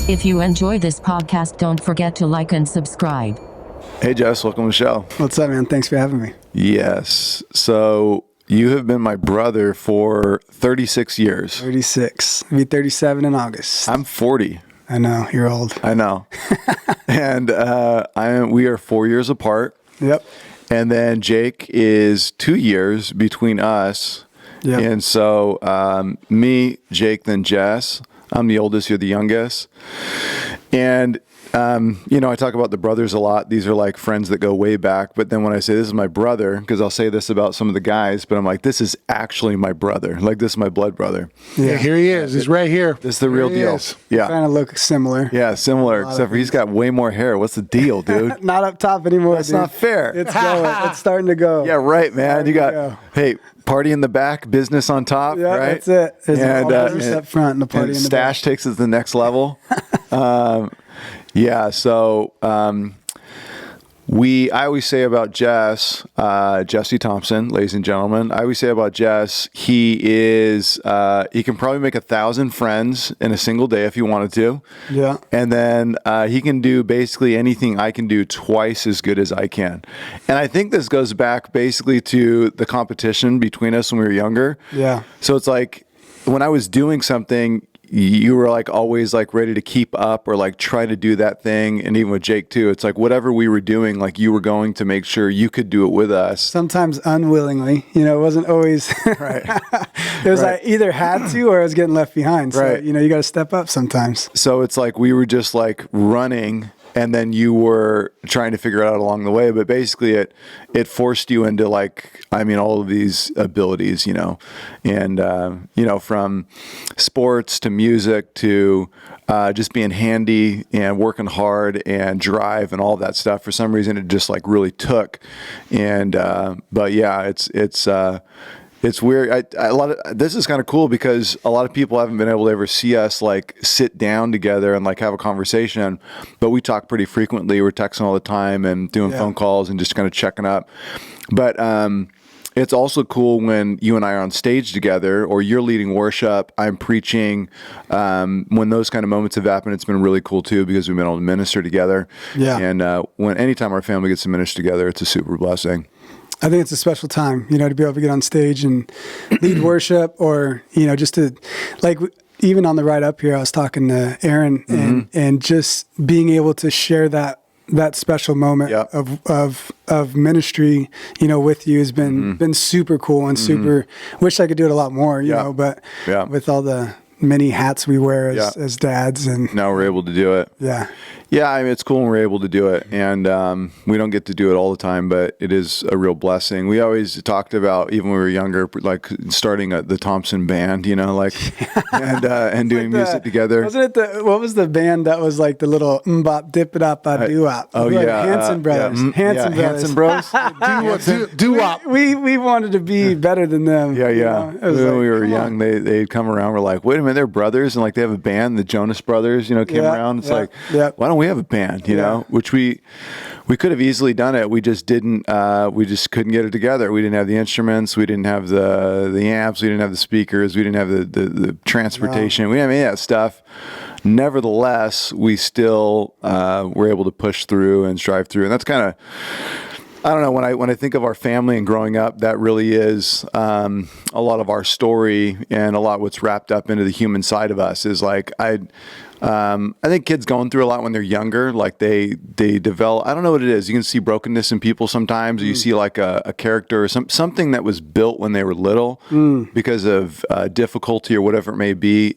If you enjoy this podcast, don't forget to like and subscribe. Hey, Jess, welcome to the show. What's up, man? Thanks for having me. Yes. So you have been my brother for 36 years. 36. I'll be 37 in August. I'm 40. I know. You're old. I know. And we are 4 years apart. Yep. And then Jake is 2 years between us. Yep. And so me, Jake, then Jess. I'm the oldest, you're the youngest. And, I talk about the brothers a lot. These are like friends that go way back. But then when I say this is my brother, because I'll say this about some of the guys, but I'm like, this is actually my brother. Like, this is my blood brother. Yeah, here he is. He's right here. This is the real deal. Is. Yeah. Kind of look similar. Yeah, similar, except for he's got way more hair. What's the deal, dude? Not up top anymore. That's dude. not fair. It's going. It's starting to go. Yeah, right, man. You got, hey, party in the back, business on top, Yeah, right? that's it. It's and up front and the party in the stash back. takes it to the next level. So I always say about Jess, Jesse Thompson, ladies and gentlemen, I always say about Jess, he can probably make 1,000 friends in a single day if he wanted to. Yeah. And then he can do basically anything I can do twice as good as I can. And I think this goes back basically to the competition between us when we were younger. Yeah. So it's like when I was doing something, you were like always like ready to keep up or like try to do that thing. And even with Jake too, it's like whatever we were doing, like you were going to make sure you could do it with us. Sometimes unwillingly, it wasn't always Right. It was Right. I either had to or I was getting left behind. So, Right. you got to step up sometimes. So it's like we were just like running and then you were trying to figure it out along the way. But basically it forced you into all of these abilities, and, from sports to music to just being handy and working hard and drive and all that stuff. For some reason, it just like really took. And, but yeah, it's weird. This is kind of cool because a lot of people haven't been able to ever see us like sit down together and like have a conversation, but we talk pretty frequently. We're texting all the time and doing phone calls and just kind of checking up. But it's also cool when you and I are on stage together or you're leading worship, I'm preaching. When those kind of moments have happened, it's been really cool too because we've been able to minister together. Yeah. And anytime our family gets to minister together, it's a super blessing. I think it's a special time, to be able to get on stage and lead worship or, just to, like, even on the ride up here, I was talking to Aaron and just being able to share that special moment of ministry, with you has been super cool and super, wish I could do it a lot more, but with all the many hats we wear as dads and now we're able to do it. Yeah, I mean, it's cool when we're able to do it, and we don't get to do it all the time, but it is a real blessing. We always talked about, even when we were younger, like starting the Thompson band, and doing music together. Wasn't it what was the band that was like the little mbop dip it up doo wop? Oh yeah, Hanson Brothers. Hanson Brothers. Doo wop. We wanted to be better than them. Yeah. When we were young, they'd come around. We're like, wait a minute, they're brothers, and like they have a band, the Jonas Brothers, came around. It's like, why don't we have a band, which we could have easily done it. We just didn't, we just couldn't get it together. We didn't have the instruments. We didn't have the amps. We didn't have the speakers. We didn't have the transportation. We didn't have any of that stuff. Nevertheless, we still were able to push through and strive through. And that's kind of, I don't know, when I think of our family and growing up, that really is a lot of our story and a lot what's wrapped up into the human side of us is like, I think kids going through a lot when they're younger, like they develop, I don't know what it is. You can see brokenness in people sometimes, or you see like a character or something that was built when they were little because of difficulty or whatever it may be.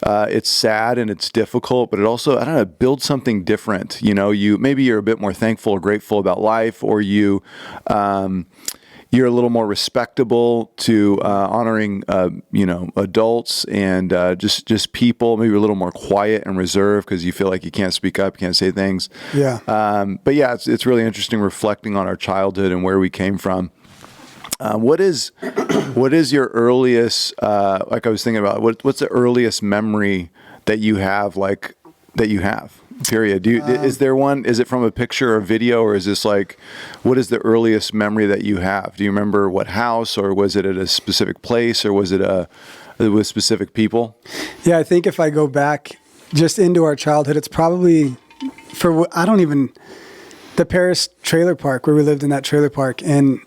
It's sad and it's difficult, but it also, I don't know, builds something different. Maybe you're a bit more thankful or grateful about life, or you're a little more respectable to honoring, adults and just people. Maybe a little more quiet and reserved because you feel like you can't speak up, you can't say things. Yeah. But yeah, it's really interesting reflecting on our childhood and where we came from. What is your earliest? Like I was thinking about, what's the earliest memory that you have? Period. Is there one? Is it from a picture or video, or is this like, what is the earliest memory that you have? Do you remember what house, or was it at a specific place, or was it with specific people? Yeah, I think if I go back just into our childhood. It's probably the Paris trailer park where we lived in that trailer park. And,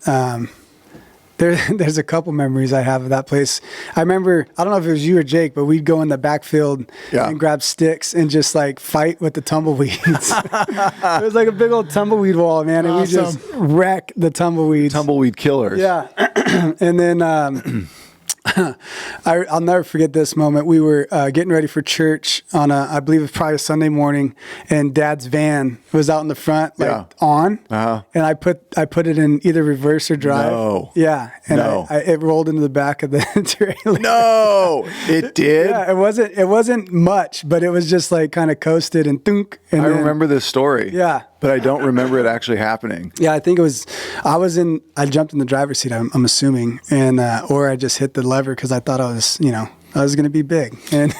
there's a couple memories I have of that place. I remember, I don't know if it was you or Jake, but we'd go in the backfield and grab sticks and just like fight with the tumbleweeds. It was like a big old tumbleweed wall, man. And we just wreck the tumbleweeds. Tumbleweed killers. Yeah. And then, I'll never forget this moment. We were getting ready for church on I believe it was probably a Sunday morning, and Dad's van was out in the front, on, and I put it in either reverse or drive. No. Yeah, and it rolled into the back of the trailer. No, it did. Yeah, it wasn't much, but it was just like kind of coasted and thunk. And I remember this story. Yeah. But I don't remember it actually happening. Yeah, I think it was. I jumped in the driver's seat. I'm assuming, and or I just hit the lever because I thought I was going to be big. And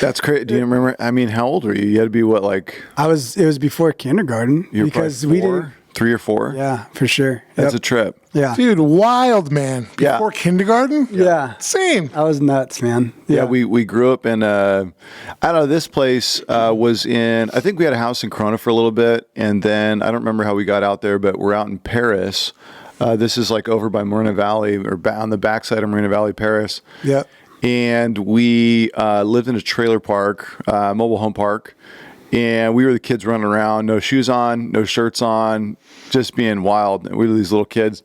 that's crazy. Do you remember? I mean, how old were you? You had to be what, like? It was before kindergarten because we didn't. 3 or 4? Yeah, for sure. That's a trip. Yeah. Dude, wild, man. Before kindergarten? Yeah. Same. I was nuts, man. Yeah, we grew up in, I don't know, this place was in, I think we had a house in Corona for a little bit, and then I don't remember how we got out there, but we're out in Paris. This is like over by Marina Valley, or on the backside of Marina Valley, Paris. Yep. And we lived in a trailer park, mobile home park. And we were the kids running around, no shoes on, no shirts on, just being wild. We were these little kids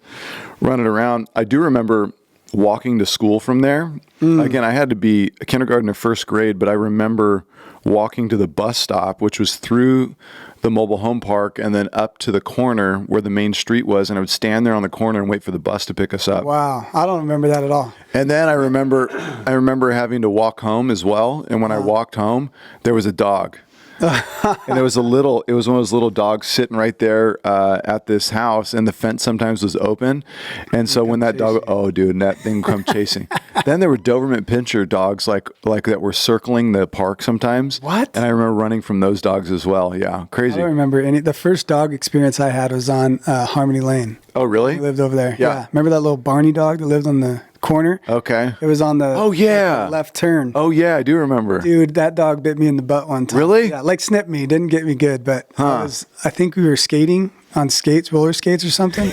running around. I do remember walking to school from there. Again, I had to be a kindergarten or first grade, but I remember walking to the bus stop, which was through the mobile home park and then up to the corner where the main street was. And I would stand there on the corner and wait for the bus to pick us up. Wow. I don't remember that at all. And then I remember having to walk home as well. And when I walked home, there was a dog. And it was one of those little dogs sitting right there at this house, and the fence sometimes was open. And so when that dog, and that thing would come chasing. Then there were Doberman Pinscher dogs like that were circling the park sometimes. What? And I remember running from those dogs as well. Yeah, crazy. I don't remember any. The first dog experience I had was on Harmony Lane. Oh, really? We lived over there. Yeah. Remember that little Barney dog that lived on the corner? Okay. It was on the left turn. Oh, yeah, I do remember. Dude, that dog bit me in the butt one time. Really? Yeah, like snipped me. Didn't get me good, but I think we were skating on roller skates or something.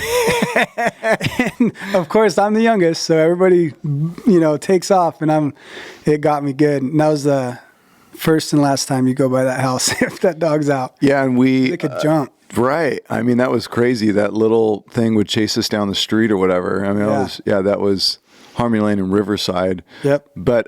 And of course, I'm the youngest, so everybody, takes off, and it got me good. And that was the first and last time you go by that house if that dog's out. Yeah, and it could jump. Right. I mean, that was crazy. That little thing would chase us down the street or whatever. I mean, that was Harmony Lane and Riverside. Yep. But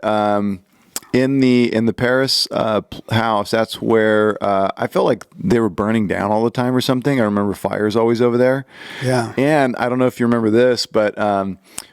in the Paris house, that's where I felt like they were burning down all the time or something. I remember fires always over there. Yeah. And I don't know if you remember this, but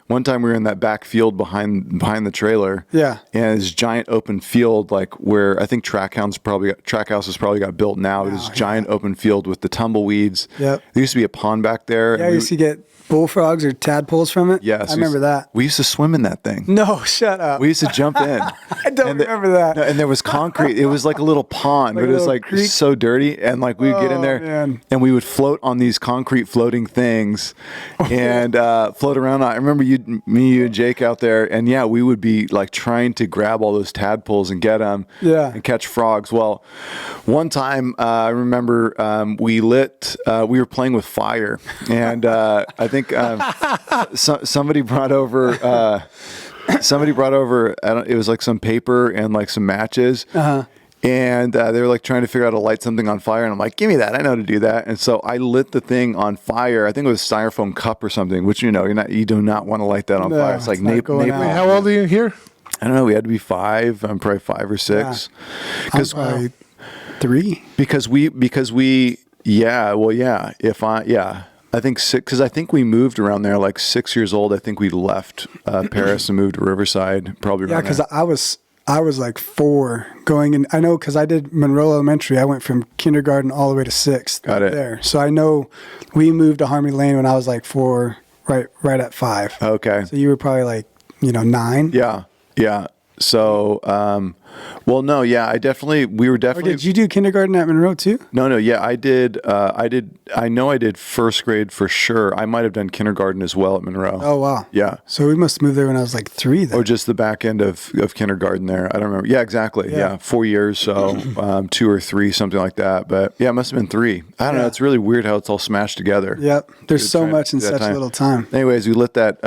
one time we were in that back field behind the trailer. Yeah. And this giant open field, like where I think Trackhouse has probably got built now. It was giant open field with the tumbleweeds. Yep. There used to be a pond back there. Yeah, I used to get bullfrogs or tadpoles from it. Yes. I remember that. We used to swim in that thing. No, shut up. We used to jump in. I don't remember that. No, and there was concrete. It was like a little pond, but it was like creek? So dirty. And like we would get in there and we would float on these concrete floating things and float around. I remember you and Jake out there, and we would be like trying to grab all those tadpoles and get them and catch frogs. Well, one time I remember we were playing with fire, and I think somebody brought over it was like some paper and like some matches. And they were like trying to figure out how to light something on fire. And I'm like, give me that. I know how to do that. And so I lit the thing on fire. I think it was a styrofoam cup or something, which, you do not want to light that on fire. It's like napalm. Wait, how old are you here? I don't know. We had to be 5. I'm probably 5 or 6. Because 3. Because we I think 6, because I think we moved around there like 6 years old. I think we left Paris and moved to Riverside, probably around because I was like 4 going in. I know because I did Monroe Elementary. I went from kindergarten all the way to 6th. Got it. There. So I know we moved to Harmony Lane when I was like 4, right at 5. Okay. So you were probably like, 9. Yeah. Yeah. So, Well, no, yeah, we were Or definitely. did you do kindergarten at Monroe too? No, yeah, I did. I know I did first grade for sure. I might have done kindergarten as well at Monroe. Oh, wow. Yeah. So we must have moved there when I was like 3 then. Or just the back end of kindergarten there. I don't remember. Yeah, exactly. Yeah. 4 years. So 2 or 3, something like that. But yeah, it must have been 3. I don't know. It's really weird how it's all smashed together. Yep. There's so much in such little time. Anyways, we lit that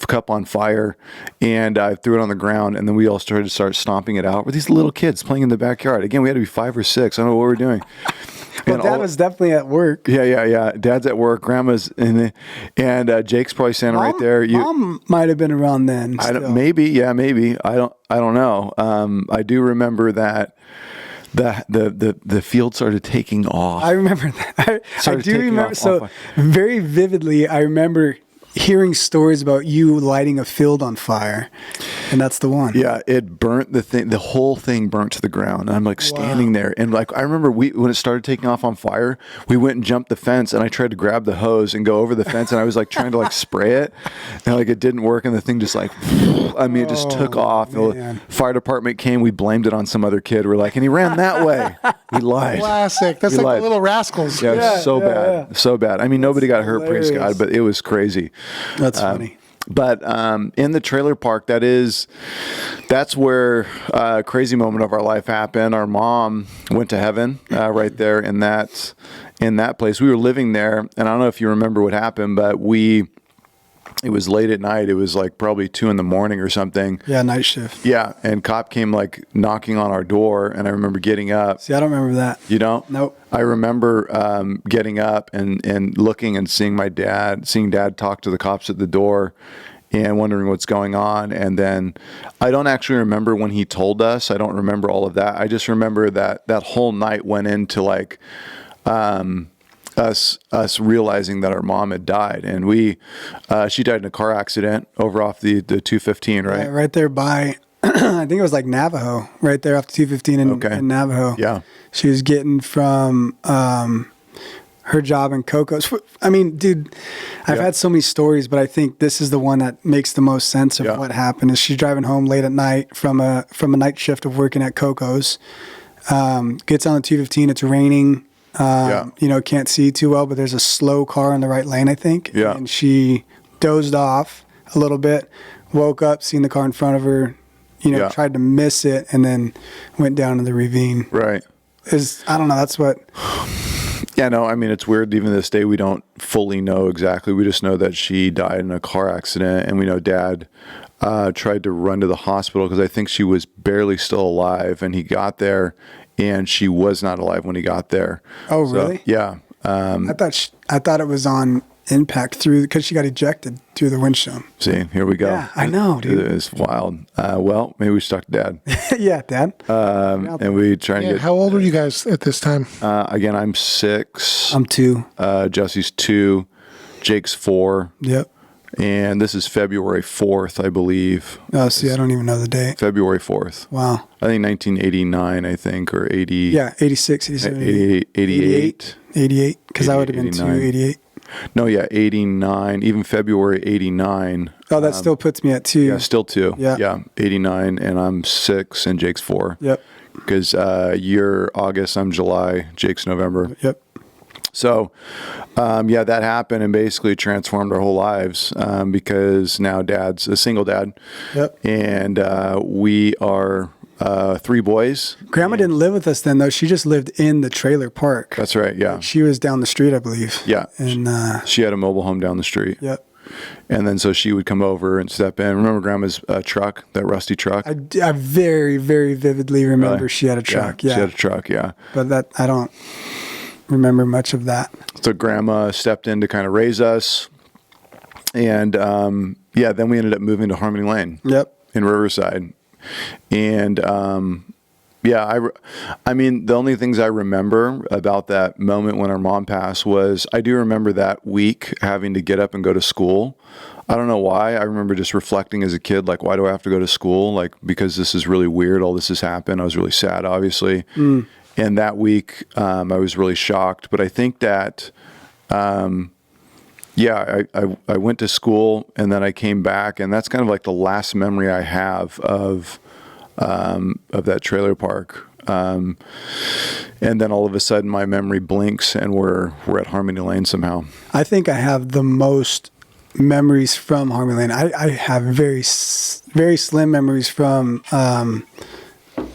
cup on fire and I threw it on the ground, and then we all started stomping it out. We're these little kids playing in the backyard. Again, we had to be 5 or 6. I don't know what we're doing. Well, Dad was definitely at work. Yeah. Dad's at work. Grandma's in the, and Jake's probably standing right there. Mom might have been around then. Maybe. I don't know. I do remember that the field started taking off. I remember that. I do remember. So very vividly, I remember hearing stories about you lighting a field on fire, and that's the one. Yeah, it burnt the whole thing burnt to the ground. And I'm like standing there, and like I remember when it started taking off on fire, we went and jumped the fence, and I tried to grab the hose and go over the fence, and I was like trying to like spray it, and like it didn't work, and the thing just like, it just took off. The fire department came, we blamed it on some other kid. We're like, and he ran that way. He lied. Classic. That's like the Little Rascals. Yeah, it was so bad, so bad. I mean, nobody got hurt, praise God, but it was crazy. That's funny. But in the trailer park, that's where a crazy moment of our life happened. Our mom went to heaven right there in that place. We were living there, and I don't know if you remember what happened, but it was late at night. It was like probably 2 a.m. or something. Yeah, night shift. Yeah, and cop came like knocking on our door, and I remember getting up. See, I don't remember that. You don't? Nope. I remember getting up and looking and seeing Dad talk to the cops at the door and wondering what's going on. And then I don't actually remember when he told us. I don't remember all of that. I just remember that whole night went into like us realizing that our mom had died, and she died in a car accident over off the 215, right? Yeah, right there by I think it was like Navajo, right there off the 215 in Navajo. Yeah. She was getting from her job in Cocos. I mean, dude, I've had so many stories, but I think this is the one that makes the most sense of what happened. Is she's driving home late at night from a night shift of working at Cocos. Gets on the 215. It's raining. Can't see too well, but there's a slow car in the right lane, I think. Yeah. And she dozed off a little bit, woke up, seen the car in front of her, tried to miss it, and then went down in the ravine. Right. I don't know. That's what. Yeah, no, I mean, it's weird. Even this day, we don't fully know exactly. We just know that she died in a car accident, and we know Dad tried to run to the hospital because I think she was barely still alive, and he got there, and she was not alive when he got there. Oh, really? Yeah. I thought it was on impact because she got ejected through the windshield. See, here we go. Yeah, I know, dude. It's wild. Well, maybe we stuck to Dad. Yeah, Dad. And we try and get. How old were you guys at this time? Again, I'm 6. I'm 2. Jesse's 2. Jake's 4. Yep. And this is February 4th, I believe. Oh, see, I don't even know the date. February 4th. Wow. I think 1989, or 80. Yeah, 86, 87. 88. 88, because I would have been 2, 88. No, yeah, 89, even February 89. Oh, that still puts me at 2. Yeah, still 2. Yeah. 89, and I'm 6, and Jake's 4. Yep. Because you're August, I'm July, Jake's November. Yep. So, that happened and basically transformed our whole lives because now Dad's a single dad. Yep. And we are 3 boys. Grandma didn't live with us then, though. She just lived in the trailer park. That's right, yeah. She was down the street, I believe. Yeah. And she had a mobile home down the street. Yep. And then so she would come over and step in. Remember Grandma's truck, that rusty truck? I very, very vividly remember Really? she had a truck. Yeah. She had a truck, yeah. But I don't remember much of that. So Grandma stepped in to kind of raise us. And then we ended up moving to Harmony Lane. Yep. In Riverside. And I mean, the only things I remember about that moment when our mom passed was I do remember that week having to get up and go to school. I don't know why. I remember just reflecting as a kid, like, why do I have to go to school? Like, because this is really weird. All this has happened. I was really sad, obviously. And that week, I was really shocked. But I think that, I went to school and then I came back, and that's kind of like the last memory I have of of that trailer park. And then all of a sudden my memory blinks and we're at Harmony Lane somehow. I think I have the most memories from Harmony Lane. I have very slim memories from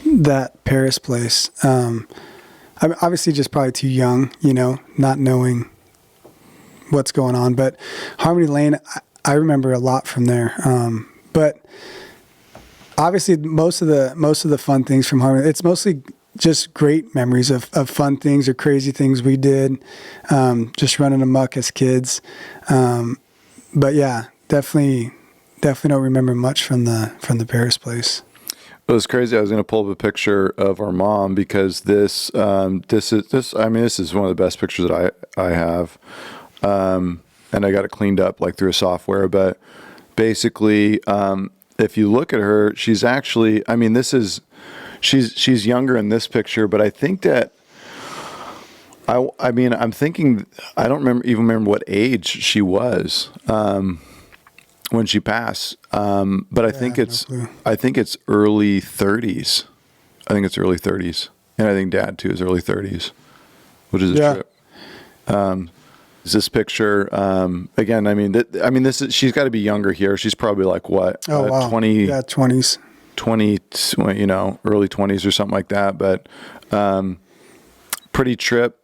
that Paris place. I'm obviously just probably too young, not knowing what's going on. But Harmony Lane, I remember a lot from there. But obviously, most of the fun things from Harmony, it's mostly just great memories of fun things or crazy things we did, just running amok as kids. But yeah, definitely don't remember much from the Paris place. It was crazy. I was going to pull up a picture of our mom because this is one of the best pictures that I have. And I got it cleaned up like through a software, but basically, if you look at her, she's actually, she's younger in this picture, but I think that I'm thinking, I don't remember what age she was, when she passed. But I think it's early 30s. I think it's early 30s. And I think Dad too is early 30s, which is a trip. This picture, again, this is, she's got to be younger here. She's probably like what? Oh, wow. 20. Yeah, 20s. 20, early 20s or something like that. But, pretty trip.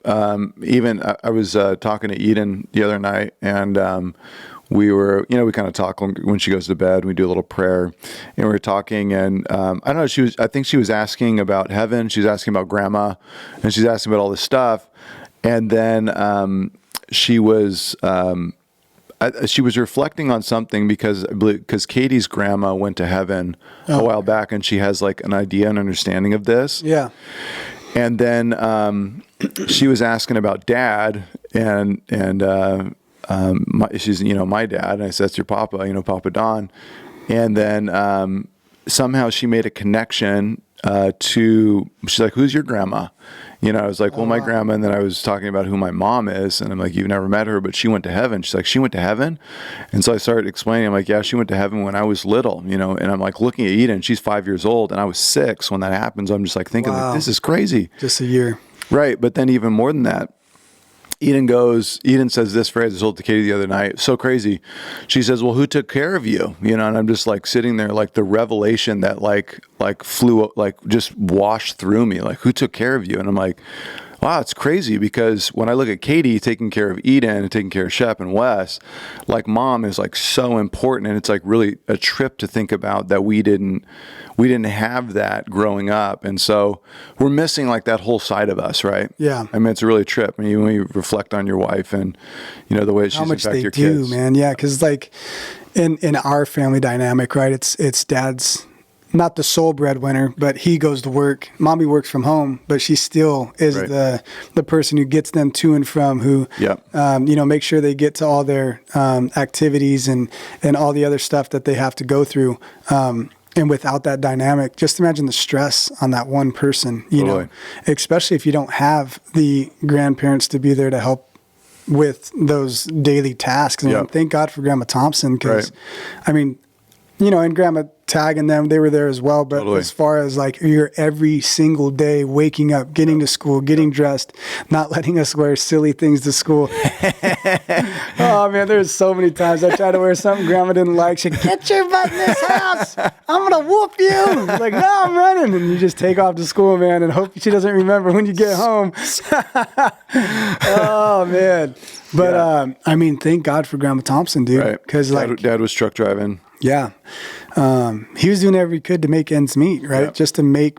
Even I was talking to Eden the other night, and we were, we kind of talk when she goes to bed. We do a little prayer, and we were talking, and I don't know. I think she was asking about heaven. She was asking about grandma, and she's asking about all this stuff, and then she was reflecting on something because Katie's grandma went to heaven a while back, and she has like an idea and understanding of this. Yeah. And then she was asking about Dad, and she's my dad, and I said, that's your papa, Papa Don. And then somehow she made a connection she's like, who's your grandma? I was like, well, my grandma. And then I was talking about who my mom is. And I'm like, you've never met her, but she went to heaven. She's like, she went to heaven? And so I started explaining. I'm like, yeah, she went to heaven when I was little, and I'm like looking at Eden. She's 5 years old, and I was 6 when that happened. So I'm just like thinking, like, this is crazy. Just a year. Right. But then even more than that, Eden says this phrase, I told to Katie the other night, so crazy. She says, well, who took care of you? And I'm just like sitting there, like the revelation that like flew, like just washed through me, like who took care of you? And I'm like, wow, it's crazy, because when I look at Katie taking care of Eden and taking care of Shep and Wes, like mom is like so important. And it's like really a trip to think about that we didn't have that growing up. And so we're missing like that whole side of us, right? Yeah. It's a really trip. When you reflect on your wife and, the way she's impacted your kids. Man. Yeah. Cause like in our family dynamic, right. It's Dad's not the sole breadwinner, but he goes to work. Mommy works from home, but she still is the person who gets them to and from, who, make sure they get to all their activities and all the other stuff that they have to go through. And without that dynamic, just imagine the stress on that one person, especially if you don't have the grandparents to be there to help with those daily tasks. And thank God for Grandma Thompson, because, and Grandma Tag and them, they were there as well. But as far as like you're every single day waking up, getting to school, getting dressed, not letting us wear silly things to school. Oh man, there's so many times I tried to wear something Grandma didn't like. She'd get your butt in this house. I'm gonna whoop you. Like, no, I'm running, and you just take off to school, man, and hope she doesn't remember when you get home. Oh man, but thank God for Grandma Thompson, dude, because Dad was truck driving. Yeah. He was doing whatever he could to make ends meet, right? Yep. Just to make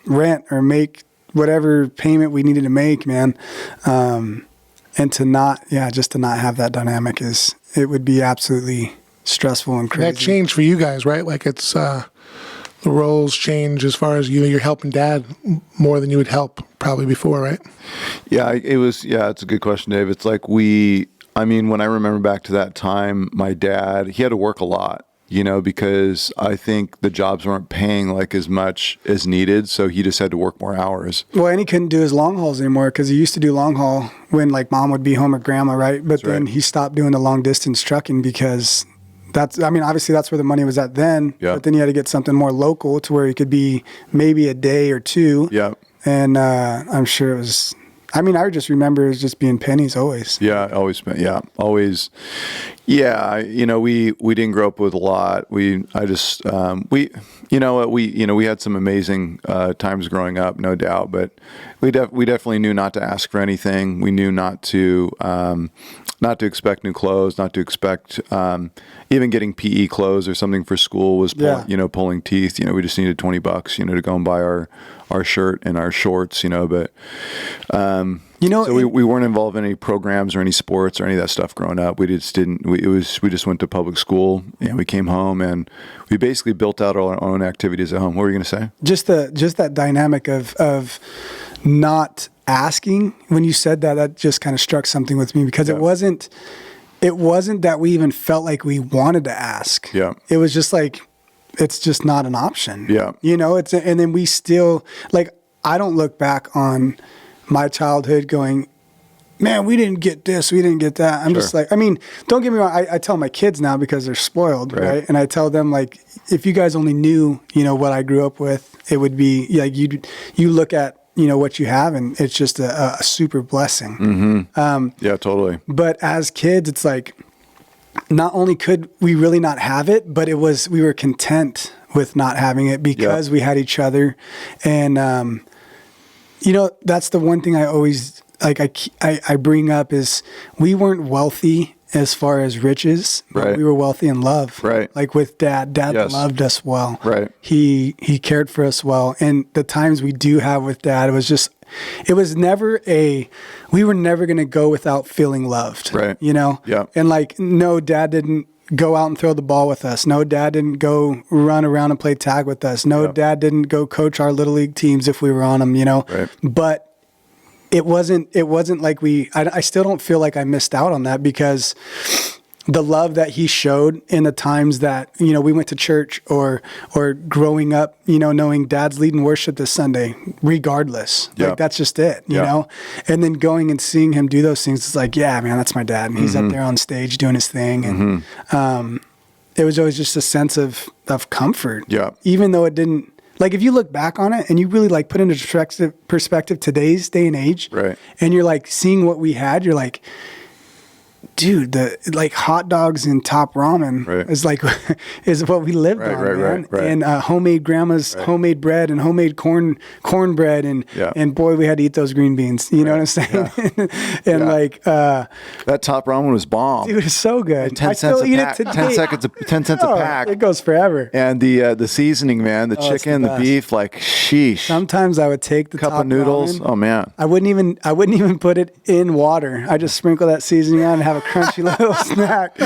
rent or make whatever payment we needed to make, man. And to not have that dynamic it would be absolutely stressful and crazy. That changed for you guys, right? Like it's, the roles change as far as you're helping Dad more than you would help probably before, right? Yeah, it's a good question, Dave. It's like when I remember back to that time, my dad, he had to work a lot. Because I think the jobs weren't paying like as much as needed. So he just had to work more hours. Well, and he couldn't do his long hauls anymore, because he used to do long haul when like mom would be home or grandma, right? But then he stopped doing the long distance trucking because obviously that's where the money was at then, but then you had to get something more local to where it could be maybe a day or two. Yeah. And I'm sure it was, I just remember it was just being pennies always. Yeah, always. Yeah, always. Yeah, we didn't grow up with a lot. We had some amazing times growing up, no doubt. But we definitely knew not to ask for anything. We knew not to expect new clothes, not to expect even getting PE clothes or something for school was pulling teeth. We just needed $20, to go and buy our shirt and our shorts. But so we weren't involved in any programs or any sports or any of that stuff growing up. We just didn't. We just went to public school and we came home and we basically built out our own activities at home. What were you going to say? Just that dynamic of not asking. When you said that just kind of struck something with me because it wasn't that we even felt like we wanted to ask. Yeah. It was just like, it's just not an option. Yeah. And then we still, like, I don't look back on my childhood going, man, we didn't get this, we didn't get that. I'm just like, don't get me wrong. I tell my kids now because they're spoiled, right? And I tell them, like, if you guys only knew, what I grew up with, it would be like, you look at, what you have and it's just a super blessing. Mm-hmm. Yeah, totally. But as kids, it's like, not only could we really not have it, but we were content with not having it because we had each other. And, that's the one thing I always, like, I bring up is we weren't wealthy as far as riches, but we were wealthy in love. Right. Like with Dad loved us well. Right. He cared for us well. And the times we do have with Dad, we were never going to go without feeling loved. Right. Yeah. And like, no, Dad didn't go out and throw the ball with us. No, Dad didn't go run around and play tag with us. No, Dad didn't go coach our little league teams if we were on them, Right. But it wasn't like I still don't feel like I missed out on that because the love that he showed in the times that, we went to church or growing up, knowing Dad's leading worship this Sunday, regardless. Like, that's just it, you know? And then going and seeing him do those things, it's like, yeah, man, that's my dad. And he's up there on stage doing his thing. And it was always just a sense of comfort. Yeah. Even though it didn't, like, if you look back on it and you really like put into perspective today's day and age, right? And you're like seeing what we had, you're like, dude, the like hot dogs and top ramen is what we lived on, man. And homemade grandma's homemade bread and homemade cornbread and boy, we had to eat those green beans. You know what I'm saying? Yeah. And like that top ramen was bomb. Dude, it's so good. 10 cents a pack. 10 cents a pack. It goes forever. And the seasoning, man, the chicken, the beef, like sheesh. Sometimes I would take the cup top of noodles. Ramen, oh man. I wouldn't even put it in water. I just sprinkle that seasoning on and have a crunchy little snack.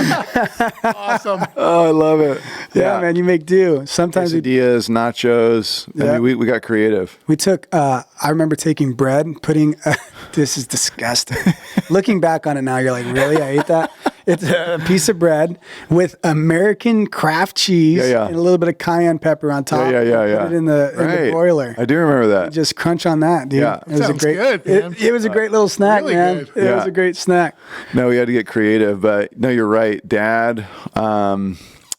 Awesome. Oh, I love it. Yeah, man, you make do. Sometimes quesadillas, nachos. I mean, we got creative. We took, I remember taking bread, putting, this is disgusting. Looking back on it now, you're like, really? I ate that? It's a piece of bread with American craft cheese and a little bit of cayenne pepper on top. Yeah. Put it in the broiler. I do remember that. You just crunch on that, dude. Yeah. It was Sounds good, man. It was a great little snack, really man. good. It was a great snack. No, we had to get creative, but no, you're right. Dad,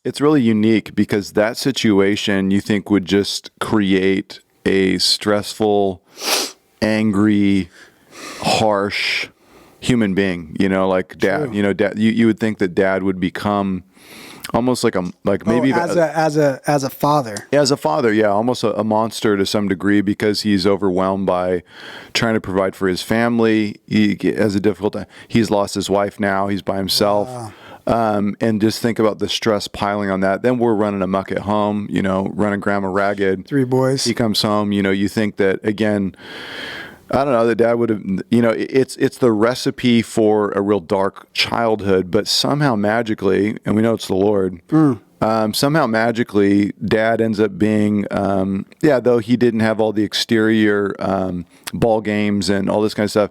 it's really unique because that situation you think would just create a stressful, angry, harsh human being, like Dad. True. Dad. You would think that Dad would become almost like maybe as a father. As a father, yeah, almost a monster to some degree because he's overwhelmed by trying to provide for his family. He has a difficult time. He's lost his wife now. He's by himself. Wow. And just think about the stress piling on that. Then we're running amok at home, running grandma ragged. 3 boys. He comes home, you think that, again, I don't know, the dad would have, it's the recipe for a real dark childhood, but somehow magically, and we know it's the Lord, somehow magically, Dad ends up being, though he didn't have all the exterior ball games and all this kind of stuff,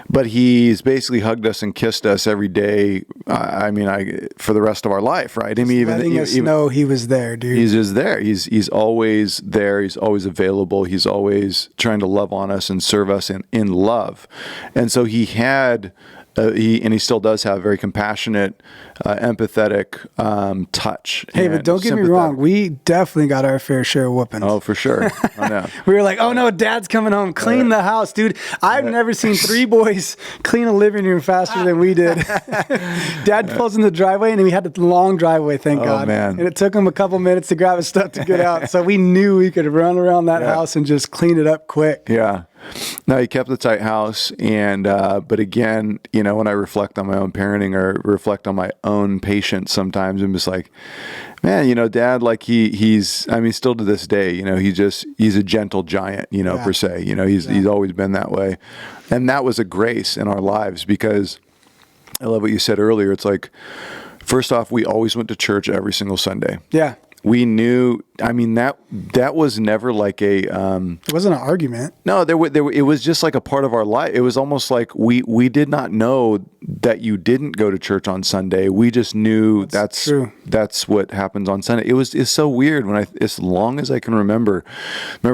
but he's basically hugged us and kissed us every day. For the rest of our life, right? Letting us know he was there, dude. He's just there. He's always there. He's always available. He's always trying to love on us and serve us in love. And so he had he still does have a very compassionate, empathetic touch. Hey, but don't get me wrong. We definitely got our fair share of whoopings. Oh, for sure. I know. We were like, oh no, Dad's coming home. Clean the house, dude. I've never seen 3 boys clean a living room faster than we did. Dad pulls in the driveway, and we had a long driveway, thank God. Man. And it took him a couple minutes to grab his stuff to get out. So we knew we could run around that house and just clean it up quick. Yeah. No, he kept a tight house, and but again, when I reflect on my own parenting or reflect on my own patience, sometimes I'm just like, man, Dad, like he's still to this day, he's a gentle giant, per se, he's always been that way, and that was a grace in our lives, because I love what you said earlier. It's like, first off, we always went to church every single Sunday. Yeah. We knew, that was never like a... it wasn't an argument. No, it was just like a part of our life. It was almost like we did not know that you didn't go to church on Sunday. We just knew that's true. That's what happens on Sunday. It's so weird as long as I can remember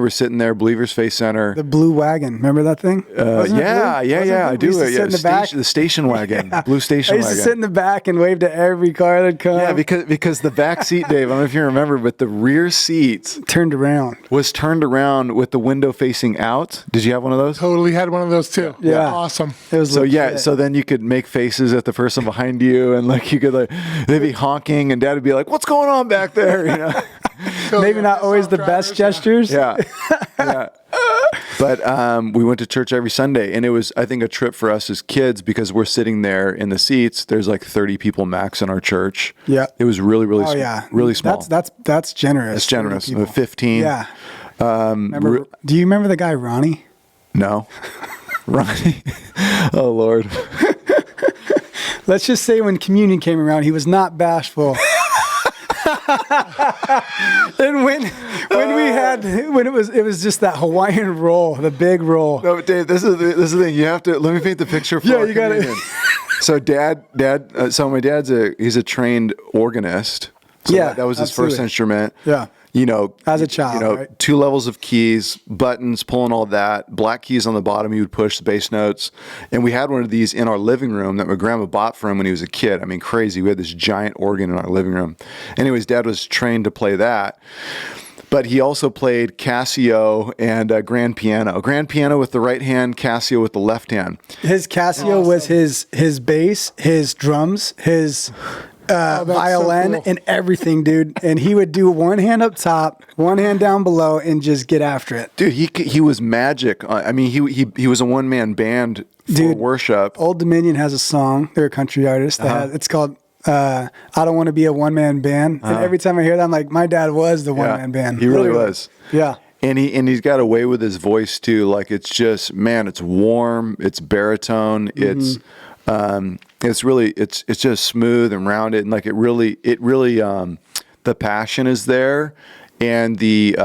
sitting there, Believers Faith Center. The blue wagon. Remember that thing? Yeah. I do. The station wagon. Blue station wagon. I used to sit in the back and wave to every car that'd come. Yeah, because the back seat, Dave, I don't know if you remember, but the rear seat was turned around with the window facing out. Did you have one of those? Totally had one of those too. Yeah. Awesome. It was so then you could make faces at the person behind you, and like you could they'd be honking, and Dad would be like, "What's going on back there?" Maybe not always the best gestures. Yeah. But we went to church every Sunday, and it was, I think, a trip for us as kids, because we're sitting there in the seats. There's like 30 people max in our church. Yeah. It was really, really, really small. That's generous. It's generous. 15. Yeah. Do you remember the guy Ronnie? No. Ronnie. Oh Lord. Let's just say when communion came around, he was not bashful. And when it was just that Hawaiian roll, the big roll. No, but Dave, this is the thing. You have to let me paint the picture for you got it. So so my dad's he's a trained organist. So that was his first instrument. Yeah. As a child, right? 2 levels of keys, buttons, pulling all that, black keys on the bottom. He would push the bass notes. And we had one of these in our living room that my grandma bought for him when he was a kid. I mean, crazy. We had this giant organ in our living room. Anyways, Dad was trained to play that. But he also played Casio and grand piano. Grand piano with the right hand, Casio with the left hand. His Casio was his bass, his drums, his... violin, so cool. And everything, dude. And he would do one hand up top, one hand down below, and just get after it. Dude, he was magic. I mean, he was a one-man band for worship. Old Dominion has a song. They're a country artist. It's called I Don't Want to Be a One-Man Band. And every time I hear that, I'm like, my dad was the one-man band. He really was. Yeah. And he's got a way with his voice too. Like, it's just, man, it's warm, it's baritone, it's really, it's just smooth and rounded, and like it really, the passion is there, and the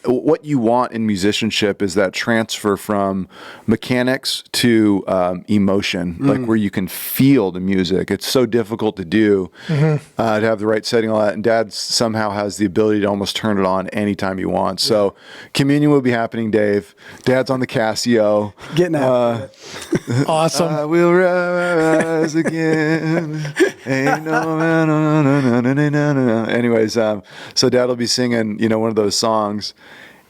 what you want in musicianship is that transfer from mechanics to emotion, like where you can feel the music. It's so difficult to do, to have the right setting, all that. And Dad somehow has the ability to almost turn it on anytime he wants. So communion will be happening, Dave. Dad's on the Casio. Getting out. Awesome. I will rise again. Ain't no. Anyways, so Dad will be singing, one of those songs.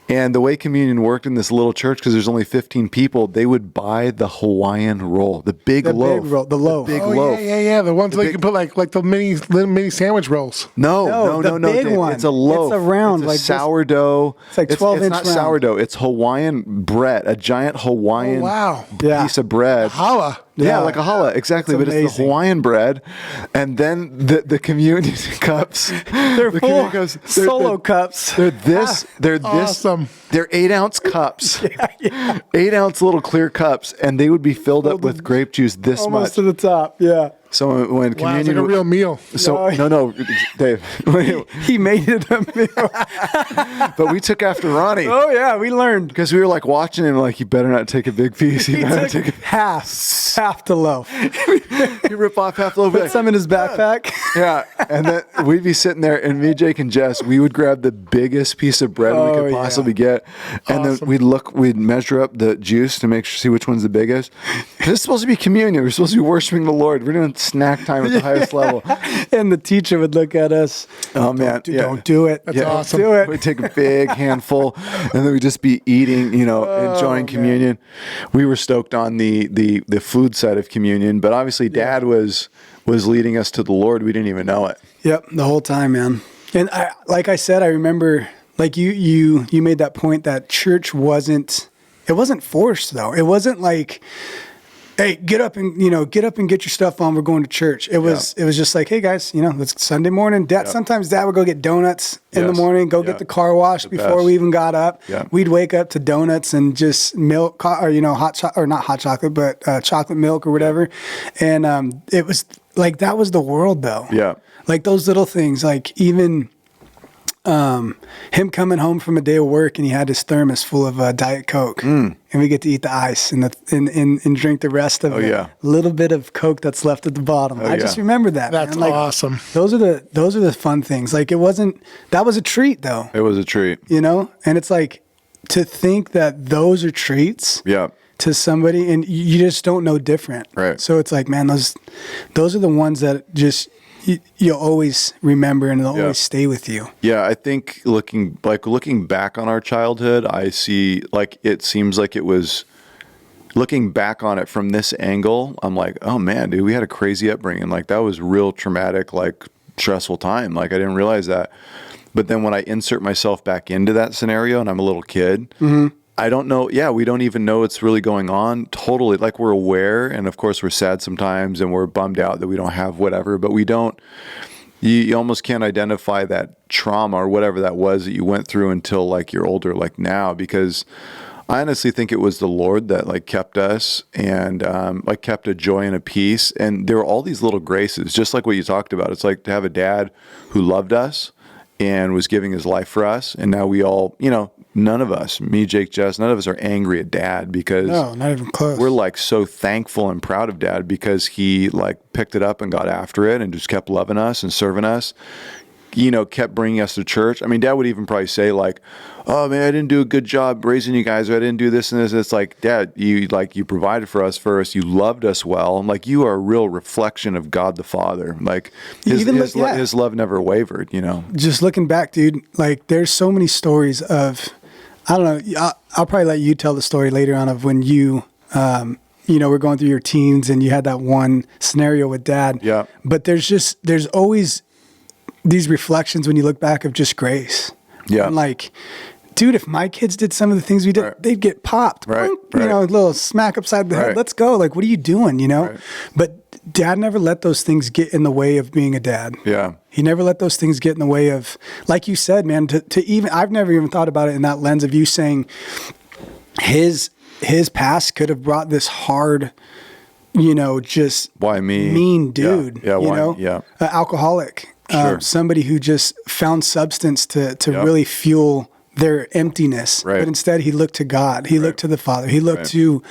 And the way communion worked in this little church, because there's only 15 people, they would buy the Hawaiian roll, the big loaf. The loaf. The big loaf. Yeah. The ones you can put like the mini sandwich rolls. No. The big one. It's a loaf. It's a round, it's like sourdough. It's like 12 inch It's not sourdough. It's Hawaiian bread, a giant Hawaiian piece of bread. Challah. Yeah, like a challah, exactly. It's but it's the Hawaiian bread, and then the communion cups. They're full solo cups. They're this. They're awesome. this. They're 8-ounce cups. 8-ounce little clear cups, and they would be filled up with grape juice this almost much. to the top. Yeah. So when Wow, it's communion, like a real meal. so no, Dave, He made it a meal. but we took after Ronnie. Oh yeah, we learned. Because we were like watching him, like, you better not take a big piece. He took half the loaf. You rip off half the loaf. Put some in his backpack. Yeah, and then we'd be sitting there, and me, Jake, and Jess, we would grab the biggest piece of bread we could possibly get, and then we'd measure up the juice to see which one's the biggest. This is supposed to be communion. We're supposed to be worshiping the Lord. We're doing snack time at the highest level. And the teacher would look at us. Oh man, Don't do it. That's awesome. Do it. We'd take a big handful, and then we'd just be eating, enjoying communion. We were stoked on the food side of communion, but obviously Dad was leading us to the Lord. We didn't even know it. Yep, the whole time, man. And like I said, I remember, like you made that point that church wasn't forced though. It wasn't like, hey, get up and get your stuff on. We're going to church. It was just like, hey guys, it's Sunday morning. Dad, sometimes Dad would go get donuts in the morning, get the car washed before we even got up. Yeah. We'd wake up to donuts and just milk or not hot chocolate, but chocolate milk or whatever. And it was like, that was the world though. Yeah. Like those little things, like even him coming home from a day of work and he had his thermos full of Diet Coke, and we get to eat the ice and drink the rest of the little bit of Coke that's left at the bottom. I just remember that. That's man. Like, awesome. Those are the fun things. Like that was a treat though. It was a treat. And it's like to think that those are treats. Yeah. To somebody, and you just don't know different. Right. So it's like, man, those are the ones that just you'll always remember and they'll always stay with you. Yeah, I think looking back on our childhood, I see, like, it seems like it was, looking back on it from this angle, I'm like, oh man, dude, we had a crazy upbringing. Like that was real traumatic, like stressful time. Like I didn't realize that. But then when I insert myself back into that scenario and I'm a little kid, I don't know. Yeah, we don't even know what's really going on. Totally. Like we're aware. And of course we're sad sometimes and we're bummed out that we don't have whatever, but we don't, you almost can't identify that trauma or whatever that was that you went through until like you're older, like now, because I honestly think it was the Lord that like kept us and like kept a joy and a peace. And there were all these little graces, just like what you talked about. It's like to have a dad who loved us and was giving his life for us. And now we all, none of us, me, Jake, Jess, none of us are angry at Dad because no, not even close. We're like so thankful and proud of Dad because he like picked it up and got after it and just kept loving us and serving us, kept bringing us to church. I mean, Dad would even probably say like, oh man, I didn't do a good job raising you guys, or I didn't do this and this. It's like, Dad, you provided for us first. You loved us well. I'm like, you are a real reflection of God the Father. Like his love never wavered, Just looking back, dude, like there's so many stories of, I don't know, I'll probably let you tell the story later on of when you, were going through your teens and you had that one scenario with Dad. Yeah. But there's always these reflections when you look back of just grace. Yeah. And like, dude, if my kids did some of the things we did, they'd get popped. Right. A little smack upside the head. Let's go. Like, what are you doing, Right. But Dad never let those things get in the way of being a dad. Yeah. He never let those things get in the way of, like you said, man, to even, I've never even thought about it in that lens of you saying his past could have brought this hard, just why me? Mean dude, alcoholic, Sure. Somebody who just found substance to really fuel their emptiness. Right. But instead he looked to God. He looked to the Father. He looked to,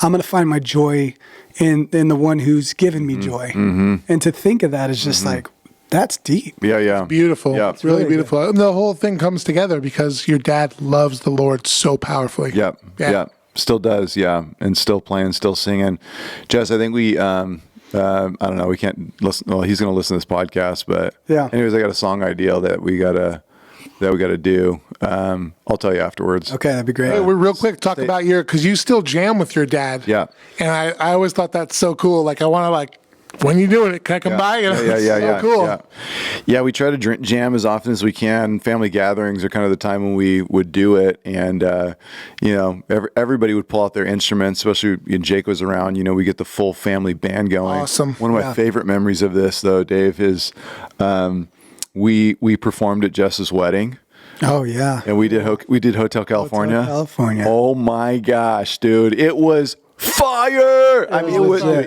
I'm going to find my joy in the one who's given me joy. Mm-hmm. And to think of that is just like, that's deep. Yeah, yeah. It's beautiful. Yeah. It's really beautiful. And the whole thing comes together because your dad loves the Lord so powerfully. Yep. Yeah. Still does. Yeah. And still playing, still singing. Jess, I think we, I don't know, we can't listen. Well, he's going to listen to this podcast, but anyways, I got a song idea that we got to do. I'll tell you afterwards. Okay. That'd be great. Hey, we're real quick talk about because you still jam with your dad. Yeah. And I always thought that's so cool. Like I want to when you doing it, can I come by? Yeah. Cool. Yeah, we try to jam as often as we can. Family gatherings are kind of the time when we would do it, and everybody would pull out their instruments, especially when Jake was around. We get the full family band going. Awesome. One of my favorite memories of this, though, Dave, is we performed at Jess's wedding. Oh yeah. And we did Hotel California. Hotel California. Oh my gosh, dude. It was fire. I mean,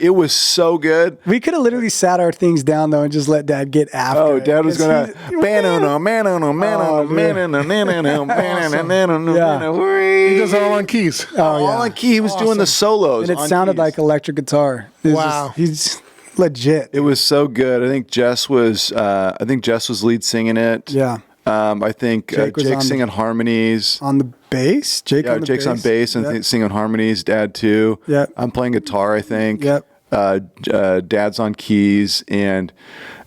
it was so good. We could have literally sat our things down though and just let Dad get after. Oh, it. Dad was gonna He does all on keys. all on key. He was doing the solos, and it sounded like electric guitar. Wow. He's legit. It was so good. I think Jess was lead singing it. Yeah. I think Jake was Jake's singing harmonies. On the bass? Jake's on bass and singing harmonies. Dad too. Yep. I'm playing guitar, I think. Yep. Dad's on keys, and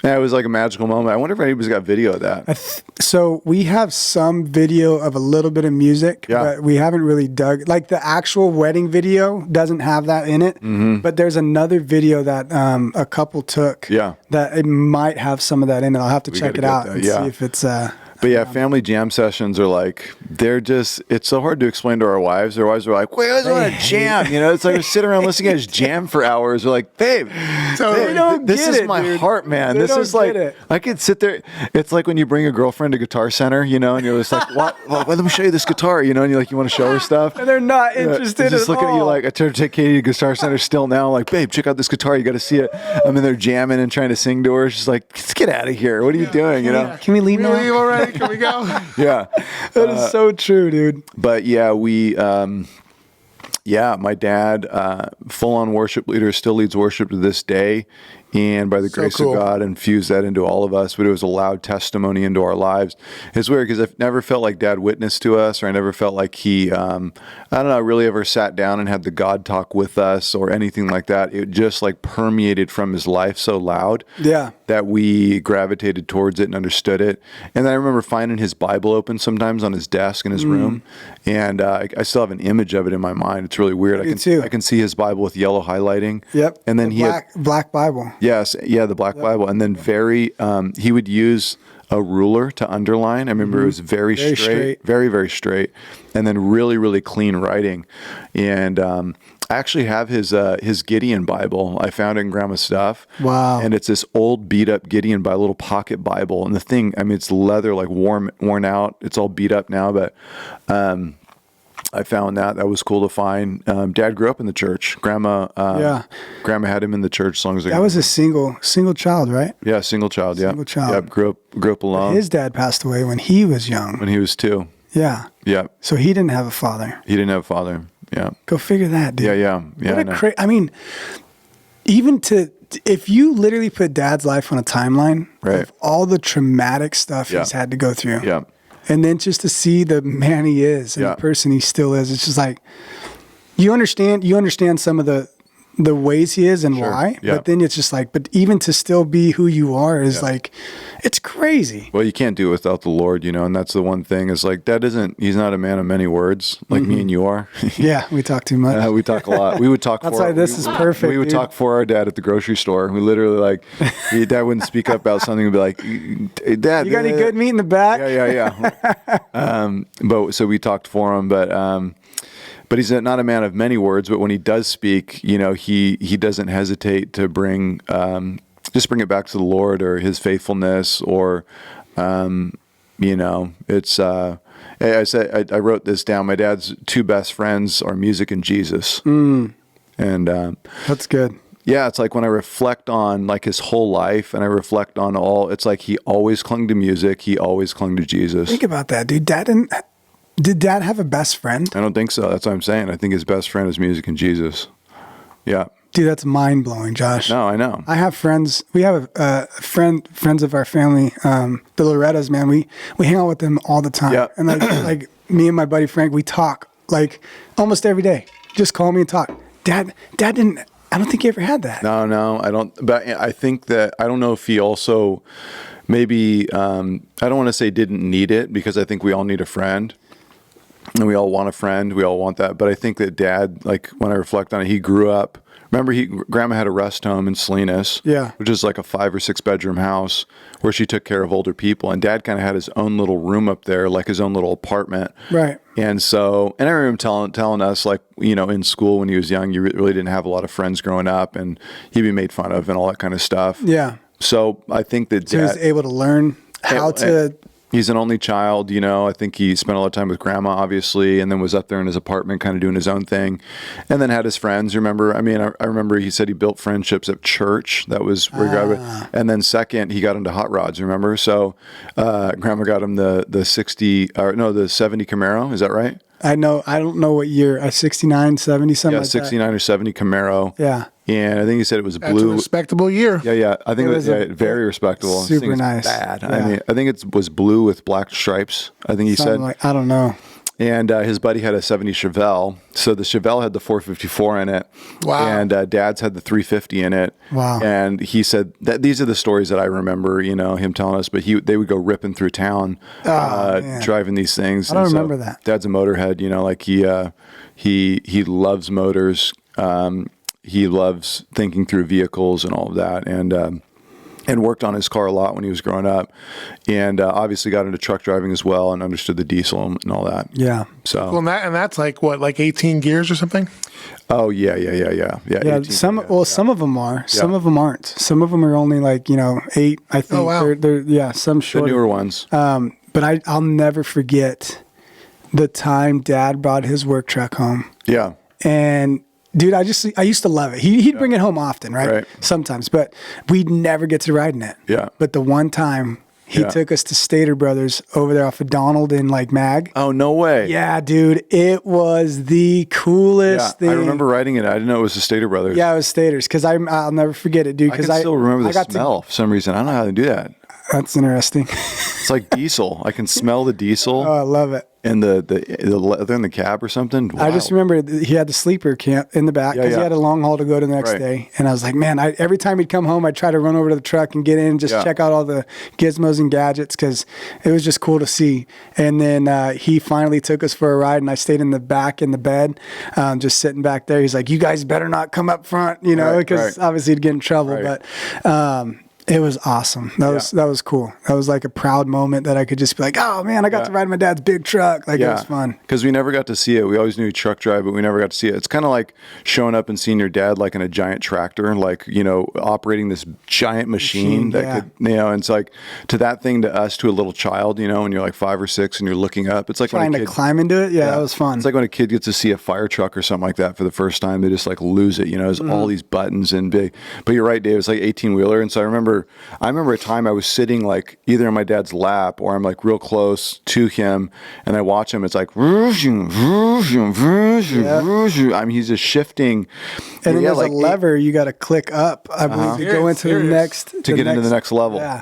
it was like a magical moment. I wonder if anybody's got video of that. So we have some video of a little bit of music, but we haven't really dug. Like the actual wedding video doesn't have that in it, but there's another video that a couple took that it might have some of that in it. I'll have to check it out and see if it's... But yeah, family jam sessions are like, it's so hard to explain to our wives. Our wives are like, wait, I just want to jam. You know, it's like we sit around listening to guys jam for hours. We're like, babe, this is my heart, man. This is like, I could sit there. It's like when you bring a girlfriend to Guitar Center, you know, and you're just like, what? Well, let me show you this guitar, you know, and you're like, you want to show her stuff. And they're not interested just looking at you like, I try to take Katie to Guitar Center still now. Like, babe, check out this guitar. You got to see it. I'm in there jamming and trying to sing to her. She's like, let's get out of here. What are you doing? You know? Can we leave now? Leave already? Can we go? Yeah. That is so true, dude. But yeah, my dad, full-on worship leader, still leads worship to this day. And by the grace of God, infused that into all of us. But it was a loud testimony into our lives. It's weird because I've never felt like Dad witnessed to us, or I never felt like he, really ever sat down and had the God talk with us or anything like that. It just like permeated from his life so loud that we gravitated towards it and understood it. And then I remember finding his Bible open sometimes on his desk in his room. And I still have an image of it in my mind. It's really weird. I can see his Bible with yellow highlighting. Yep. And then black Bible. Yes, the black Bible. And then he would use a ruler to underline. I remember it was very straight, very, very straight. And then really, really clean writing. And I actually have his Gideon Bible. I found it in Grandma's stuff. Wow. And it's this old beat up Gideon Bible, little pocket Bible. And the thing, I mean, it's leather, like worn out. It's all beat up now, but I found that was cool to find. Dad grew up in the church. Grandma had him in the church as long as that was a single child, right? Yeah, single child. Yeah, single child. Yep, grew up alone. But his dad passed away when he was young. When he was 2. Yeah. Yeah. So he didn't have a father. He didn't have a father. Yeah. Go figure that, dude. Yeah. I mean, even if you literally put Dad's life on a timeline of all the traumatic stuff he's had to go through. Yeah. And then just to see the man he is and the person he still is, it's just like, you understand some of the ways he is and why, but then it's just like, but even to still be who you are is like, it's crazy. Well, you can't do it without the Lord, you know, and that's the one thing is like, he's not a man of many words like me and you are. Yeah, we talk too much. We talk a lot. We would talk that's why this is perfect. We would talk for our dad at the grocery store. We literally like, Dad wouldn't speak up about something and be like, hey, Dad. You got any good meat in the back? Yeah. But so we talked for him, but he's not a man of many words, but when he does speak, you know, he doesn't hesitate to bring it back to the Lord or his faithfulness or, you know, it's, I wrote this down. My dad's 2 best friends are music and Jesus. And, that's good. Yeah. It's like when I reflect on like his whole life and I reflect on it's like he always clung to music. He always clung to Jesus. Think about that, dude. Did Dad have a best friend? I don't think so. That's what I'm saying. I think his best friend is music and Jesus. Yeah. Dude, that's mind-blowing, Josh. No, I know. I have friends. We have friends of our family, the Lorettas, man. We hang out with them all the time. Yeah. And like me and my buddy Frank, we talk like almost every day. Just call me and talk. Dad didn't, I don't think he ever had that. No, I don't. But I think that, I don't know if he also maybe, I don't want to say didn't need it because I think we all need a friend. And we all want a friend. We all want that. But I think that Dad, like when I reflect on it, he grew up. Remember, Grandma had a rest home in Salinas, which is like a 5 or 6 bedroom house where she took care of older people. And Dad kind of had his own little room up there, like his own little apartment. Right. And so, and I remember him telling us, like, you know, in school when he was young, you really didn't have a lot of friends growing up, and he'd be made fun of and all that kind of stuff. Yeah. So I think that Dad, he was able to learn how to He's an only child, you know. I think he spent a lot of time with grandma, obviously, and then was up there in his apartment kind of doing his own thing, and then had his friends. Remember? I mean, I remember he said he built friendships at church. That was where he got it. And then second, he got into hot rods, remember? So grandma got him the 70 Camaro. Is that right? I don't know what year. 69, 70, something like that. 69 or 70 Camaro. Yeah. And I think he said it was blue. That's a respectable year. Yeah. I think it was very respectable. Super nice. Bad. Yeah. I mean, I think it was blue with black stripes. I think he said. I don't know. And his buddy had a 70 Chevelle. So the Chevelle had the 454 in it. Wow. And Dad's had the 350 in it. Wow. And he said that these are the stories that I remember, you know, him telling us. But they would go ripping through town, driving these things. I don't remember that. Dad's a motorhead, you know, like he loves motors. He loves thinking through vehicles and all of that. And worked on his car a lot when he was growing up, and obviously got into truck driving as well, and understood the diesel and all that. Yeah. So Well, and that's like what, like 18 gears or something? Oh yeah. Yeah. 18, Some of them are. Some of them aren't. Some of them are only like 8. I think. Oh, wow. They're some the shorter. newer ones. But I'll never forget the time Dad brought his work truck home. Yeah. And dude, I used to love it. He'd bring it home often, right? Sometimes, but we'd never get to ride in it. Yeah. But the one time he took us to Stater Brothers over there off of Donald in like Mag. Oh, no way. Yeah, dude, it was the coolest thing. I remember riding it. I didn't know it was the Stater Brothers. Yeah, it was Staters because I'll never forget it, dude. I can still remember the smell for some reason. I don't know how to do that. That's interesting. It's like diesel. I can smell the diesel. Oh, I love it. And the leather in the cab or something. Wow. I just remember he had the sleeper camp in the back because he had a long haul to go to the next day. And I was like, man, every time he'd come home, I'd try to run over to the truck and get in and just check out all the gizmos and gadgets because it was just cool to see. And then he finally took us for a ride, and I stayed in the back in the bed, just sitting back there. He's like, you guys better not come up front, you know, because obviously he'd get in trouble. But it was awesome. That was cool. That was like a proud moment that I could just be like, oh man, I got to ride my dad's big truck. Like it was fun. Because we never got to see it. We always knew truck drive, but we never got to see it. It's kind of like showing up and seeing your dad like in a giant tractor, like, you know, operating this giant machine that could, you know, and it's like to that thing to us, to a little child, you know, when you're like 5 or 6 and you're looking up. It's like trying to climb into it. Yeah, that was fun. It's like when a kid gets to see a fire truck or something like that for the first time, they just like lose it, you know, there's all these buttons and big. But you're right, Dave, it's like 18-wheeler. And so I remember a time I was sitting like either in my dad's lap or I'm like real close to him and I watch him. It's like, I mean, he's just shifting. And then there's a lever you got to click up, I believe, to go into the next. To get into the next level. Yeah.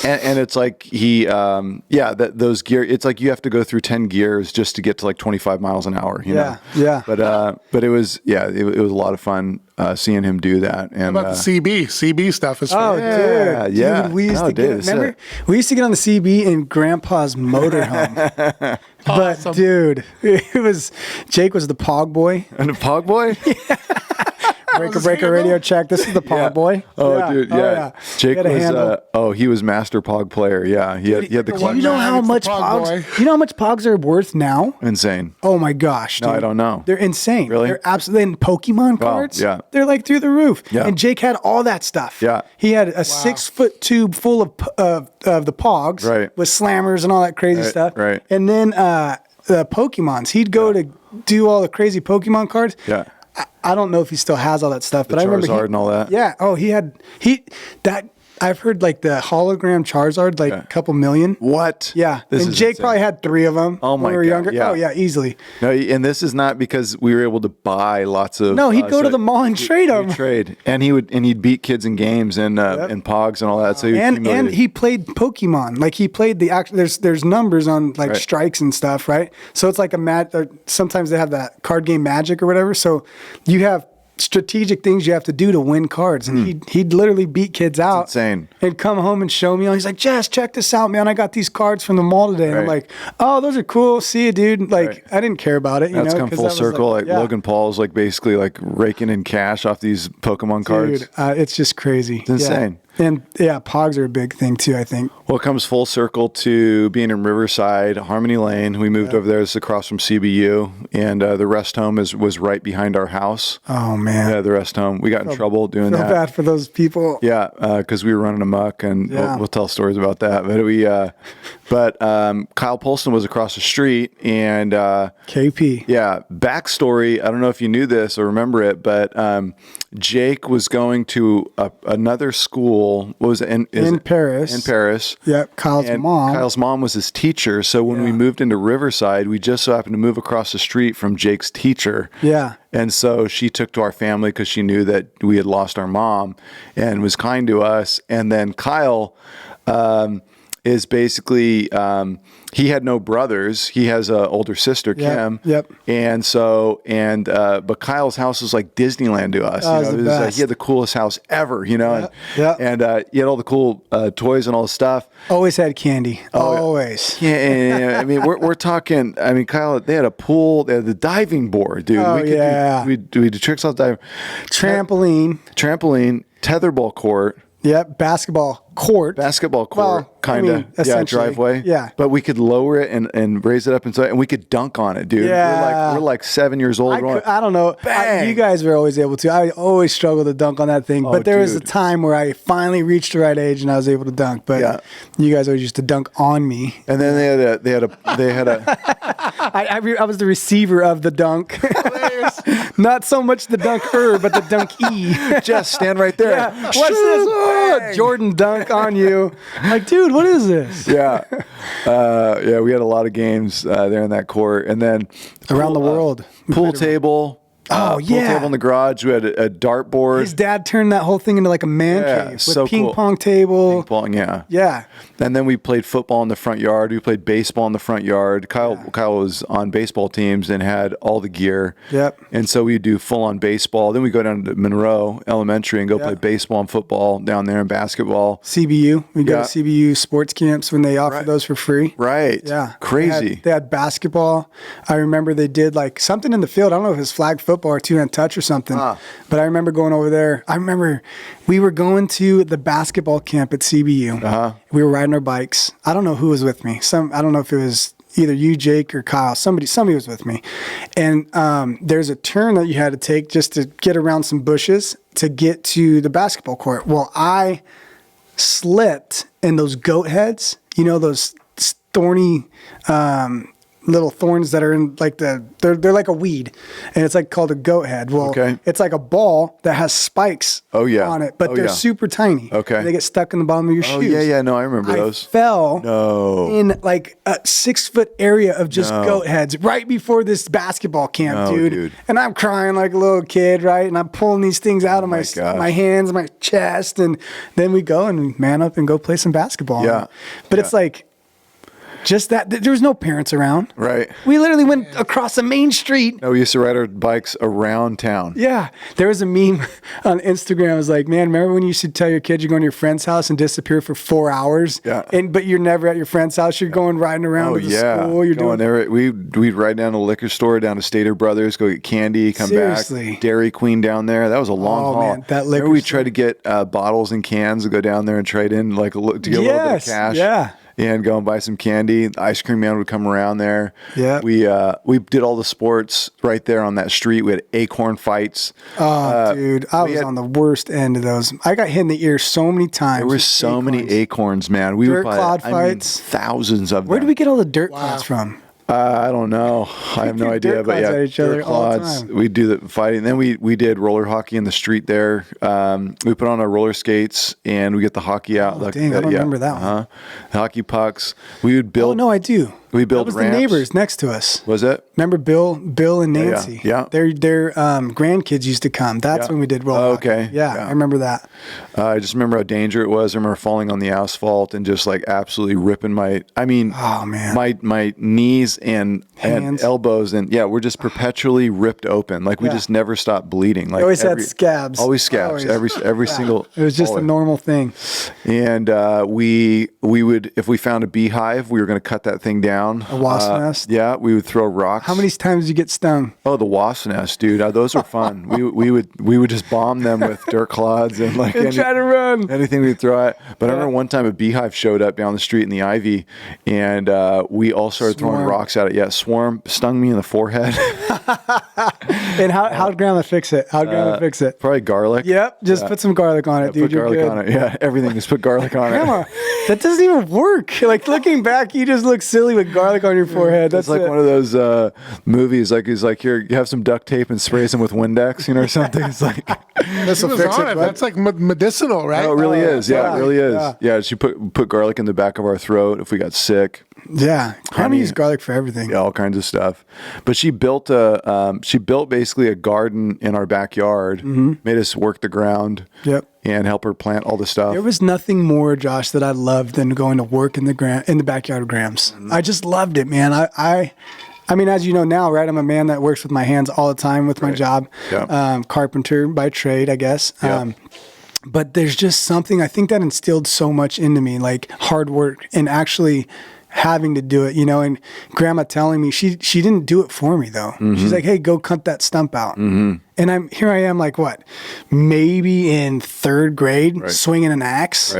And it's like those gear. It's like you have to go through 10 gears just to get to like 25 miles an hour. You know? Yeah. But it was it was a lot of fun seeing him do that. And how about the CB stuff is fun. Dude, we used to remember we used to get on the CB in Grandpa's motorhome. But dude, Jake was the Pog boy. And the Pog boy. Breaker radio check. This is the Pog boy. Oh, dude, yeah. Jake was. He was master Pog player. Yeah, he had the. Do you know how much Pogs? You know how much Pogs are worth now? Insane. Oh my gosh, dude. No, I don't know. They're insane. Really? They're absolutely in Pokemon cards. Yeah. They're like through the roof. Yeah. And Jake had all that stuff. Yeah. He had a 6-foot tube full of the Pogs. Right. With slammers and all that crazy stuff. Right. And then the Pokemons. He'd go to do all the crazy Pokemon cards. Yeah. I don't know if he still has all that stuff, but I remember Charizard and all that. Yeah. Oh, I've heard like the hologram Charizard, like a couple million. What? Yeah. And Jake probably had 3 of them when we were younger. Yeah. Oh yeah, easily. No, and this is not because we were able to buy lots of. No, he'd go to the mall and trade them. And he'd beat kids in games and Pogs and all that. So and he played Pokemon. Like he played the actual. There's numbers on like strikes and stuff, right? So it's like sometimes they have that card game Magic or whatever. So you have strategic things you have to do to win cards, and he'd literally beat kids out. That's insane. And come home and show me. He's like, Jess, check this out, man. I got these cards from the mall today. And I'm like, oh, those are cool. See you, dude. Like, I didn't care about it. That's come full circle. Like Logan Paul's like basically like raking in cash off these Pokemon cards. Dude, it's just crazy. It's insane. And yeah, pogs are a big thing too, I think. Well, it comes full circle to being in Riverside, Harmony Lane. We moved over there. It's across from CBU, and the rest home was right behind our house. Oh man. Yeah, the rest home. We got in trouble doing that. Feel bad for those people. Yeah, because we were running amok, and we'll tell stories about that. But Kyle Polston was across the street, and KP. Yeah, backstory. I don't know if you knew this or remember it, but Jake was going to another school. What was it? In Paris. In Paris. Yep. Kyle's mom was his teacher. So when we moved into Riverside, we just so happened to move across the street from Jake's teacher. Yeah. And so she took to our family because she knew that we had lost our mom and was kind to us. And then Kyle is basically he had no brothers. He has an older sister, Kim. Yep. And so but Kyle's house was like Disneyland to us. It was like he had the coolest house ever. And he had all the cool toys and all the stuff. Always had candy. Always. Yeah. I mean, we're talking. I mean, Kyle. They had a pool. They had the diving board, dude. We did tricks off diving. Trampoline. Tetherball court. Yep, basketball court. Well, kind of. Yeah, driveway. Yeah. But we could lower it and raise it up and we could dunk on it, dude. Yeah. We're like 7 years old. I don't know. You guys were always able to. I always struggled to dunk on that thing. But there was a time where I finally reached the right age and I was able to dunk. But you guys always used to dunk on me. And then they had a I was the receiver of the dunk. Not so much the dunker, but the dunk-e. Jess, stand right there. Yeah. What's this? Jordan dunk on you. Like, dude, what is this? Yeah. We had a lot of games there in that court. And then around the world. Pool table. Pool table in the garage. We had a dartboard. His dad turned that whole thing into like a man cave with ping pong table. Ping pong, yeah. And then we played football in the front yard. We played baseball in the front yard. Kyle was on baseball teams and had all the gear. Yep. And so we do full on baseball. Then we go down to Monroe Elementary and go play baseball and football down there and basketball. CBU. We go to CBU sports camps when they offer those for free. Right. Yeah. Crazy. They had basketball. I remember they did like something in the field. I don't know if it was flag football or two-hand touch or something. But I remember going over there. I remember we were going to the basketball camp at CBU. We were riding our bikes. I don't know who was with me. I don't know if it was either you, Jake, or Kyle. Somebody was with me. And there's a turn that you had to take just to get around some bushes to get to the basketball court. Well, I slipped in those goat heads. You know, those thorny little thorns that are in like they're like a weed, and it's like called a goat head. Well, it's like a ball that has spikes on it, but they're super tiny. And they get stuck in the bottom of your shoes. No, I remember those. I fell in like a 6 foot area of just goat heads right before this basketball camp, dude. And I'm crying like a little kid, right? And I'm pulling these things out of my hands, my chest, and then we go and we man up and go play some basketball. But it's like, just that there was no parents around. Right. We literally went across the main street. No, we used to ride our bikes around town. Yeah. There was a meme on Instagram. It was like, man, remember when you used to tell your kids you're going to your friend's house and disappear for 4 hours? Yeah. But you're never at your friend's house. You're going riding around to the school. You're doing there. We'd ride down to the liquor store, down to Stater Brothers, go get candy, come back. Dairy Queen down there. That was a long haul. Man, that liquor we tried to get bottles and cans to go down there and trade in to get a little bit of cash. Yeah. And go and buy some candy. The ice cream man would come around there. Yeah. We did all the sports right there on that street. We had acorn fights. Dude, I was on the worst end of those. I got hit in the ear so many times. There were so many acorns, man. Dirt clod fights. Thousands of them. Where did we get all the dirt clods from? I don't know. I have no idea. But yeah, each other all the time. We do the fighting. Then we did roller hockey in the street there. We put on our roller skates and we get the hockey out. I don't remember that one. Hockey pucks. We would build. Oh no, I do. We built ramps. Ramps. The neighbors next to us. Was it? Remember Bill and Nancy? Yeah. Their grandkids used to come. That's when we did roller hockey. Okay. Yeah, I remember that. I just remember how dangerous it was. I remember falling on the asphalt and just like absolutely ripping my knees and elbows and we're just perpetually ripped open. Like we just never stopped bleeding. Like we always had scabs. Always scabs. Every single. It was just a normal thing. And we would, if we found a beehive, we were going to cut that thing down around. A wasp nest? Yeah, we would throw rocks. How many times did you get stung? Oh, the wasp nest, dude. Those are fun. we would just bomb them with dirt clods and like Try to run. anything we'd throw at. But I remember one time a beehive showed up down the street in the ivy, and we all started throwing rocks at it. Yeah, swarm stung me in the forehead. And how'd Grandma fix it? Probably garlic. Yep, just put some garlic on it, dude. Put garlic on it. Yeah, everything. Just put garlic on Grandma, it. that doesn't even work. Like looking back, you just look silly with garlic on your forehead. That's It's like one of those movies. Like he's like, here, you have some duct tape and sprays them with Windex, or something. It's like this will fix it. That's like medicinal, right? No, it really is. Yeah, it really is. Yeah, she put garlic in the back of our throat if we got sick. Yeah, Grandma used garlic for everything. Yeah, all kinds of stuff. But she built basically a garden in our backyard. Made us work the ground. Yep. And help her plant all the stuff. There was nothing more, Josh, that I loved than going to work in the backyard of Graham's. I just loved it, man. I mean, as you know now, right? I'm a man that works with my hands all the time with my job. Yep. Carpenter by trade, I guess. Yep. But there's just something, I think that instilled so much into me, like hard work and actually having to do it, and Grandma telling me she didn't do it for me though. She's like, hey, go cut that stump out. And I am like, what, maybe in third grade, swinging an axe,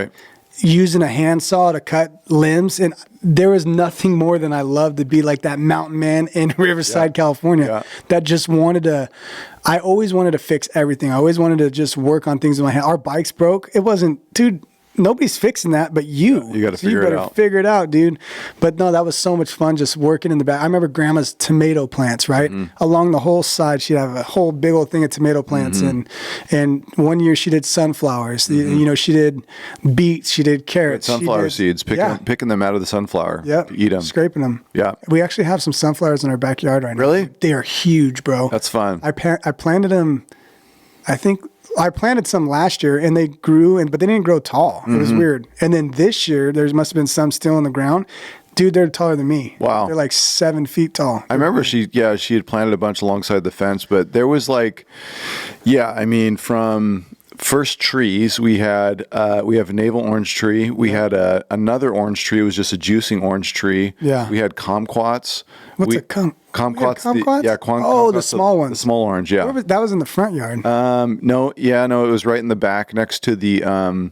using a handsaw to cut limbs. And there was nothing more than I loved to be like that mountain man in Riverside, California, that just I always wanted to fix everything. I always wanted to just work on things with my hand. Our bikes broke. It wasn't, dude, nobody's fixing that but you. You got to figure it out. Figure it out, dude. But no, that was so much fun just working in the back. I remember Grandma's tomato plants, right? Along the whole side, she'd have a whole big old thing of tomato plants. And one year she did sunflowers. She did beets. She did carrots. Sunflower seeds, picking them out of the sunflower. Yep. To eat them. Scraping them. Yeah. We actually have some sunflowers in our backyard right now. Really? They are huge, bro. That's fun. I planted them, I planted some last year and they grew, but they didn't grow tall. It was weird. And then this year, there must have been some still in the ground. Dude, they're taller than me. Wow. They're like 7 feet tall. I remember she had planted a bunch alongside the fence, but there was from first trees, we have a navel orange tree. We had another orange tree. It was just a juicing orange tree. Yeah. We had kumquats. What's a kumquats? Kumquats? Oh, the small ones. The small orange, yeah. That was in the front yard. No, it was right in the back next to the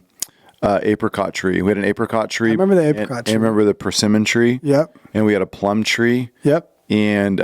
apricot tree. We had an apricot tree. I remember the apricot tree. I remember the persimmon tree. Yep. And we had a plum tree. Yep. And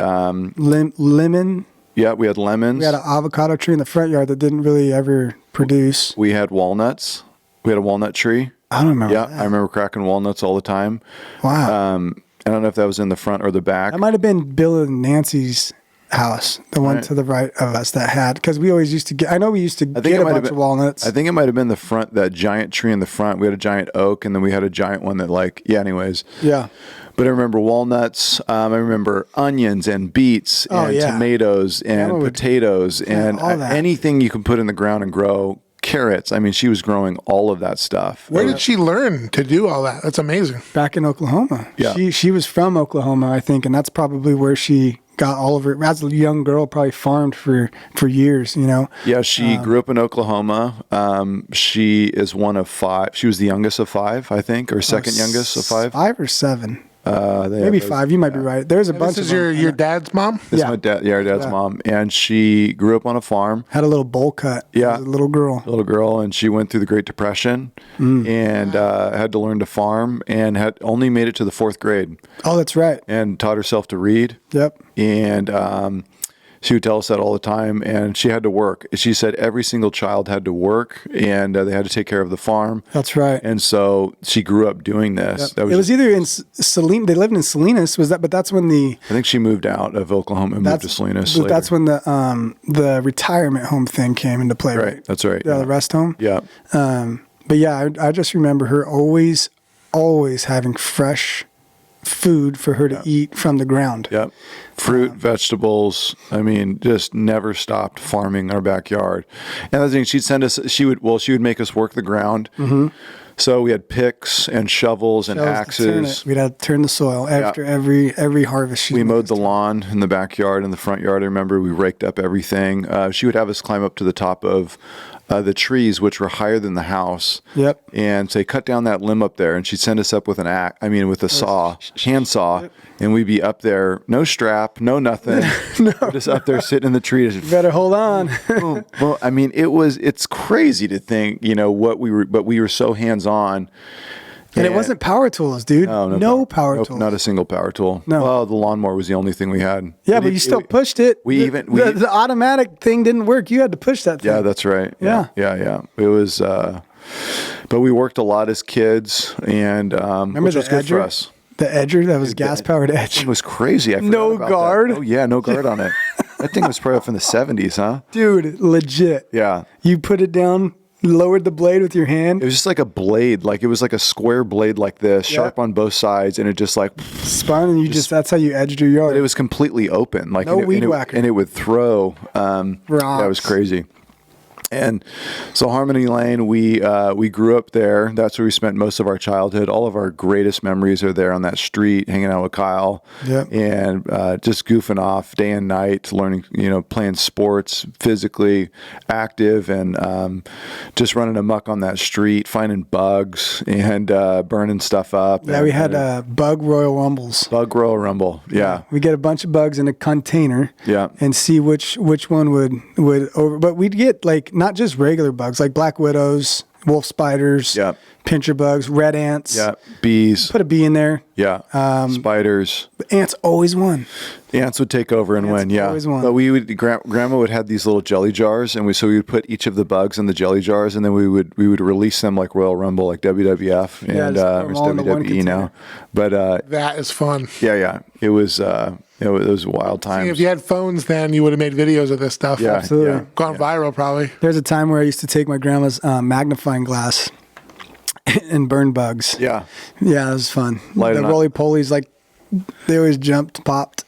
lemon. Yeah, we had lemons. We had an avocado tree in the front yard that didn't really ever produce. We had walnuts. We had a walnut tree. I don't remember. Yeah, that. I remember cracking walnuts all the time. Wow. I don't know if that was in the front or the back. That might have been Bill and Nancy's house, the one to the right of us that had, because we always used to get, I know we used to get a bunch of walnuts. I think it might have been the front, that giant tree in the front. We had a giant oak, and then we had a giant one that anyways. Yeah. But I remember walnuts. I remember onions and beets and tomatoes and potatoes and anything you can put in the ground and grow. Carrots. I mean, she was growing all of that stuff. Where did she learn to do all that? That's amazing. Back in Oklahoma. Yeah. She was from Oklahoma, I think, and that's probably where she got all of her. As a young girl, probably farmed for years, Yeah, she grew up in Oklahoma. She is one of 5. She was the youngest of 5, I think, or second youngest of 5. 5 or 7. Maybe 5. You might be right. There's a bunch This of is your dad's mom? This is my dad. Yeah, our dad's mom, and she grew up on a farm. Had a little bowl cut. Yeah, as a little girl, and she went through the Great Depression and had to learn to farm, and had only made it to the 4th grade. Oh, that's right. And taught herself to read. Yep. And she would tell us that all the time, and she had to work. She said every single child had to work, and they had to take care of the farm. That's right. And so she grew up doing this. Yep. It was either in Salinas. They lived in Salinas. Was that? But that's when I think she moved out of Oklahoma and moved to Salinas. Later. That's when the retirement home thing came into play. Right. That's right. Yeah, the rest home. Yeah. But yeah, I just remember her always having fresh food for her to eat from the ground. Yep. Fruit, vegetables. I mean, just never stopped farming our backyard. And the thing, she'd send us. She would make us work the ground. Mm-hmm. So we had picks and shovels and axes. We'd have to turn the soil after every harvest. We mowed the lawn in the backyard and the front yard. I remember we raked up everything. She would have us climb up to the top of the trees, which were higher than the house. Yep. And say, cut down that limb up there. And she'd send us up with with a saw, hand saw. Yep. And we'd be up there, no strap, no nothing. No. Just up there sitting in the tree. You better hold on. Well, I mean, it's crazy to think, but we were so hands-on. And it wasn't power tools, dude. No power tools. Not a single power tool. No. Well, the lawnmower was the only thing we had. Yeah, but you still pushed it. The automatic thing didn't work. You had to push that thing. Yeah, that's right. Yeah. It was, but we worked a lot as kids, and remember which the was good for edger? us. The edger that was gas-powered edge. It was crazy. I no about guard. That. Oh yeah, no guard on it. That thing was probably from the 70s, huh? Dude, legit. Yeah. You put it down, lowered the blade with your hand. It was just like a blade, like it was like a square blade like this, sharp on both sides, and it just like spun, and that's how you edged your yard. But it was completely open, like no weed whacker, and it would throw. That was crazy. And so Harmony Lane, we grew up there. That's where we spent most of our childhood. All of our greatest memories are there on that street, hanging out with Kyle, and just goofing off day and night, learning, playing sports, physically active, and just running amok on that street, finding bugs and burning stuff up. Yeah, we had bug Royal Rumbles. Bug Royal Rumble, yeah. We get a bunch of bugs in a container, and see which one would over. But we'd get like not just regular bugs, like black widows, wolf spiders, pincher bugs, red ants, bees. Put a bee in there. Spiders. But ants always won. The ants would take over and win. Always won. But Grandma would have these little jelly jars, and so we would put each of the bugs in the jelly jars, and then we would release them like Royal Rumble, like WWF, and it's WWE now. But that is fun. Yeah. It was. It was wild times. See, if you had phones then, you would have made videos of this stuff. Yeah, absolutely. Gone viral, probably. There's a time where I used to take my grandma's magnifying glass and burn bugs. Yeah. Yeah, it was fun. Light the roly-polies, like, they always jumped, popped.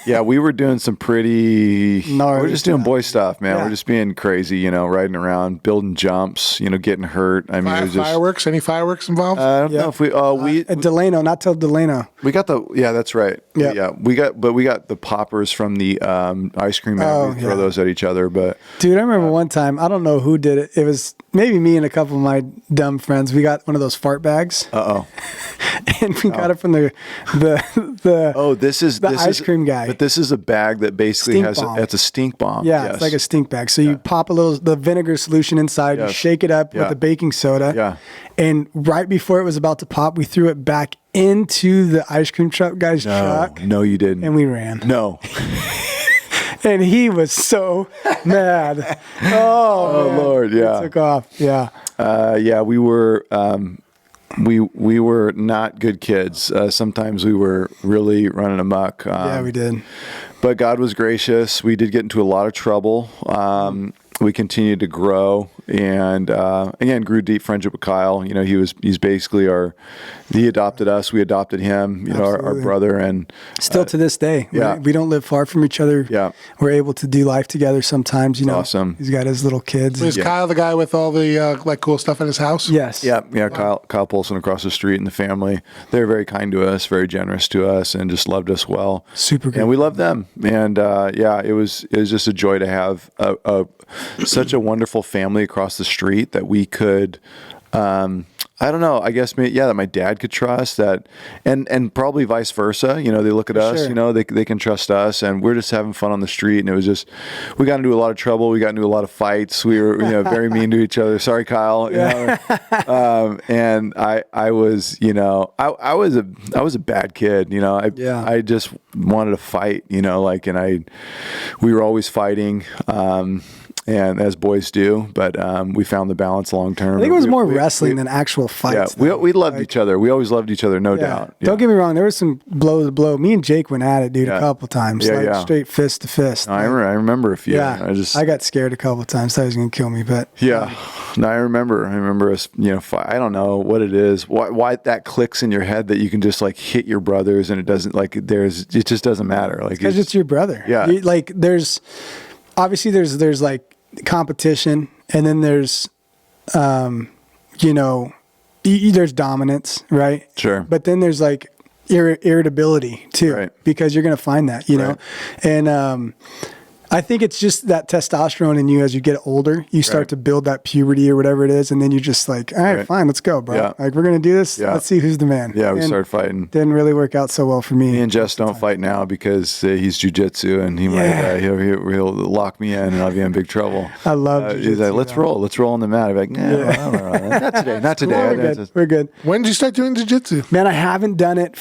Yeah, we were doing some pretty... we're just doing boy stuff, man. Yeah. We're just being crazy, riding around, building jumps, getting hurt. I mean, it was just... Fireworks? Any fireworks involved? I don't know if we... At Delano, not till Delano. We got that's right. Yeah. We got the poppers from the ice cream man. We throw those at each other, but... Dude, I remember one time, I don't know who did it. It was maybe me and a couple of my dumb friends. We got one of those fart bags. Uh-oh. And we got it from the ice cream guy. But this is a bag that basically bomb. It's a stink bomb. Yeah, it's like a stink bag. So you pop the vinegar solution inside, you shake it up with the baking soda. Yeah. And right before it was about to pop, we threw it back into the ice cream truck guy's truck. No, you didn't. And we ran. No. And he was so mad. Oh man. Lord, yeah. He took off. Yeah. We were we were not good kids. Sometimes we were really running amok. Yeah, we did. But God was gracious. We did get into a lot of trouble. We continued to grow, and again, grew deep friendship with Kyle. He's basically he adopted us. We adopted him. Our brother, and still to this day, we don't live far from each other. Yeah, we're able to do life together sometimes. Awesome. He's got his little kids. So is Kyle the guy with all the cool stuff in his house? Yes. Yeah. Kyle Polson across the street, and the family. They're very kind to us, very generous to us, and just loved us well. Super good. And we love them. And it was just a joy to have such a wonderful family across the street that we could, I don't know, I guess, that my dad could trust that, and probably vice versa. They look at us, they can trust us, and we're just having fun on the street. And it was just, we got into a lot of trouble. We got into a lot of fights. We were, very mean to each other. Sorry, Kyle. And I was, I was a bad kid. I just wanted to fight. We were always fighting. And as boys do, but we found the balance long term. I think it was more wrestling than actual fights. Yeah, we loved each other. We always loved each other, no doubt. Yeah. Don't get me wrong. There was some blow to blow. Me and Jake went at it, dude, a couple times. Straight fist to fist. I remember a few. Yeah, I got scared a couple times. Thought he was going to kill me, but No, I remember us. I don't know what it is. Why that clicks in your head that you can just like hit your brothers and it doesn't it just doesn't matter. Like because it's your brother. Yeah. There's obviously there's like competition, and then there's there's dominance, right? Sure. But then there's like irritability too, right, because you're going to find that, know. And I think it's just that testosterone in you as you get older. You start to build that puberty or whatever it is, and then you're just like, all right, fine, let's go, bro. Like, we're going to do this. Let's see who's the man. Yeah, we started fighting. Didn't really work out so well for me. Me and Jess don't fight now because he's jiu-jitsu, and he might he'll lock me in, and I'll be in big trouble. I love jiu-jitsu. He's like, let's roll on the mat. I'm like, not today. We're good. When did you start doing jiu-jitsu? Man, I haven't done it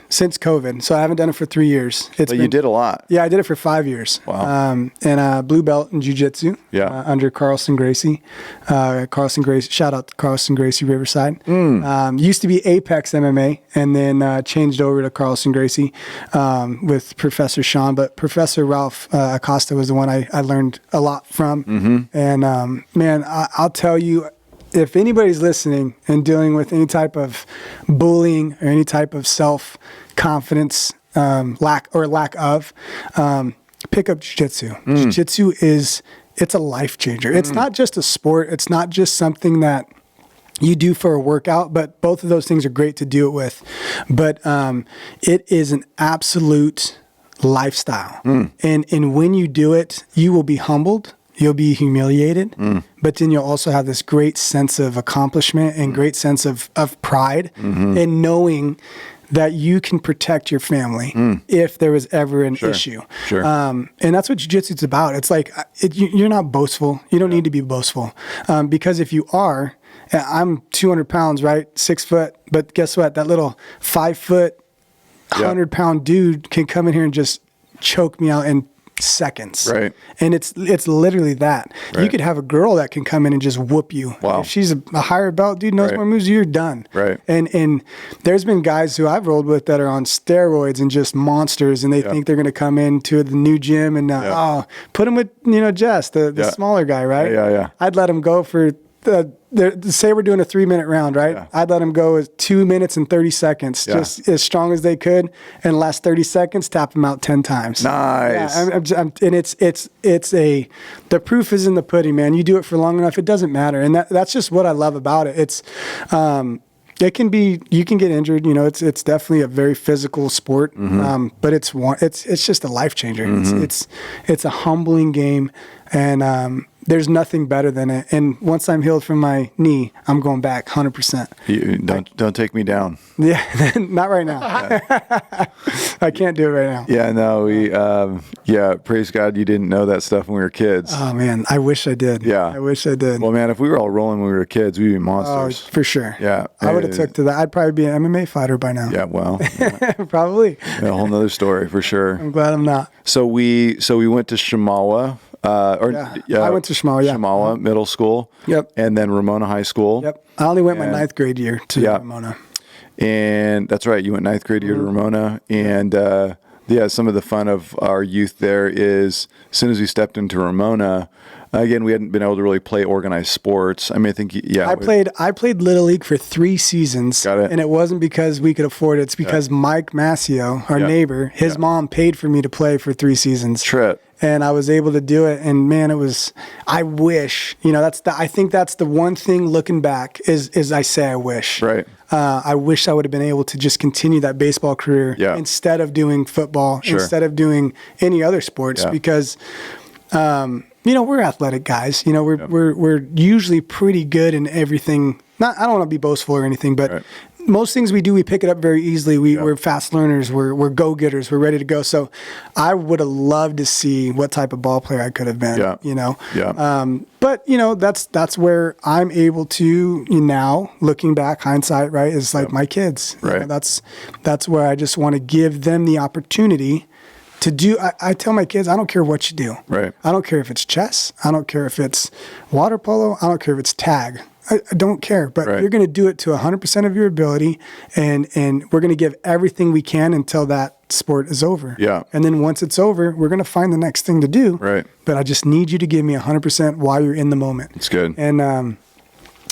since COVID, so I haven't done it for 3 years. But you did a lot. Yeah, I did it for 5 years. Wow. And blue belt in jiu-jitsu. Under Carlson Gracie. Shout out to Carlson Gracie Riverside. Used to be Apex MMA, and then changed over to Carlson Gracie with Professor Sean. But Professor Ralph Acosta was the one I learned a lot from. And man, I'll tell you, if anybody's listening and dealing with any type of bullying or any type of self-confidence lack of, pick up jiu-jitsu. Jiu-jitsu it's a life changer. It's not just a sport. It's not just something that you do for a workout, but both of those things are great to do it with. But it is an absolute lifestyle. And when you do it, you will be humbled. You'll be humiliated, but then you'll also have this great sense of accomplishment and great sense of pride in knowing that you can protect your family if there was ever an issue. And that's what jiu-jitsu is about. It's like, you're not boastful. You don't need to be boastful. Because if you are, I'm 200 pounds, right? 6 foot, but guess what? That little 5 foot, 100-pound dude can come in here and just choke me out in seconds. Right. And it's literally that. You could have a girl that can come in and just whoop you. Wow. If she's a higher belt, dude knows more moves, you're done. Right. And there's been guys who I've rolled with that are on steroids and just monsters, and they think they're going to come into the new gym and put them with, Jess, the smaller guy, right? Yeah. I'd let him go for say we're doing a 3-minute round, right? I'd let them go as 2 minutes and 30 seconds, just as strong as they could. And the last 30 seconds, tap them out 10 times. Nice. And the proof is in the pudding, man. You do it for long enough, it doesn't matter. And that's just what I love about it. It's, you can get injured, it's definitely a very physical sport. But it's just a life changer. It's a humbling game. And, there's nothing better than it. And once I'm healed from my knee, I'm going back 100%. Don't take me down. Yeah, not right now. I can't do it right now. Yeah, no, praise God you didn't know that stuff when we were kids. Oh, man, I wish I did. Yeah. I wish I did. Well, man, if we were all rolling when we were kids, we'd be monsters. Oh, for sure. Yeah. I would have took to that. I'd probably be an MMA fighter by now. Yeah, well. Probably. A whole nother story for sure. I'm glad I'm not. So we went to Shamawa. I went to Shamawa, Shamawa Middle School. Yep. And then Ramona High School. Yep. I only went my 9th grade year to Ramona. And that's right. You went 9th grade year to Ramona. And some of the fun of our youth there is as soon as we stepped into Ramona, again, we hadn't been able to really play organized sports. I mean, I think, I played Little League for 3 seasons. Got it. And it wasn't because we could afford it. It's because Mike Massio, our neighbor, his mom paid for me to play for 3 seasons. Trip. And I was able to do it. And man, I wish, I think that's the one thing looking back is I say I wish. Right. I wish I would have been able to just continue that baseball career instead of doing football, instead of doing any other sports because, we're athletic guys. We're usually pretty good in everything. I don't want to be boastful or anything, but most things we do, we pick it up very easily. We're fast learners. We're go-getters. We're ready to go. So I would have loved to see what type of ball player I could have been, But, that's where I'm able to now, looking back, hindsight, right, is like my kids. Right. That's where I just want to give them the opportunity to do. I tell my kids, I don't care what you do. Right. I don't care if it's chess. I don't care if it's water polo. I don't care if it's tag. I don't care, but you're going to do it to 100% of your ability, and we're going to give everything we can until that sport is over. Yeah. And then once it's over, we're going to find the next thing to do. Right. But I just need you to give me 100% while you're in the moment. It's good. And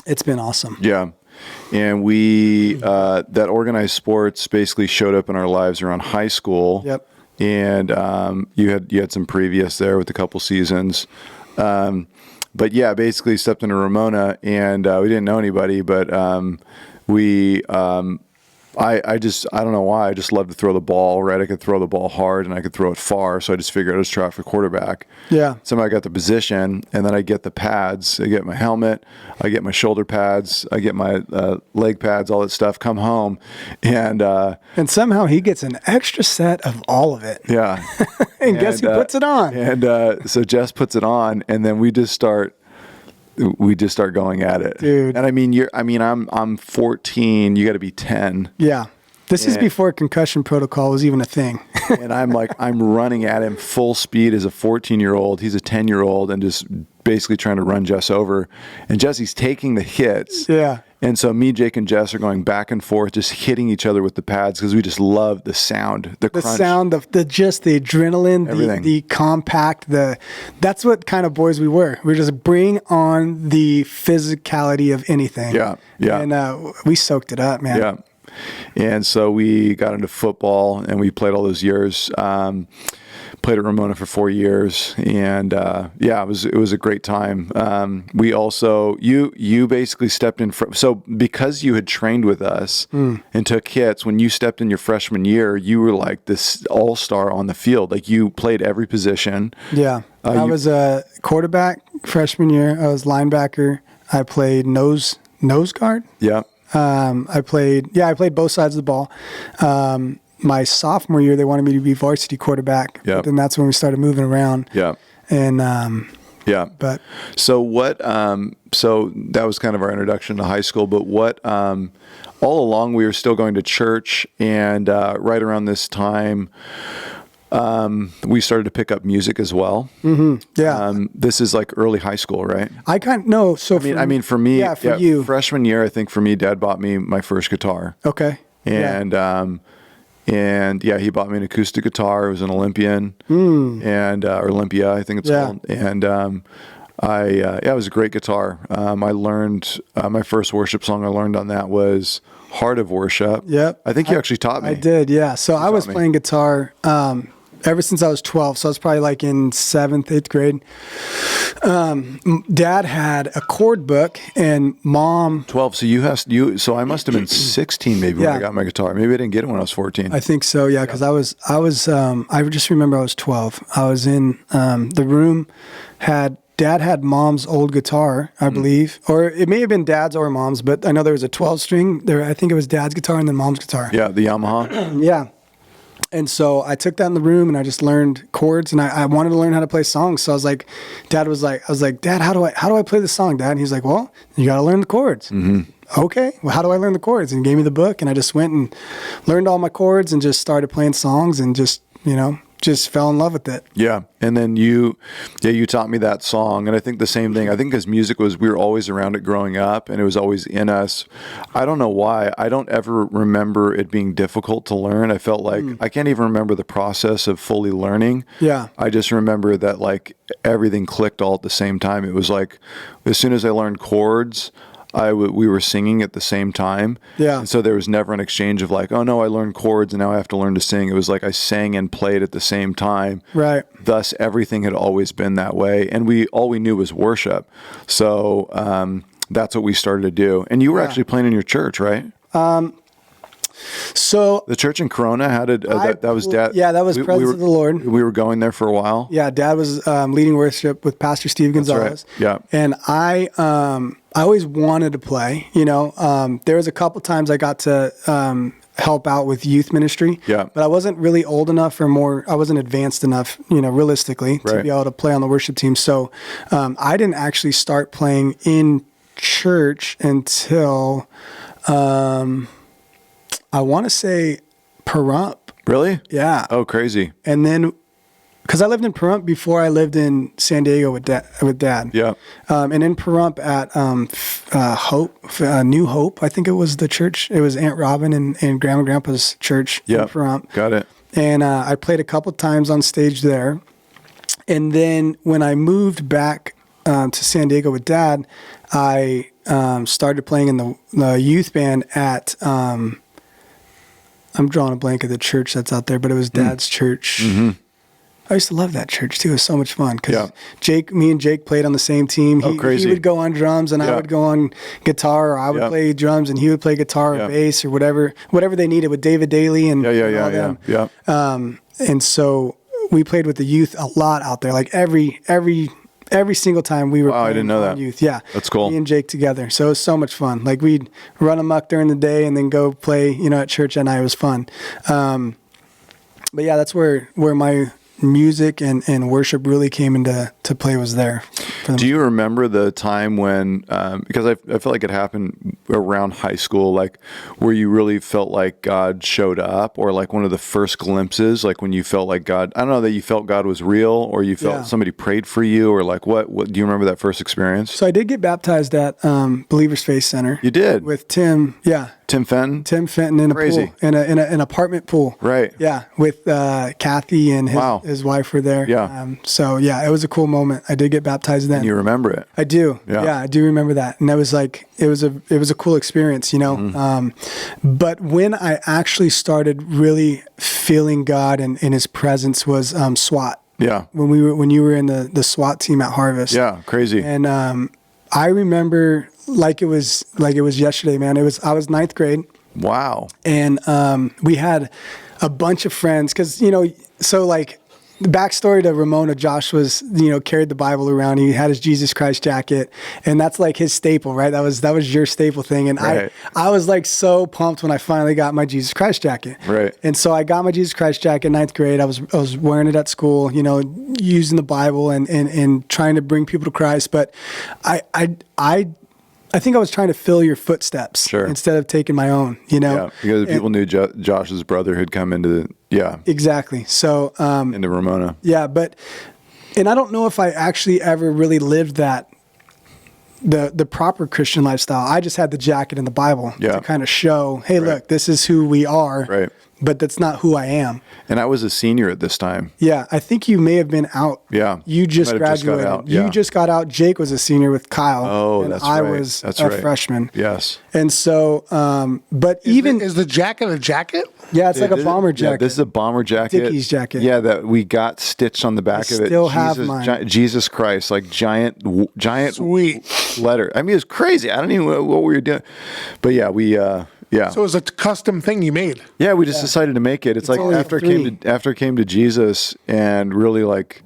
it's been awesome. Yeah. And we, that organized sports basically showed up in our lives around high school. Yep. And you had some previous there with a couple seasons. But yeah, basically stepped into Ramona, and we didn't know anybody, but we I don't know why. I just love to throw the ball, right? I could throw the ball hard and I could throw it far. So I just figured I'd just try for quarterback. Yeah. Somehow I got the position, and then I get the pads. I get my helmet. I get my shoulder pads. I get my leg pads, all that stuff. Come home, and somehow he gets an extra set of all of it. Yeah. and guess who puts it on? And so Jess puts it on, and then we just start going at it, dude. And I'm 14. You got to be 10. Yeah. This is before concussion protocol was even a thing. And I'm running at him full speed as a 14-year-old. He's a 10-year-old, and just basically trying to run Jess over. And Jesse's taking the hits. Yeah. And so me, Jake, and Jess are going back and forth, just hitting each other with the pads because we just love the sound, the crunch. Sound, the adrenaline, the compact, that's what kind of boys we were. We just bring on the physicality of anything. Yeah, yeah. And we soaked it up, man. Yeah. And so we got into football, and we played all those years. Played at Ramona for 4 years, and it was a great time. We also you basically stepped in. So because you had trained with us and took hits, when you stepped in your freshman year, you were like this all-star on the field. Like, you played every position. Yeah, I was a quarterback freshman year. I was linebacker. I played nose guard. Yeah. I played both sides of the ball. My sophomore year, they wanted me to be varsity quarterback. Yeah. But then that's when we started moving around. Yeah. And yeah. But so what? So that was kind of our introduction to high school. But what? All along, we were still going to church, and right around this time, we started to pick up music as well. Mm-hmm. Yeah. This is like early high school, right? So for me, yeah, for you, freshman year, I think for me, Dad bought me my first guitar. Okay. And he bought me an acoustic guitar. It was an Olympian, and or Olympia, I think it's called. And it was a great guitar. I learned my first worship song I learned on that was "Heart of Worship." Yep. I think you actually taught me. I did, yeah. So I was playing guitar ever since I was 12. So I was probably like in 7th, 8th grade. Dad had a chord book, and Mom 12. So so I must have been 16 maybe when I got my guitar. Maybe I didn't get it when I was 14. I think so, yeah, because I just remember I was 12. I was in the room. Dad had Mom's old guitar, I believe, or it may have been Dad's or Mom's, but I know there was a 12-string there. I think it was Dad's guitar and then Mom's guitar. Yeah, the Yamaha. Yeah. And so I took that in the room, and I just learned chords, and I wanted to learn how to play songs. So I was like, Dad, how do I play this song, Dad? And he's like, well, you got to learn the chords. Mm-hmm. Okay. Well, how do I learn the chords? And he gave me the book, and I just went and learned all my chords and just started playing songs and just fell in love with it. Yeah. And then you taught me that song. And I think the same thing, because music we were always around it growing up, and it was always in us. I don't know why. I don't ever remember it being difficult to learn. I felt like I can't even remember the process of fully learning. Yeah. I just remember that like everything clicked all at the same time. It was like, as soon as I learned chords, we were singing at the same time. Yeah. And so there was never an exchange of like, oh no, I learned chords and now I have to learn to sing. It was like I sang and played at the same time. Right. Thus, everything had always been that way. And all we knew was worship. So that's what we started to do. And you were actually playing in your church, right? So the church in Corona, how did that was Dad? Yeah, that was Presence of the Lord. We were going there for a while. Yeah, Dad was leading worship with Pastor Steve Gonzalez. That's right. Yeah, and I always wanted to play. There was a couple times I got to help out with youth ministry. Yeah, but I wasn't really old enough, I wasn't advanced enough, realistically, to be able to play on the worship team. So I didn't actually start playing in church until. I want to say Pahrump. Really? Yeah. Oh, crazy. And then, because I lived in Pahrump before I lived in San Diego with Dad. Yeah. And in Pahrump at New Hope, I think it was the church. It was Aunt Robin and Grandma and Grandpa's church in Pahrump. Got it. And I played a couple times on stage there. And then when I moved back to San Diego with Dad, I started playing in the youth band at... I'm drawing a blank of the church that's out there, but it was Dad's church. Mm-hmm. I used to love that church too. It was so much fun because me and Jake played on the same team. He would go on drums and I would go on guitar, or I would play drums and he would play guitar or bass or whatever they needed with David Daly and all them. And so we played with the youth a lot out there. Like every single time we were playing, I didn't know that. Youth. Yeah. That's cool. Me and Jake together. So it was so much fun. Like we'd run amok during the day and then go play, at church at night. It was fun. But yeah, that's where my music and worship really came into play, was there. Do you remember the time when, because I feel like it happened around high school, like where you really felt like God showed up, or like one of the first glimpses, like when you felt like God, I don't know, that you felt God was real, or you felt somebody prayed for you, or like what do you remember that first experience? So I did get baptized at Believers Faith Center. You did? With Tim, Tim Fenton? Tim Fenton in a pool, in an apartment pool. Right. Yeah, with Kathy and his wife were there. Yeah. So yeah, it was a cool moment. I did get baptized then. And you remember it? I do. Yeah, I do remember that. And that was like, it was a cool experience, But when I actually started really feeling God and in his presence was SWAT. Yeah. When you were in the SWAT team at Harvest. Yeah, crazy. And I remember like it was yesterday, man. I was ninth grade. Wow. And we had a bunch of friends because, so like the backstory to Ramona, Josh was, carried the Bible around. He had his Jesus Christ jacket, and that's like his staple, right? That was your staple thing. And I was like so pumped when I finally got my Jesus Christ jacket. Right. And so I got my Jesus Christ jacket in ninth grade. I was wearing it at school, using the Bible and trying to bring people to Christ. But I think I was trying to fill your footsteps instead of taking my own, Yeah, because people knew Josh's brother had come into Exactly. So into Ramona. Yeah, and I don't know if I actually ever really lived that the proper Christian lifestyle. I just had the jacket and the Bible to kind of show, hey, look, this is who we are. Right. But that's not who I am. And I was a senior at this time. Yeah, I think you may have been out. Yeah. You just graduated. You just got out. Jake was a senior with Kyle. Oh, and that's I right. was a freshman. Yes. And so, but is the jacket a jacket? Yeah, it's like a bomber jacket. Yeah, this is a bomber jacket. Dickies jacket. Yeah, that we got stitched on the back of it. Still have mine. Jesus Christ, like giant Sweet letter. I mean, it's crazy. I don't even know what we were doing. But yeah, yeah. So it was a custom thing you made. Yeah, we just decided to make it. It's like after I came to Jesus and really like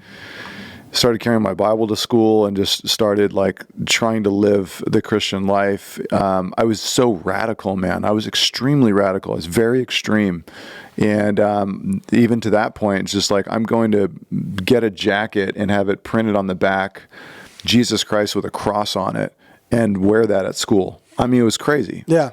started carrying my Bible to school and just started like trying to live the Christian life. I was so radical, man. I was extremely radical. I was very extreme. And even to that point, it's just like, I'm going to get a jacket and have it printed on the back, Jesus Christ with a cross on it, and wear that at school. I mean, it was crazy. Yeah.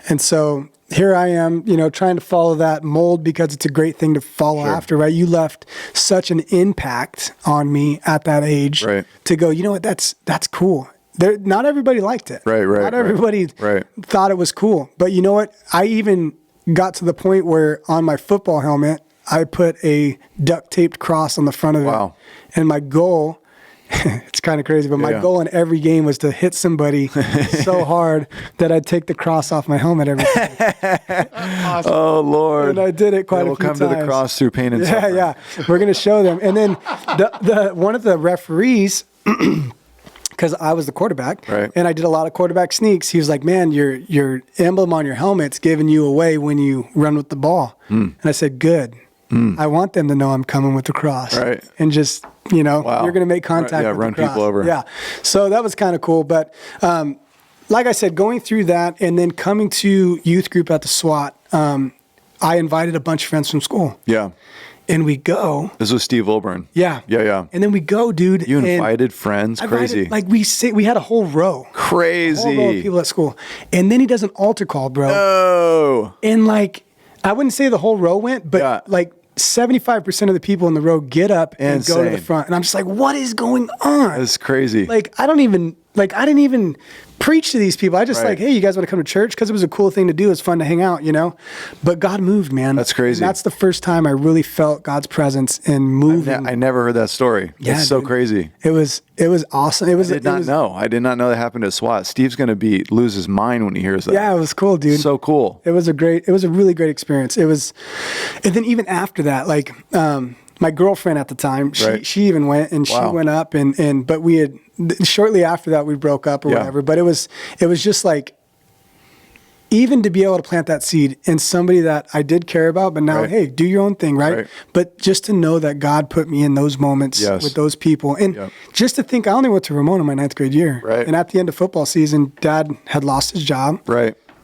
And so here I am, trying to follow that mold because it's a great thing to follow after, right? You left such an impact on me at that age to go, you know what, that's cool. Not everybody liked it. Right. Not everybody thought it was cool. But you know what? I even got to the point where on my football helmet, I put a duct taped cross on the front of it. And my goal, it's kind of crazy, but my goal in every game was to hit somebody so hard that I'd take the cross off my helmet every time. Awesome. Oh, Lord. And I did it quite a few times. We'll come to the cross through pain and suffering. Yeah. We're going to show them. And then one of the referees, because I was the quarterback, and I did a lot of quarterback sneaks, he was like, man, your emblem on your helmet's giving you away when you run with the ball. And I said, good. I want them to know I'm coming with the cross. Right. And just, you're going to make contact with run the cross. People over. Yeah. So that was kind of cool. But like I said, going through that and then coming to youth group at the SWAT, I invited a bunch of friends from school. Yeah. And we go. This was Steve Wilburn. Yeah. And then we go, dude. You invited friends? Crazy. We had a whole row. Crazy. A whole row of people at school. And then he does an altar call, bro. Oh. And I wouldn't say the whole row went, but 75% of the people in the row get up and go to the front. And I'm just like, what is going on? That's crazy. I didn't even preach to these people. I just hey, you guys want to come to church? Because it was a cool thing to do. It's fun to hang out, But God moved, man. That's crazy. And that's the first time I really felt God's presence and moving. I never heard that story. Yeah, it's so crazy. It was awesome. I did not know that happened at SWAT. Steve's going to lose his mind when he hears that. Yeah, it was cool, dude. So cool. It was a really great experience. And then even after that, my girlfriend at the time, she even went, and she went up, but we had, shortly after that we broke up or whatever. But it was just like, even to be able to plant that seed in somebody that I did care about, but now, hey, do your own thing, right? But just to know that God put me in those moments with those people. And just to think, I only went to Ramona my 9th grade year. And at the end of football season, Dad had lost his job.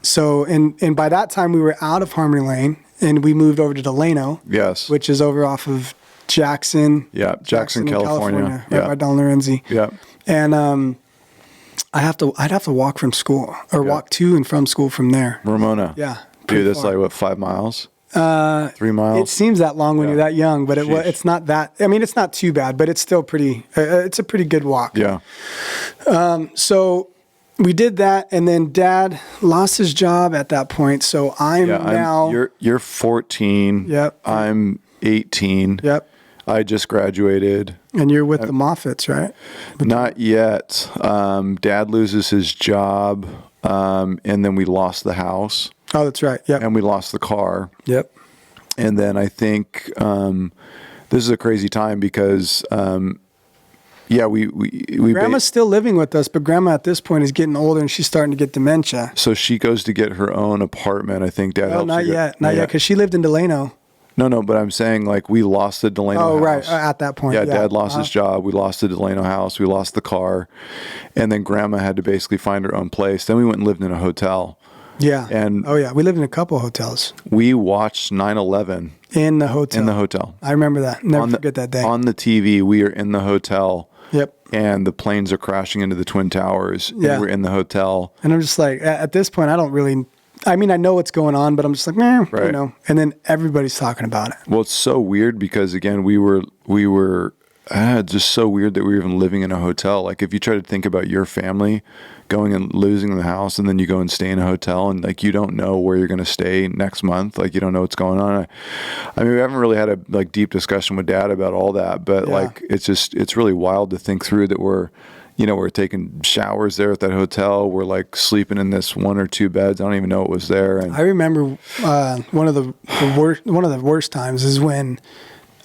So, and by that time we were out of Harmony Lane, and we moved over to Delano. Which is over off of Jackson. Jackson, California. Right by Don Lorenzi. And I'd have to walk from school, or walk to and from school from there. Ramona. Dude, that's like what, 5 miles? 3 miles? It seems that long when you're that young, but it's not that. I mean, it's not too bad, but it's still pretty. It's a pretty good walk. So we did that, and then Dad lost his job at that point. So now. You're 14. I'm 18. I just graduated. And you're with the Moffats, right? Not yet. Dad loses his job, and then we lost the house. Oh, that's right. And we lost the car. And then I think this is a crazy time because, we Grandma's still living with us, but Grandma at this point is getting older, and she's starting to get dementia. So she goes to get her own apartment. I think Dad helps her. Not yet, because she lived in Delano. No, but I'm saying, like, we lost the Delano house. Oh, right, at that point. Dad lost his job. We lost the Delano house. We lost the car. And then Grandma had to basically find her own place. Then we went and lived in a hotel. And we lived in a couple of hotels. We watched 9/11. In the hotel. I remember that. Never forget that day. On the TV, we are in the hotel. And the planes are crashing into the Twin Towers. And we're in the hotel. And I'm just like, at this point, I don't really... I mean, I know what's going on, but I'm just like, you know. And then everybody's talking about it. Well, it's so weird because, again, we were just so weird that we were even living in a hotel. Like, if you try to think about your family going and losing the house, and then you go and stay in a hotel, and like you don't know where you're going to stay next month. Like, you don't know what's going on. I mean, we haven't really had a like deep discussion with Dad about all that, but like it's really wild to think through that we're taking showers there at that hotel. We're like sleeping in this 1 or 2 beds. I don't even know what was there. And I remember one of the worst times is when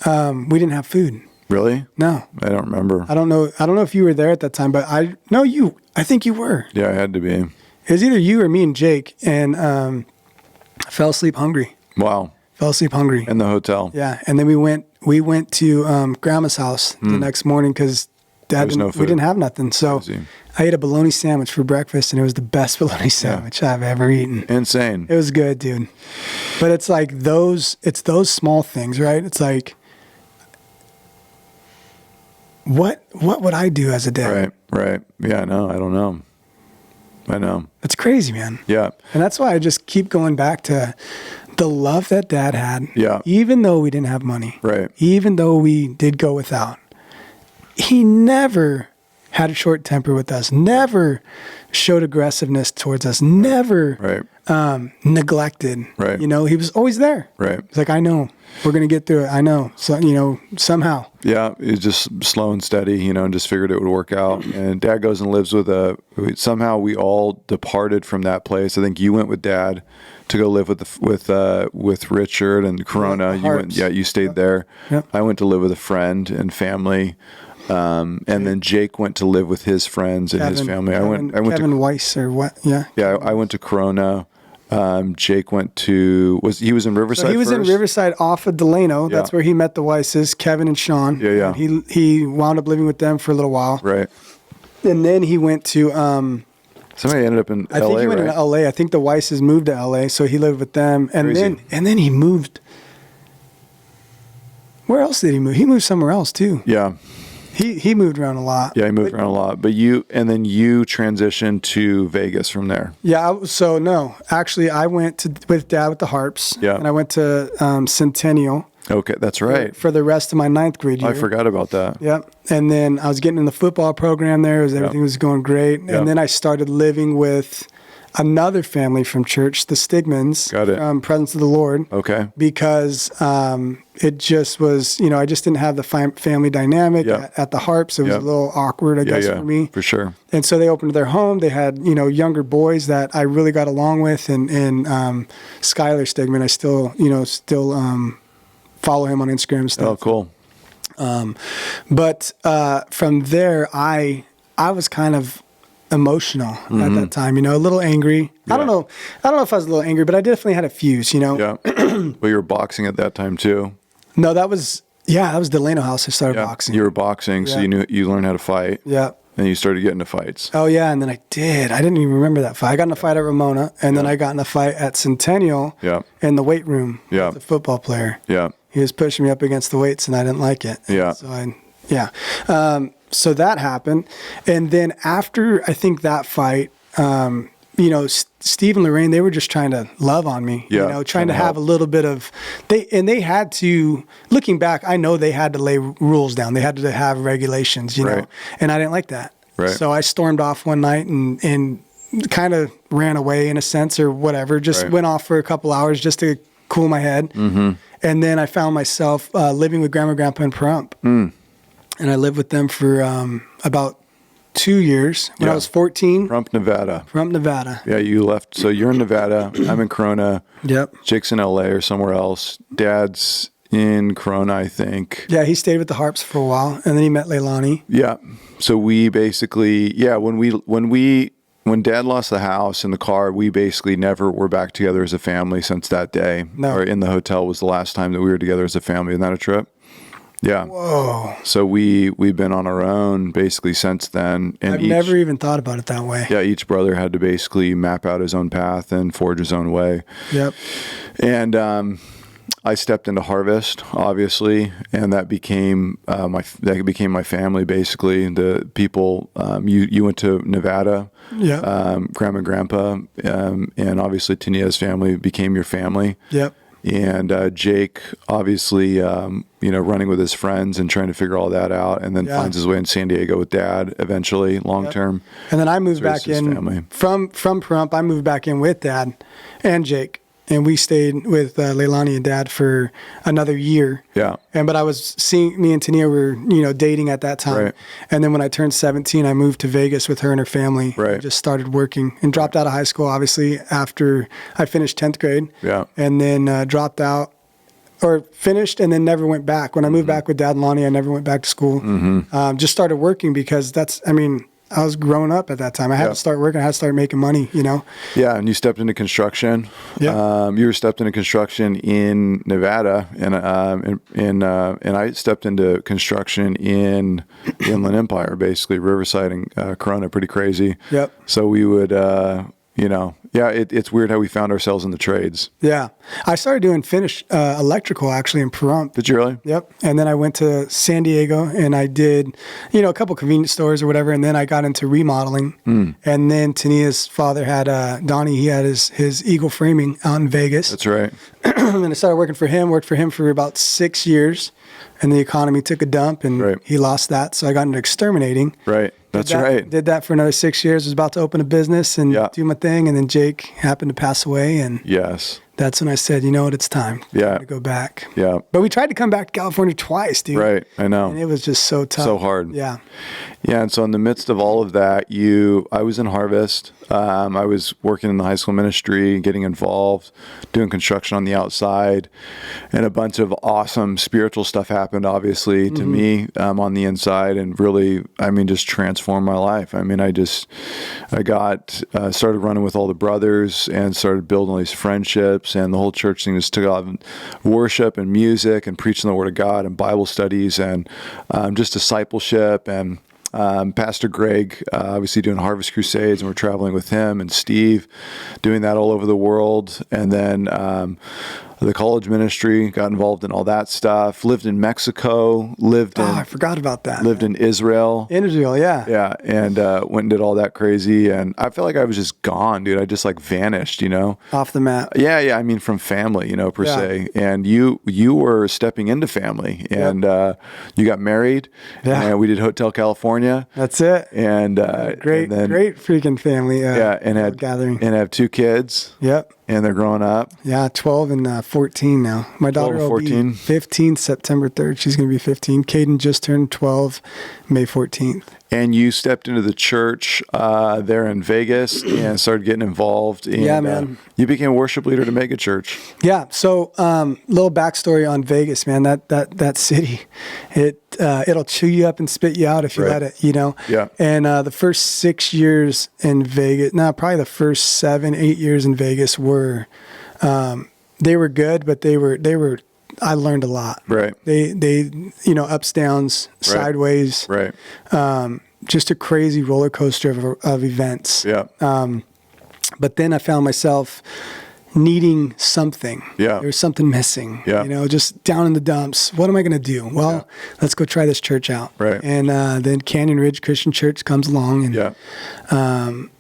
we didn't have food. Really? No, I don't remember. I don't know if you were there at that time, but I think you were. Yeah, I had to be. It was either you or me and Jake, and I fell asleep hungry. Wow. Fell asleep hungry in the hotel. Yeah, and then we went to Grandma's house the next morning because Dad we didn't have nothing. So I ate a bologna sandwich for breakfast, and it was the best bologna sandwich I've ever eaten. Insane. It was good, dude. But it's like those small things, right? It's like, what would I do as a dad? Right. Yeah, I know. I don't know. I know. It's crazy, man. Yeah. And that's why I just keep going back to the love that Dad had. Yeah. Even though we didn't have money. Right. Even though we did go without. He never had a short temper with us. Never showed aggressiveness towards us. Never neglected. Right. You know, he was always there. Right. He's like, I know. We're going to get through it. I know. So, you know, somehow. Yeah. It was just slow and steady, you know, and just figured it would work out. And Dad goes and lives somehow we all departed from that place. I think you went with Dad to go live with Richard and Corona. You stayed there. Yep. I went to live with a friend and family. And then Jake went to live with his friends and his family. I went Kevin Weiss or what? Yeah. Yeah. I went to Corona. Jake went to, he was in Riverside. So he was first? in Riverside off of Delano. That's where he met the Weisses, Kevin and Sean. Yeah. And he wound up living with them for a little while. Right. And then he went to, somebody ended up in LA. I think he went to LA. I think the Weisses moved to LA, so he lived with them. And then he moved. Where else did he move? He moved somewhere else too. Yeah. He moved around a lot. Yeah, he moved around a lot. But you transitioned to Vegas from there. Yeah, no. Actually, I went with Dad with the Harps. Yeah. And I went to Centennial. Okay, that's right. For the rest of my 9th grade year. I forgot about that. Yep. And then I was getting in the football program there. Everything was going great. Yep. And then I started living with another family from church, the Stigmans. Got it. From Presence of the Lord. Okay. Because it just was, I just didn't have the family dynamic at the Harps. It was a little awkward, I guess, for me. For sure. And so they opened their home. They had, younger boys that I really got along with. And Skylar Stigman, I still follow him on Instagram and stuff. Oh, cool. But from there, I was kind of emotional at that time, a little angry. Yeah. I don't know if I was a little angry, but I definitely had a fuse, Yeah. But you were boxing at that time too. No, that was Delano House. I started boxing. You were boxing, so you learned how to fight. Yeah. And you started getting into fights. Oh yeah, and then I didn't even remember that fight. I got in a fight at Ramona, and then I got in a fight at Centennial in the weight room with the football player. Yeah. He was pushing me up against the weights, and I didn't like it. Yeah. So so that happened. And then after, I think, that fight, Steve and Lorraine, they were just trying to love on me, trying to have a little bit of, they had to, looking back, I know they had to lay rules down. They had to have regulations, know, and I didn't like that. Right. So I stormed off one night and kind of ran away in a sense or whatever, just went off for a couple hours just to cool my head. Mm-hmm. And then I found myself living with Grandma and Grandpa in Pahrump. And I lived with them for about 2 years when I was 14. Pahrump, Nevada. Pahrump, Nevada. Yeah, you left. So you're in Nevada. I'm in Corona. Yep. Jake's in LA or somewhere else. Dad's in Corona, I think. Yeah, he stayed with the Harps for a while, and then he met Leilani. Yeah. So we basically, when Dad lost the house and the car, we basically never were back together as a family since that day. No. Or in the hotel was the last time that we were together as a family. Isn't that a trip? Yeah. Whoa. So we've been on our own basically since then. And I've never even thought about it that way. Yeah, each brother had to basically map out his own path and forge his own way. Yep. And I stepped into Harvest, obviously, and that became my family basically. The people you went to Nevada. Yeah. Grandma and Grandpa, and obviously Tania's family became your family. Yep. And Jake, obviously, running with his friends and trying to figure all that out, and then finds his way in San Diego with Dad eventually, long term. And then I moved back in from Pahrump. I moved back in with Dad and Jake, and we stayed with Leilani and Dad for another year. Yeah. But I was me and Tania were dating at that time. Right. And then when I turned 17, I moved to Vegas with her and her family. Right. Just started working and dropped out of high school, obviously, after I finished 10th grade. Yeah. And then dropped out or finished and then never went back. When I moved back with Dad and Lonnie, I never went back to school. Mm-hmm. Just started working because I was growing up at that time. I had to start working. I had to start making money, Yeah, and you stepped into construction. Yeah. You were stepped into construction in Nevada, and I stepped into construction in Inland Empire, basically Riverside and Corona. Pretty crazy. Yep. So we would, it's weird how we found ourselves in the trades. Yeah. I started doing finished electrical actually in Pahrump. Did you really? Yep. And then I went to San Diego and I did, a couple convenience stores or whatever. And then I got into remodeling. And then Tania's father had, Donnie, he had his Eagle Framing out in Vegas. That's right. And I started worked for him for about 6 years. And the economy took a dump and he lost that. So I got into exterminating. Right. That's right. Did that for another 6 years. Was about to open a business and do my thing. And then Jake happened to pass away. And that's when I said, you know what, it's time. To go back. Yeah. But we tried to come back to California twice, dude. Right. I know. And it was just so tough. So hard. Yeah. Yeah. And so in the midst of all of that, I was in Harvest. I was working in the high school ministry, getting involved, doing construction on the outside, and a bunch of awesome spiritual stuff happened, obviously, to me on the inside, and really, just transformed my life. I got started running with all the brothers and started building all these friendships, and the whole church thing just took off. Worship and music and preaching the Word of God and Bible studies and just discipleship and Pastor Greg, obviously doing Harvest Crusades, and we're traveling with him, and Steve doing that all over the world. And then the college ministry, got involved in all that stuff, lived in Mexico, I forgot about that. Lived in Israel. In Israel, yeah. Yeah, and went and did all that crazy. And I feel like I was just gone, dude. I just vanished, Off the map. Yeah, from family, per se. And you were stepping into family, and you got married, and we did Hotel California. That's it. And great freaking family. And had gathering. And have 2 kids. Yep. And they're growing up. Yeah, 12 and 14 now. My daughter will be 15 September 3rd. She's going to be 15. Caden just turned 12 May 14th. And you stepped into the church there in Vegas and started getting involved. And, man. You became a worship leader to Mega Church. Yeah. So little backstory on Vegas, man. That city, it it'll chew you up and spit you out if you let it, you know? Yeah. And the first 6 years in Vegas, probably the first 7, 8 years in Vegas were, they were good, but I learned a lot. Right. They ups, downs, sideways. Right. Just a crazy roller coaster of events. Yeah. But then I found myself needing something. Yeah. There was something missing. Yeah. You know, just down in the dumps. What am I going to do? Well, let's go try this church out. Right. And then Canyon Ridge Christian Church comes along. And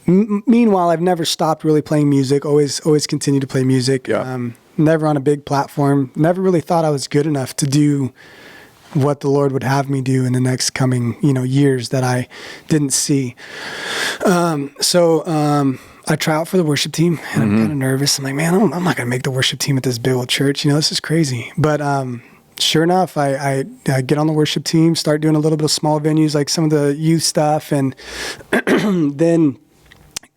meanwhile, I've never stopped really playing music. Always continued to play music. Yeah. Never on a big platform. Never really thought I was good enough to do what the Lord would have me do in the next coming, years that I didn't see. So I try out for the worship team, and I'm kind of nervous. I'm like, man, I'm not going to make the worship team at this big old church. This is crazy. But sure enough, I get on the worship team, start doing a little bit of small venues, like some of the youth stuff, and then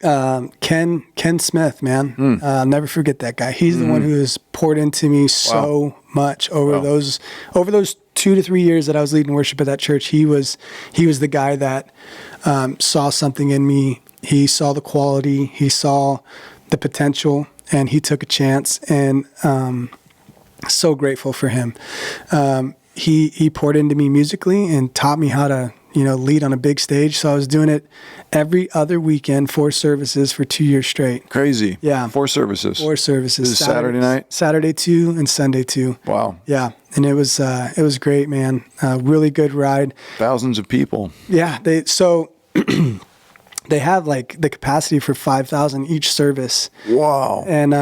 Ken Smith, man, I'll never forget that guy. He's the one who has poured into me so much over those 2 to 3 years that I was leading worship at that church. He was the guy that saw something in me. He saw the quality. He saw the potential, and he took a chance. And so grateful for him. He poured into me musically and taught me how to lead on a big stage. So I was doing it every other weekend, 4 services for 2 years straight. Crazy. Yeah. 4 services. 4 services. This is Saturday night? Saturday 2 and Sunday 2. Wow. Yeah. And it was great, man. Really good ride. Thousands of people. Yeah. They have like the capacity for 5,000 each service. Wow. And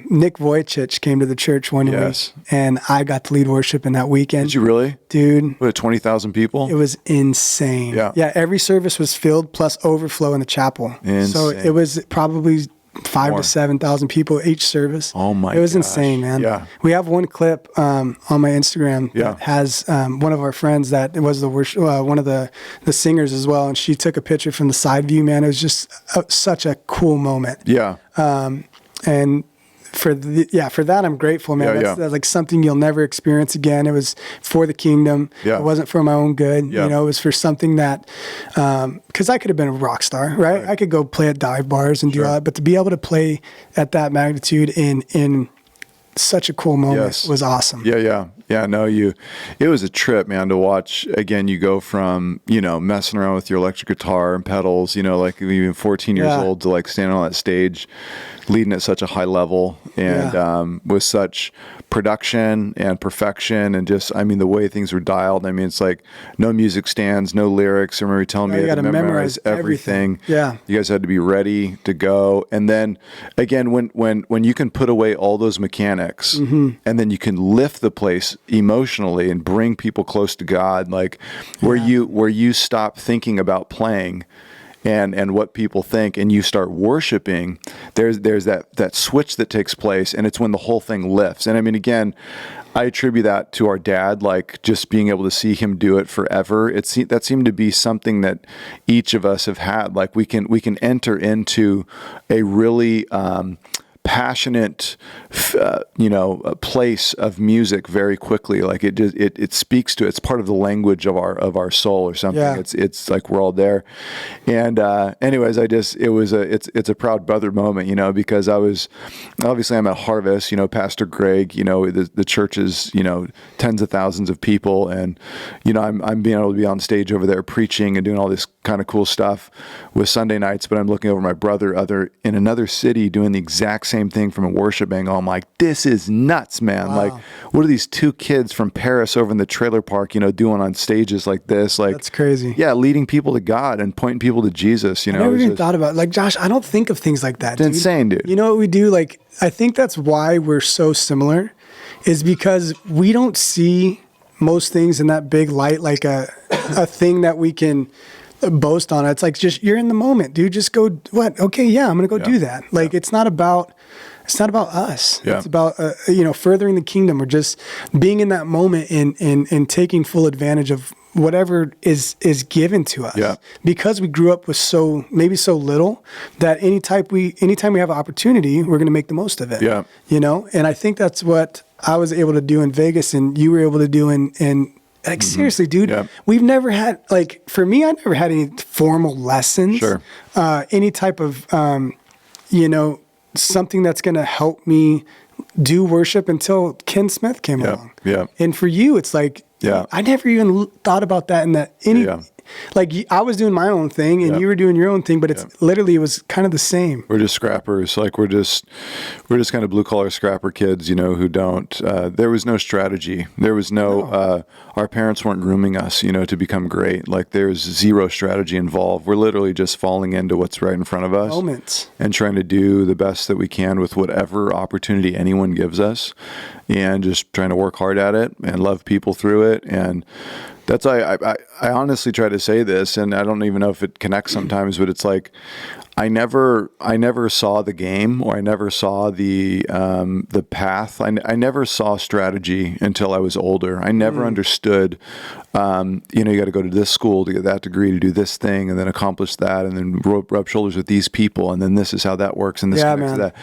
Nick Vujicic came to the church one week, and I got to lead worship in that weekend. Did you really? Dude. What, 20,000 people? It was insane. Yeah. Yeah, every service was filled plus overflow in the chapel. Insane. So it was probably 5,000 to 7,000 people each service. Oh my It was gosh. insane, man. Yeah. We have one clip on my Instagram that has one of our friends that was the worship, one of the singers as well, and she took a picture from the side view, man. It was just such a cool moment. Yeah. And for that, I'm grateful, man. That's like something you'll never experience again. It was for the kingdom. Yeah. It wasn't for my own good. Yeah. It was for something that, because I could have been a rock star, right? I could go play at dive bars and do all that, but to be able to play at that magnitude in such a cool moment was awesome. Yeah, no, it was a trip, man, to watch. Again, you go from, messing around with your electric guitar and pedals, like even 14 years old, to like standing on that stage, leading at such a high level and with such production and perfection and just, the way things were dialed. It's like no music stands, no lyrics. I remember you telling me you had to memorize everything. Yeah. You guys had to be ready to go. And then again, when you can put away all those mechanics and then you can lift the place emotionally and bring people close to God, like where you stop thinking about playing and what people think, and you start worshiping, there's that switch that takes place, and it's when the whole thing lifts. And again, I attribute that to our dad, like just being able to see him do it forever. That seemed to be something that each of us have had. Like we can enter into a really passionate, place of music very quickly. Like it speaks to, it's part of the language of our soul or something. Yeah. It's like we're all there. And anyways, it's a proud brother moment, because I'm at Harvest, Pastor Greg, the church is, tens of thousands of people, and I'm being able to be on stage over there preaching and doing all this kind of cool stuff with Sunday nights, but I'm looking over my brother in another city doing the exact same thing from a worship angle. I'm like, this is nuts, man. Wow. Like, what are these 2 kids from Paris over in the trailer park, doing on stages like this? Like, that's crazy. Yeah, leading people to God and pointing people to Jesus. I never even thought about it. Like, Josh, I don't think of things like that. It's insane, dude. You know what we do? Like, I think that's why we're so similar, is because we don't see most things in that big light, like a thing that we can boast on. It's like, just, you're in the moment, dude. Just go, what? Okay, yeah, I'm going to go do that. Like, it's not about us. Yeah. It's about, furthering the kingdom, or just being in that moment and taking full advantage of whatever is given to us. Yeah. Because we grew up with so little, that anytime we have an opportunity, we're going to make the most of it. Yeah. And I think that's what I was able to do in Vegas, and you were able to do in Like, seriously, dude, we've never had, like, for me, I never had any formal lessons. Sure. Any type of, something that's going to help me do worship until Ken Smith came along. Yeah. And for you, it's like, I never even thought about that in that like I was doing my own thing and you were doing your own thing, but it's literally, it was kind of the same. We're just scrappers. Like we're just kind of blue collar scrapper kids, who don't, there was no strategy. There was no, our parents weren't grooming us, to become great. Like there's zero strategy involved. We're literally just falling into what's right in front of us. Moments. And trying to do the best that we can with whatever opportunity anyone gives us, and just trying to work hard at it and love people through it. And that's why I honestly try to say this, and I don't even know if it connects sometimes, but it's like I never saw the game, or I never saw the path. I never saw strategy until I was older. I never understood. You got to go to this school to get that degree, to do this thing, and then accomplish that, and then rub shoulders with these people, and then this is how that works, and this connects to that.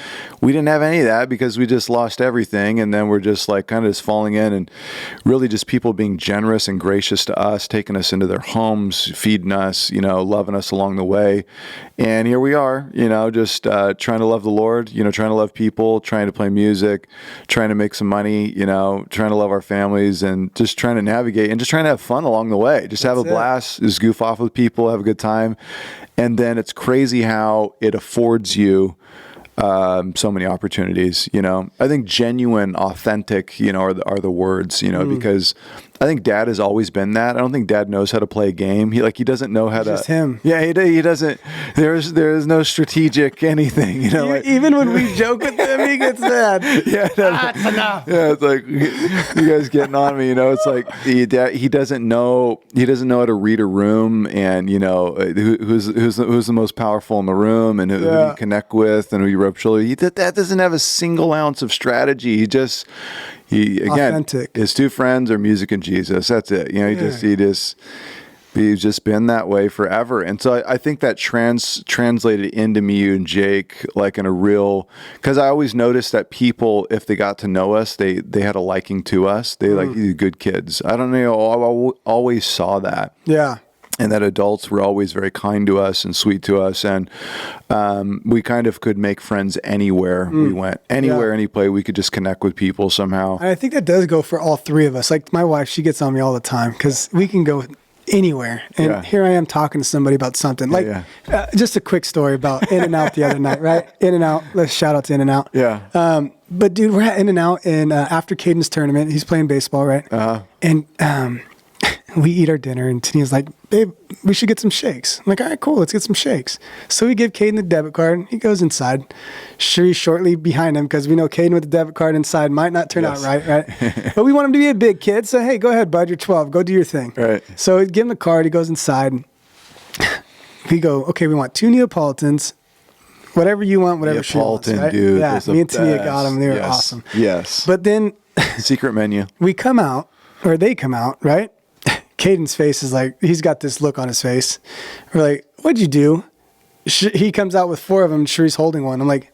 We didn't have any of that because we just lost everything, and then we're just like kind of just falling in, and really just people being generous and gracious to us, taking us into their homes, feeding us, loving us along the way, and here we are, just trying to love the Lord, trying to love people, trying to play music, trying to make some money, trying to love our families, and just trying to navigate and just trying to have fun along the way. Just have a blast, just goof off with people, have a good time. And then it's crazy how it affords you so many opportunities. I think genuine, authentic, are the words, because I think Dad has always been that. I don't think Dad knows how to play a game. He doesn't know how to. Just him. Yeah, he doesn't. There's no strategic anything. Even when we joke with him, he gets mad. That's enough. Yeah, it's like you guys getting on me. It's like he doesn't know. He doesn't know how to read a room, and who's the most powerful in the room, and who you connect with, and who you rub shoulders. That doesn't have a single ounce of strategy. He again, authentic. His two friends are music and Jesus. That's it. He's just been that way forever. And so I think that translated into me, you and Jake, like in a real, because I always noticed that people, if they got to know us, they had a liking to us. They like, you good kids. I don't know. I always saw that. Yeah. And that adults were always very kind to us and sweet to us. And we kind of could make friends anywhere we went. Anywhere, any place, we could just connect with people somehow. And I think that does go for all three of us. Like my wife, she gets on me all the time because we can go anywhere. And here I am talking to somebody about something. Like just a quick story about In-N-Out the other night, right? In-N-Out. Let's shout out to In-N-Out. Yeah. But dude, we're at In-N-Out, and after Caden's tournament, he's playing baseball, right? And we eat our dinner, and Tania's like, babe, we should get some shakes. I'm like, all right, cool, let's get some shakes. So we give Caden the debit card. He goes inside. She's shortly behind him because we know Caden with the debit card inside might not turn out right? But we want him to be a big kid, so hey, go ahead, bud, you're 12. Go do your thing. Right. So we give him the card. He goes inside. We go, okay, we want 2 Neapolitans, whatever you want, whatever she wants. Right? Dude, yeah, me and Tania got them. They were awesome. Yes. But then secret menu. We come out, or they come out, right? Caden's face is like, he's got this look on his face. We're like, what'd you do? He comes out with 4 of them. Sherry's holding one. I'm like,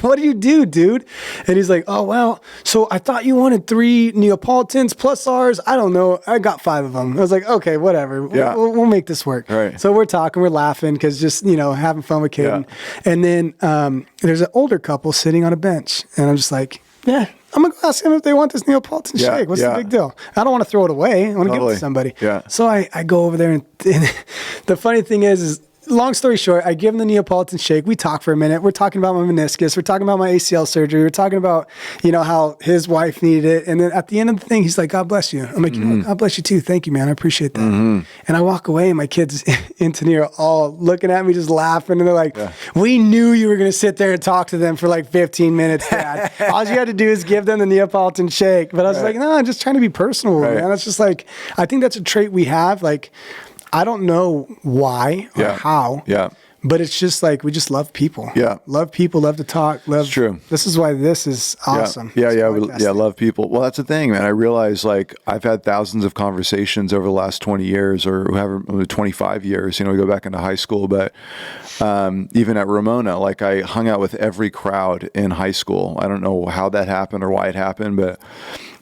what do you do, dude? And he's like, oh, well, so I thought you wanted 3 Neapolitans plus ours. I don't know. I got 5 of them. I was like, okay, whatever. Yeah. We'll make this work. Right. So we're talking, we're laughing because just, having fun with Caden. Yeah. And then there's an older couple sitting on a bench. And I'm just like, yeah, I'm going to go ask them if they want this Neapolitan shake. What's the big deal? I don't want to throw it away. I want to give it to somebody. Yeah. So I go over there, and the funny thing is long story short, I give him the Neapolitan shake. We talk for a minute. We're talking about my meniscus. We're talking about my ACL surgery. We're talking about, how his wife needed it. And then at the end of the thing, he's like, God bless you. I'm like, God bless you too. Thank you, man. I appreciate that. And I walk away, and my kids in Tania are all looking at me, just laughing. And they're like, we knew you were going to sit there and talk to them for like 15 minutes, Dad. All you had to do is give them the Neapolitan shake. But I was like, no, I'm just trying to be personal, man. It's just like, I think that's a trait we have. Like, I don't know why or how, but it's just like, we just love people. Yeah. Love people, love to talk. It's true. This is why this is awesome. Love people. Well, that's the thing, man. I realize, like, I've had thousands of conversations over the last 20 years or 25 years, we go back into high school, but even at Ramona, like, I hung out with every crowd in high school. I don't know how that happened or why it happened, but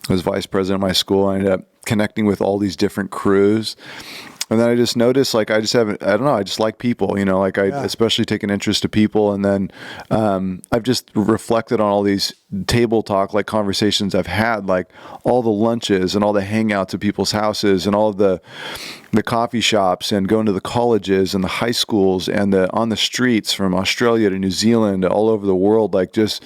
I was vice president of my school. I ended up connecting with all these different crews. And then I just noticed, like, I just like people, you know, like I especially take an interest to people. And then I've just reflected on all these table talk, like conversations I've had, like all the lunches and all the hangouts at people's houses and all of the coffee shops and going to the colleges and the high schools and on the streets from Australia to New Zealand, all over the world, like just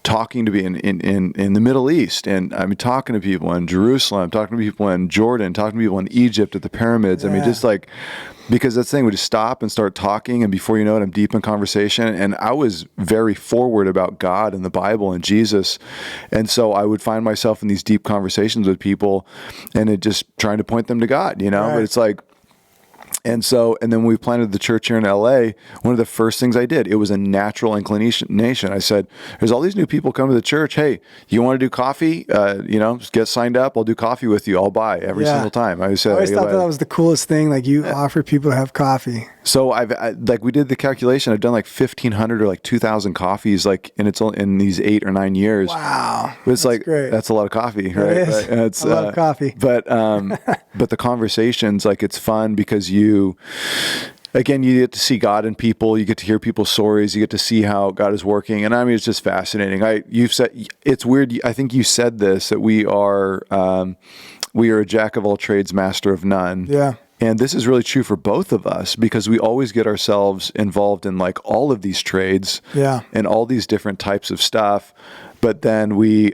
talking to be in the Middle East. And I mean, talking to people in Jerusalem, talking to people in Jordan, talking to people in Egypt at the pyramids. Yeah. I mean, just like, because that's the thing, we just stop and start talking, and before you know it, I'm deep in conversation. And I was very forward about God and the Bible and Jesus. And so I would find myself in these deep conversations with people and it just trying to point them to God, you know, right. But it's like, and then when we planted the church here in LA, one of the first things I did, it was a natural inclination. I said, there's all these new people coming to the church. Hey, you want to do coffee? You know, just get signed up. I'll do coffee with you. I'll buy every single time. I always thought that was the coolest thing. Like you offer people to have coffee. So like we did the calculation. I've done like 1,500 or like 2,000 coffees, like, and it's in these 8 or 9 years. Wow. But it's like, great. That's a lot of coffee, right? It is. It's a lot of coffee. But the conversations, like, it's fun because you get to see God in people. You get to hear people's stories. You get to see how God is working. And I mean, it's just fascinating. You've said, it's weird. I think you said this, that we are a jack of all trades, master of none. Yeah. And this is really true for both of us because we always get ourselves involved in like all of these trades and all these different types of stuff. But then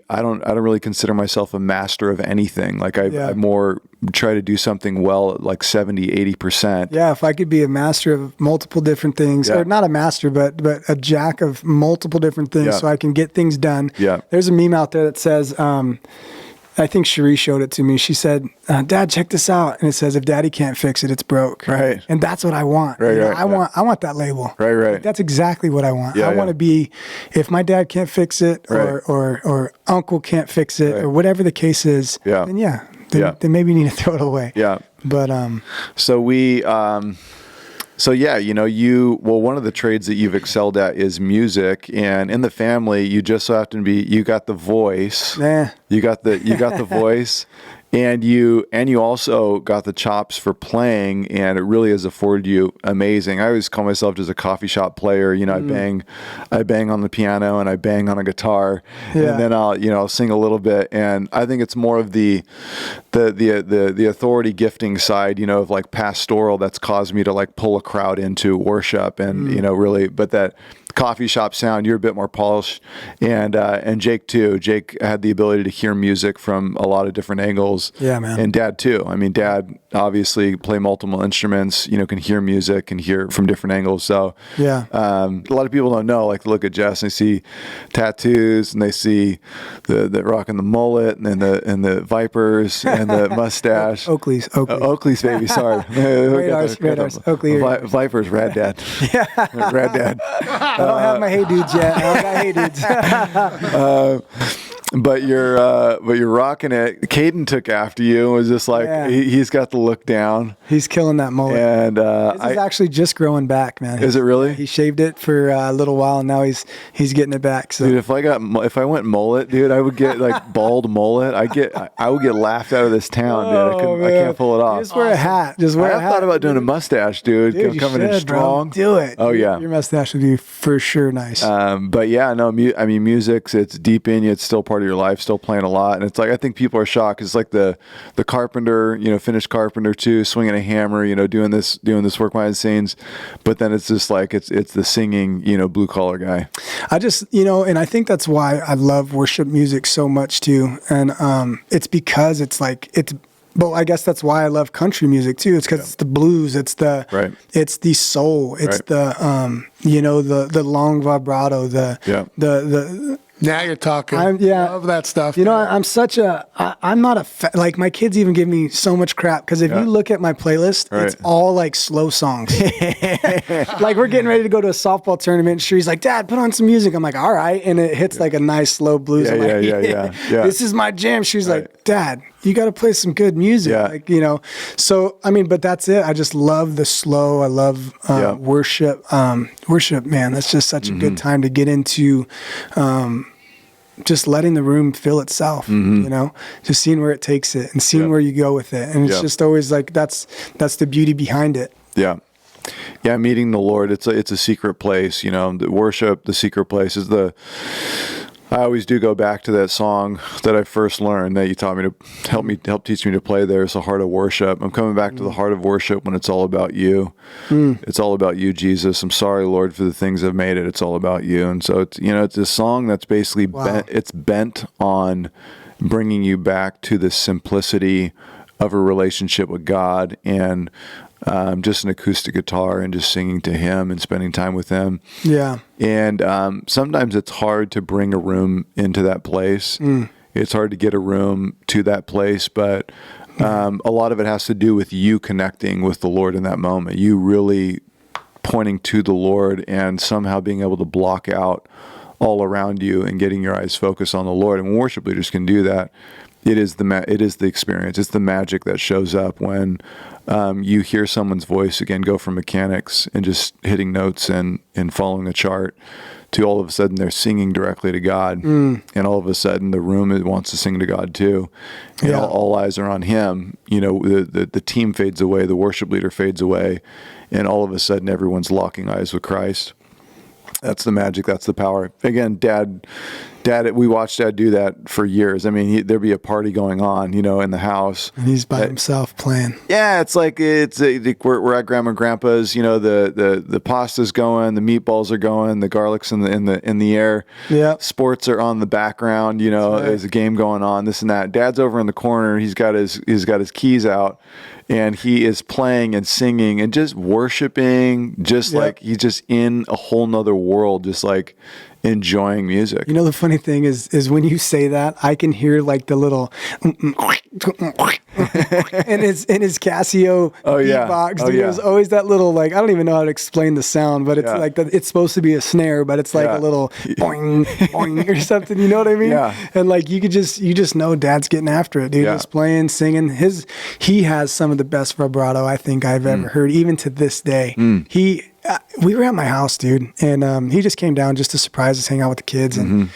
I don't really consider myself a master of anything. Like I more try to do something well at like 70, 80%. Yeah. If I could be a master of multiple different things, or not a master, but a jack of multiple different things so I can get things done. Yeah. There's a meme out there that says, I think Cherie showed it to me. She said, Dad, check this out. And it says, if Daddy can't fix it, it's broke. Right. And that's what I want. Right, right. I want that label. Right, right. Like, that's exactly what I want. Yeah, I want to be, if my dad can't fix it or uncle can't fix it or whatever the case is, then then maybe you need to throw it away. Yeah. But, So yeah, you know, one of the trades that you've excelled at is music, and in the family, you just so happen to be, you got the voice, you got the voice, and you also got the chops for playing, and it really has afforded you amazing. I always call myself just a coffee shop player. You know, I bang on the piano and I bang on a guitar, and then I'll sing a little bit. And I think it's more of the authority gifting side, you know, of like pastoral that's caused me to like pull a crowd into worship, and you know, really, but that coffee shop sound, you're a bit more polished, and Jake too. Jake had the ability to hear music from a lot of different angles. Yeah, man. And Dad too. I mean, Dad obviously play multiple instruments, you know, can hear music, can hear from different angles. So a lot of people don't know, like, look at Jess and they see tattoos and they see the rocking the mullet and the Vipers and the mustache. Oakley's baby, sorry. Radars, Oakley. Vipers, Rad Dad. Rad Dad. I don't have my hey dudes yet. I don't got hey dudes. But you're rocking it. Caden took after you and was just like, he's got the look down. He's killing that mullet. And this is actually just growing back, man. Is it really? He shaved it for a little while, and now he's getting it back. So, dude, if I went mullet, dude, I would get like bald mullet. I would get laughed out of this town, dude. I can't pull it off. Just wear a hat. I thought about doing a mustache, dude coming in strong. Bro. Do it. Oh yeah. Your mustache would be for sure nice. But yeah, no, I mean, music's, it's deep in you. It's still part of your life, still playing a lot. And it's like, I think people are shocked. It's like the carpenter, you know, finished carpenter too, swinging a hammer, you know, doing this work behind the scenes. But then it's just like, it's the singing, you know, blue collar guy. I just, you know, and I think that's why I love worship music so much too. And it's because it's like, but I guess that's why I love country music too. It's because it's the blues, it's the soul, it's the you know, the long vibrato, the now you're talking. I love that stuff. You know, I'm not like, my kids even give me so much crap because if you look at my playlist, it's all like slow songs. Like, we're getting ready to go to a softball tournament. She's like, Dad, put on some music. I'm like, all right. And it hits like a nice slow blues. Yeah. This is my jam. She's like, Dad, you got to play some good music. Like, you know, so, I mean, but that's it. I just love the slow. I love worship. Worship, man, that's just such a good time to get into just letting the room fill itself, you know, just seeing where it takes it and seeing where you go with it. And it's just always like, that's the beauty behind it. Yeah. Yeah. Meeting the Lord. It's a secret place, you know, the worship, the secret place is I always do go back to that song that I first learned that you taught me to help teach me to play there. It's the heart of worship. I'm coming back to the heart of worship when it's all about you. It's all about you, Jesus. I'm sorry, Lord, for the things I've made it. It's all about you. And so it's, you know, it's a song that's basically bent on bringing you back to the simplicity of a relationship with God and just an acoustic guitar and just singing to him and spending time with him. Yeah. And sometimes it's hard to bring a room into that place. It's hard to get a room to that place, but a lot of it has to do with you connecting with the Lord in that moment. You really pointing to the Lord and somehow being able to block out all around you and getting your eyes focused on the Lord. And worship leaders can do that. It is the experience. It's the magic that shows up when you hear someone's voice again go from mechanics and just hitting notes and following a chart to all of a sudden they're singing directly to God, and all of a sudden the room wants to sing to God too, and all eyes are on Him. You know, the team fades away, the worship leader fades away, and all of a sudden everyone's locking eyes with Christ. That's the magic. That's the power. Again, Dad, we watched Dad do that for years. I mean, there'd be a party going on, you know, in the house, and he's by himself playing. Yeah, it's like we're at Grandma and Grandpa's. You know, the pasta's going, the meatballs are going, the garlic's in the air. Yeah, sports are on the background. You know, there's a game going on. This and that. Dad's over in the corner. He's got his keys out. And he is playing and singing and just worshiping, just like he's just in a whole nother world, just like enjoying music. You know, the funny thing is when you say that, I can hear like the little in his Casio beatbox. Dude, there's always that little, like, I don't even know how to explain the sound, but it's like it's supposed to be a snare, but it's like a little boing, boing or something. You know what I mean? Yeah. And like you just know Dad's getting after it, dude. Just playing, singing. He has some of the best vibrato I think I've ever heard, even to this day. We were at my house, dude, and he just came down just to surprise us, hang out with the kids, and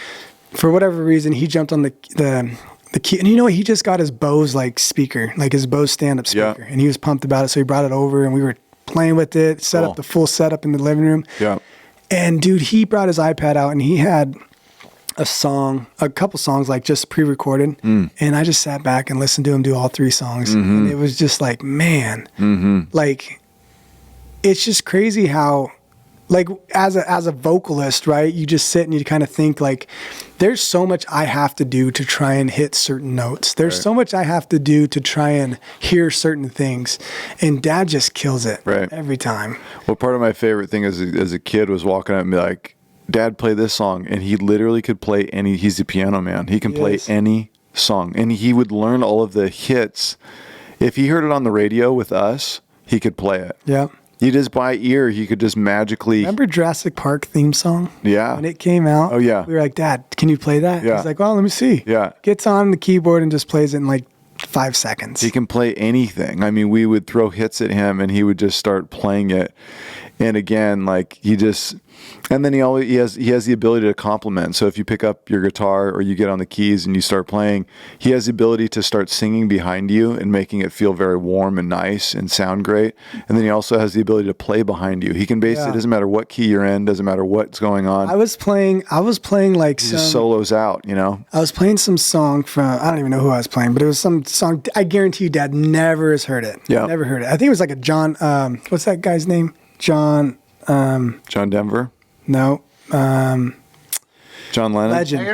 for whatever reason, he jumped on the key, and you know what? He just got his Bose like speaker, like his Bose stand-up speaker, and he was pumped about it, so he brought it over, and we were playing with it, set up the full setup in the living room. Yeah, and dude, he brought his iPad out, and he had a couple songs like just pre-recorded, and I just sat back and listened to him do all 3 songs, and it was just like, man, like. It's just crazy how, like, as a vocalist, right, you just sit and you kind of think, like, there's so much I have to do to try and hit certain notes. There's so much I have to do to try and hear certain things. And Dad just kills it every time. Well, part of my favorite thing as a kid was walking up and be like, Dad, play this song. And he literally could play he's a piano man. He can play any song. And he would learn all of the hits. If he heard it on the radio with us, he could play it. Yeah. He just by ear, he could just magically. Remember Jurassic Park theme song? Yeah. When it came out? Oh, yeah. We were like, Dad, can you play that? Yeah. He's like, well, let me see. Yeah. Gets on the keyboard and just plays it in like 5 seconds. He can play anything. I mean, we would throw hits at him and he would just start playing it. And again, like and then he has the ability to complement. So if you pick up your guitar or you get on the keys and you start playing, he has the ability to start singing behind you and making it feel very warm and nice and sound great. And then he also has the ability to play behind you. He can it doesn't matter what key you're in, doesn't matter what's going on. I was playing like he just solos out, you know. I was playing some song from, I don't even know who I was playing, but it was some song. I guarantee you Dad never has heard it. Yeah. Never heard it. I think it was like a John, what's that guy's name? John Denver? No. John Lennon?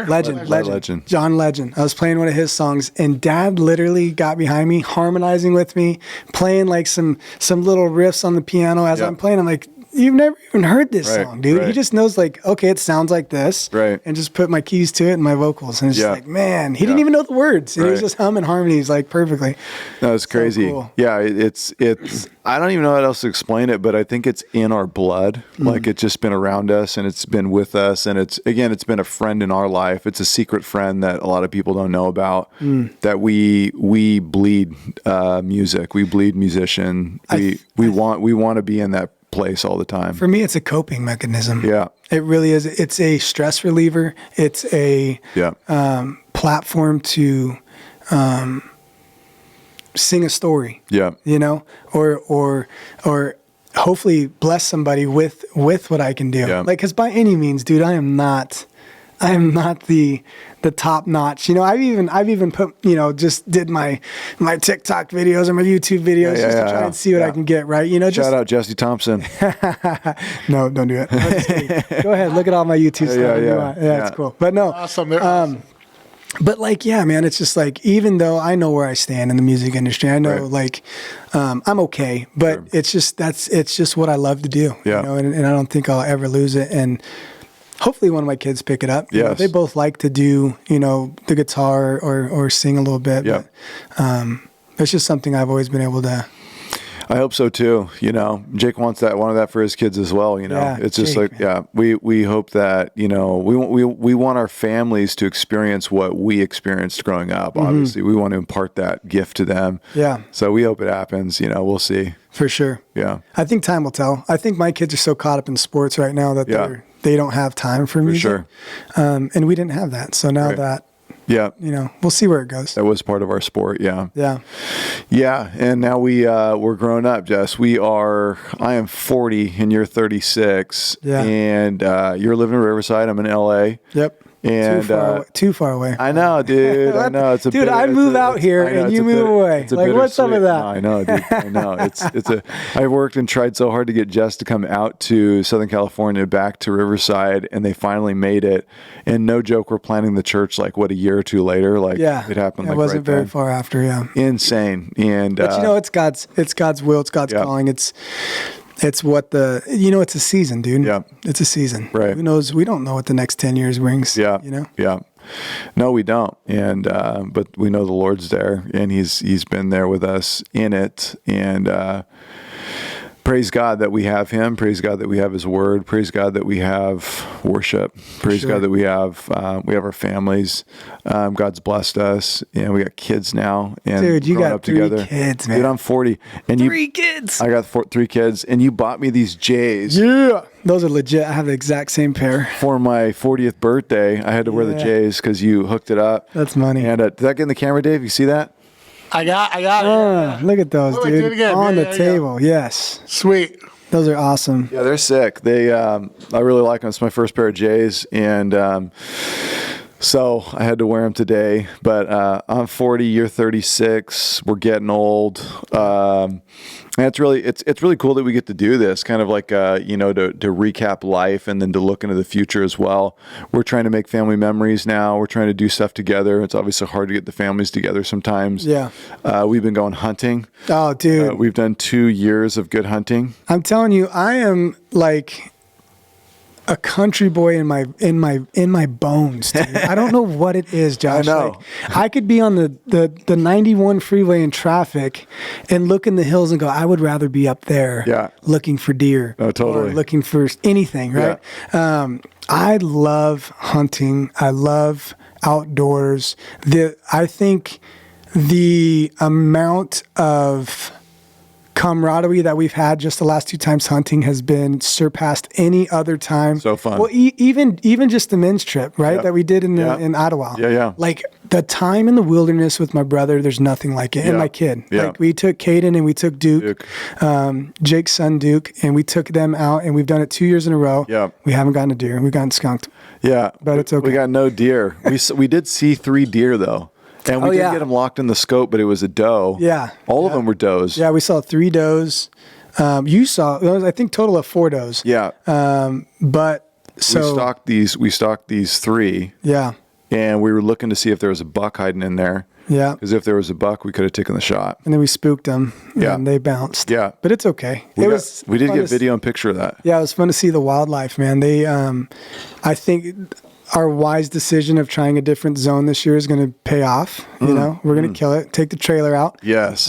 Legend. John Legend. I was playing one of his songs, and Dad literally got behind me, harmonizing with me, playing like some little riffs on the piano as I'm playing. I'm like, you've never even heard this song, dude. He just knows, like, okay, it sounds like this. Right. And just put my keys to it and my vocals. And it's just like, man, he didn't even know the words. And he was just humming harmonies, like, perfectly. No, it's crazy. So cool. Yeah, it's I don't even know how else to explain it, but I think it's in our blood. Like, it's just been around us and it's been with us. And it's been a friend in our life. It's a secret friend that a lot of people don't know about, that we bleed music. We bleed musician. We want to be in place all the time. For me, it's a coping mechanism. Yeah. It really is. It's a stress reliever. It's a platform to sing a story. Yeah. You know, or hopefully bless somebody with what I can do. Yeah. Like, because by any means, dude, I am not the top notch. You know, I've even put, you know, just did my TikTok videos or my YouTube videos just to try and see what I can get, right? You know, shout out Jesse Thompson. No, don't do it. Go ahead, look at all my YouTube stuff. Yeah, it's cool. But no, awesome. But like, yeah, man, it's just like, even though I know where I stand in the music industry, I know like I'm okay, but it's just what I love to do. Yeah. You know, and I don't think I'll ever lose it. And hopefully one of my kids pick it up. Yes. You know, they both like to do, you know, the guitar or sing a little bit. Yeah. But it's just something I've always been able to. I hope so too. You know, Jake wanted that for his kids as well. You know, it's just Jake, we hope that, you know, we want our families to experience what we experienced growing up. Obviously, we want to impart that gift to them. Yeah. So we hope it happens. You know, we'll see. For sure. Yeah. I think time will tell. I think my kids are so caught up in sports right now that they don't have time for music. For sure. And we didn't have that. So now that. Yeah. You know, we'll see where it goes. That was part of our sport. Yeah. Yeah. Yeah. And now we're grown up, Jess. I am 40 and you're 36. Yeah. And you're living in Riverside. I'm in LA. Yep. And too far away. I know, dude. I know. It's a dude. I move out here and you move away. Like, what's up with that? No, I know, dude. I know. I worked and tried so hard to get Jess to come out to Southern California, back to Riverside, and they finally made it. And no joke, we're planning the church like a year or two later. Like, it happened. It wasn't very far after. Yeah. Insane. And but you know, it's God's will. It's God's calling. It's what it's a season, dude. Yeah. It's a season. Right. Who knows? We don't know what the next 10 years brings. Yeah. You know? Yeah. No, we don't. And, but we know the Lord's there, and he's been there with us in it. And, praise God that we have him. Praise God that we have his word. Praise God that we have worship. Praise God that we have our families. God's blessed us, and we got kids now. And dude, you got three kids, man. Dude, I'm 40. And three kids. I got 3 kids, and you bought me these J's. Yeah. Those are legit. I have the exact same pair. For my 40th birthday, I had to wear the J's because you hooked it up. That's money. And did that get in the camera, Dave? You see that? I got it. Look at those, dude. Do it again. On the table. Yes. Sweet. Those are awesome. Yeah, they're sick. They, I really like them. It's my first pair of J's, and so I had to wear them today. But I'm 40. You're 36. We're getting old. And it's really cool that we get to do this, kind of like to recap life and then to look into the future as well. We're trying to make family memories now. We're trying to do stuff together. It's obviously hard to get the families together sometimes. Yeah. We've been going hunting. Oh, dude. We've done 2 years of good hunting. I'm telling you, I am like a country boy in my bones, dude. I don't know what it is, Josh. I know. Like, I could be on the 91 freeway in traffic and look in the hills and go, I would rather be up there looking for deer. Oh, totally. Or looking for anything, right? Yeah. I love hunting. I love outdoors. I think the amount of camaraderie that we've had just the last 2 times hunting has been surpassed any other time. So fun. Well, even just the men's trip, right? That we did in Ottawa. Yeah. Like the time in the wilderness with my brother, there's nothing like it. And my kid. Yeah. Like we took Caden and we took Duke. Jake's son Duke, and we took them out, and we've done it 2 years in a row. Yeah. We haven't gotten a deer. We've gotten skunked. Yeah. But it's okay. We got no deer. We did see 3 deer though. And we did get them locked in the scope, but it was a doe. Yeah. All of them were does. Yeah, we saw 3 does. You saw, I think, total of 4 does. Yeah. But so we stalked these 3. Yeah. And we were looking to see if there was a buck hiding in there. Yeah. Because if there was a buck, we could have taken the shot. And then we spooked them. Yeah. And they bounced. Yeah. But it's okay. We did get video and picture of that. Yeah, it was fun to see the wildlife, man. They, I think our wise decision of trying a different zone this year is going to pay off. You know, we're going to kill it, take the trailer out. Yes.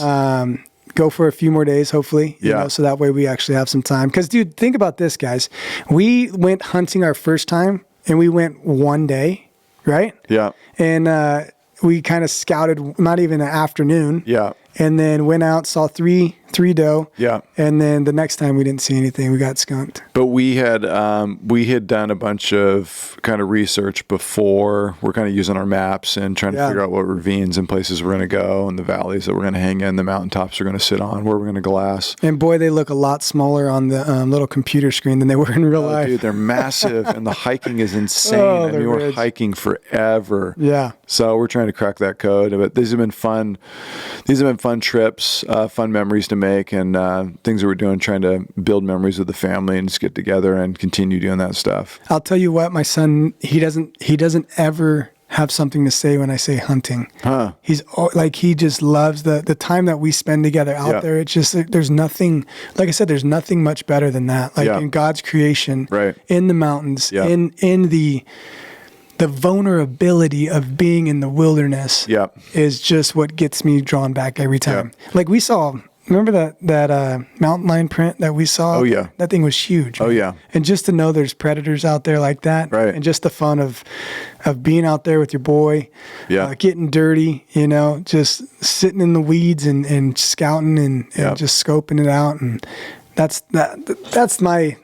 Go for a few more days, hopefully. You know, so that way we actually have some time. Because, dude, think about this, guys. We went hunting our first time, and we went 1 day, right? Yeah. And we kind of scouted, not even an afternoon. Yeah. And then went out, saw three 3 doe. Yeah. And then the next time we didn't see anything, we got skunked. But we had done a bunch of kind of research before. We're kind of using our maps and trying to figure out what ravines and places we're going to go, and the valleys that we're going to hang in, the mountaintops we're going to sit on, where we're going to glass. And boy, they look a lot smaller on the little computer screen than they were in real life. Dude, they're massive, and the hiking is insane. I mean, we're hiking forever. Yeah. So we're trying to crack that code. But these have been fun. These have been fun trips, fun memories to make, and things that we're doing, trying to build memories with the family and just get together and continue doing that stuff. I'll tell you what, my son, he doesn't ever have something to say when I say hunting. Huh. He's like, he just loves the time that we spend together out there. It's just, there's nothing, like I said, there's nothing much better than that. Like in God's creation, in the mountains, in the vulnerability of being in the wilderness is just what gets me drawn back every time. Like we saw, remember that mountain lion print that we saw? Oh, yeah. That thing was huge. Man. Oh, yeah. And just to know there's predators out there like that. Right. And just the fun of being out there with your boy, getting dirty, just sitting in the weeds and scouting and just scoping it out. And that's my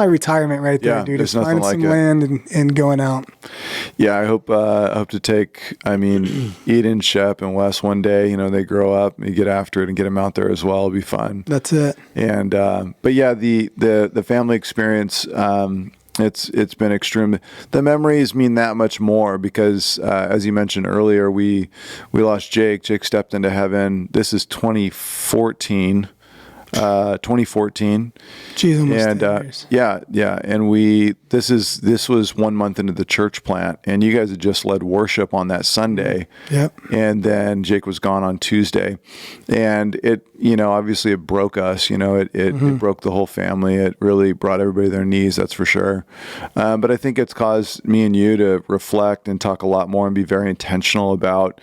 retirement right there, dude. Just finding some land and going out. Yeah, I hope to take, Eden, Shep, and Wes one day. They grow up, you get after it and get them out there as well. It'll be fun. That's it. And but yeah, the family experience. It's been extreme. The memories mean that much more because, as you mentioned earlier, we lost Jake. Jake stepped into heaven. This is 2014. 2014. Jeez, almost and 10 years. And this was 1 month into the church plant, and you guys had just led worship on that Sunday. Yep. And then Jake was gone on Tuesday, and it obviously it broke us. It broke the whole family. It really brought everybody to their knees. That's for sure. But I think it's caused me and you to reflect and talk a lot more and be very intentional about.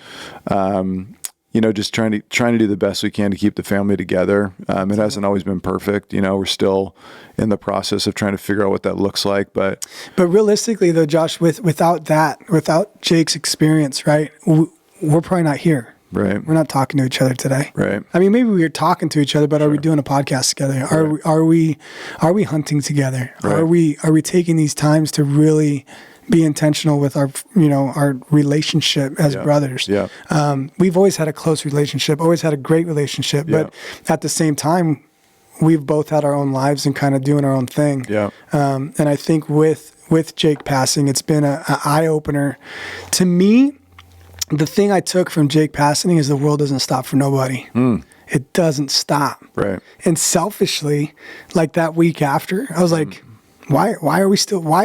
Just trying to do the best we can to keep the family together. It hasn't always been perfect. We're still in the process of trying to figure out what that looks like. But realistically, though, Josh, without Jake's experience, right, we're probably not here. Right. We're not talking to each other today. Right. Maybe we were talking to each other, but are we doing a podcast together? Are we hunting together? Right. Are we taking these times to really be intentional with our relationship as brothers? Yeah. We've always had a close relationship, always had a great relationship, but at the same time, we've both had our own lives and kind of doing our own thing. Yeah. And I think with Jake passing, it's been an eye opener to me. The thing I took from Jake passing is the world doesn't stop for nobody. It doesn't stop. Right. And selfishly, like that week after, I was like, why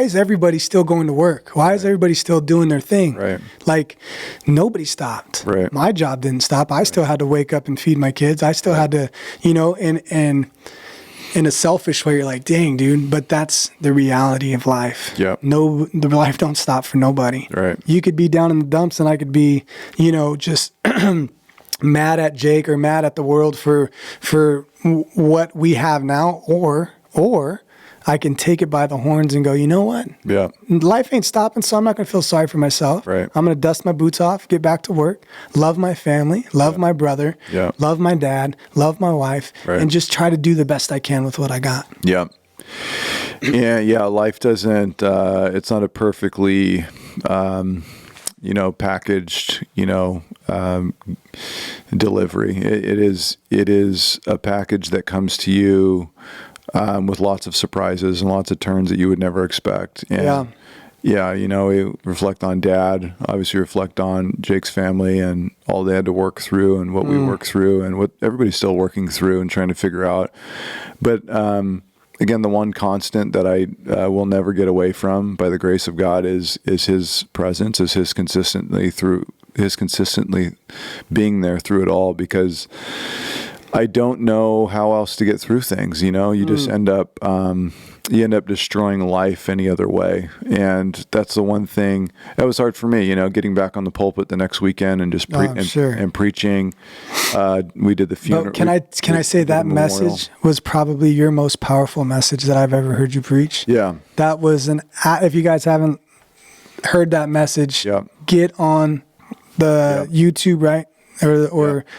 is everybody still going to work? Why is everybody still doing their thing? Right. Like nobody stopped. Right. My job didn't stop. I still had to wake up and feed my kids. I still had to, and in a selfish way, you're like, dang, dude, but that's the reality of life. Yep. The life don't stop for nobody. Right. You could be down in the dumps and I could be, just mad at Jake or mad at the world for what we have now, or I can take it by the horns and go, you know what? Yeah. Life ain't stopping, so I'm not going to feel sorry for myself. Right. I'm going to dust my boots off, get back to work, love my family, love my brother, love my dad, love my wife, and just try to do the best I can with what I got. Yeah. Yeah. Life doesn't, it's not a perfectly, packaged, delivery. It is a package that comes to you with lots of surprises and lots of turns that you would never expect. And we reflect on Dad, obviously reflect on Jake's family and all they had to work through and what we worked through and what everybody's still working through and trying to figure out. But again, the one constant that I will never get away from by the grace of God is his presence, is his consistently being there through it all, because I don't know how else to get through things. You just end up destroying life any other way. And that's the one thing that was hard for me, getting back on the pulpit the next weekend and just and preaching. We did the funeral. Can I say that message was probably your most powerful message that I've ever heard you preach? Yeah. That was if you guys haven't heard that message, get on the YouTube, right? or the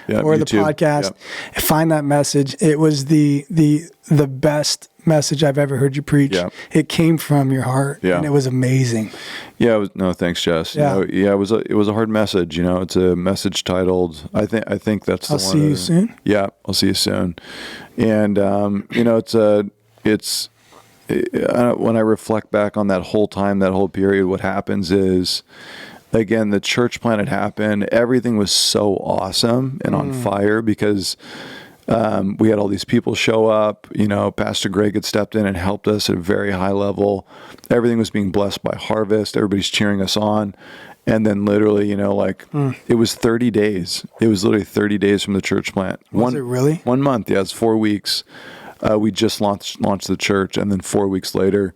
YouTube. podcast, find that message. It was the best message I've ever heard you preach. Yeah. It came from your heart, and it was amazing. Yeah, no, thanks, Jess. Yeah, it was a hard message. It's a message titled. I think that's the I'll see you soon. Yeah, I'll see you soon. And it's when I reflect back on that whole time, that whole period, what happens is, again, the church plant had happened. Everything was so awesome and on fire because we had all these people show up. Pastor Greg had stepped in and helped us at a very high level. Everything was being blessed by harvest. Everybody's cheering us on. And then literally, it was 30 days. It was literally 30 days from the church plant. Was it really? 1 month. Yeah, it's 4 weeks. We just launched the church, and then 4 weeks later,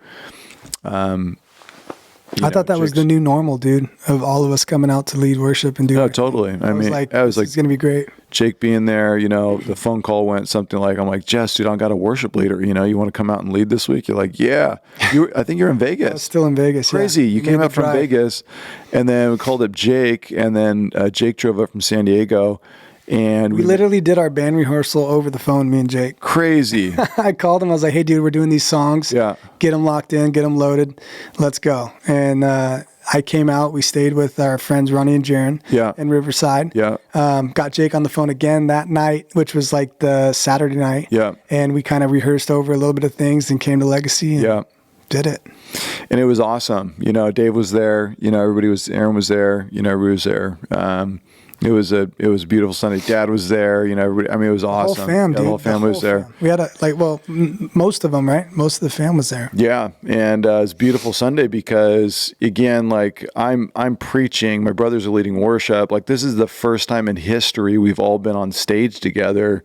I thought that was the new normal, dude, of all of us coming out to lead worship and do. No, totally. I was like, it's going to be great. Jake being there, the phone call went something like, I'm like, Jess, dude, I got a worship leader. You want to come out and lead this week? You're like, yeah. I think you're in Vegas. I was still in Vegas. Crazy. Yeah. You came up from Vegas, and then we called up Jake, and then Jake drove up from San Diego. And we literally did our band rehearsal over the phone, me and Jake. Crazy. I called him. I was like, hey, dude, we're doing these songs. Yeah. Get them locked in, get them loaded. Let's go. And I came out. We stayed with our friends Ronnie and Jaron in Riverside. Yeah. Got Jake on the phone again that night, which was like the Saturday night. Yeah. And we kind of rehearsed over a little bit of things and came to Legacy and did it. And it was awesome. Dave was there. Aaron was there. Everybody was there. It was a beautiful Sunday. Dad was there. Everybody, it was awesome. The whole family was there. We had most of them, right? Most of the fam was there. Yeah, and it was a beautiful Sunday because, again, I'm preaching. My brothers are leading worship. This is the first time in history we've all been on stage together.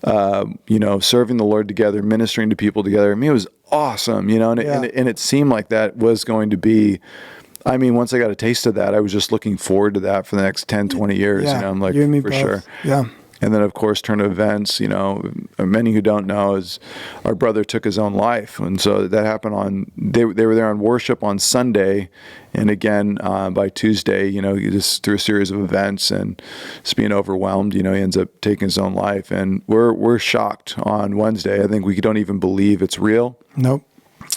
Serving the Lord together, ministering to people together. It was awesome. And it seemed like that was going to be. Once I got a taste of that, I was just looking forward to that for the next 10, 20 years. Yeah, I'm like, you and me for both. sure. Yeah. And then, of course, turn of events, many who don't know is our brother took his own life. And so that happened they were there on worship on Sunday. And again, by Tuesday, he just through a series of events and just being overwhelmed, he ends up taking his own life. And we're shocked on Wednesday. I think we don't even believe it's real. Nope.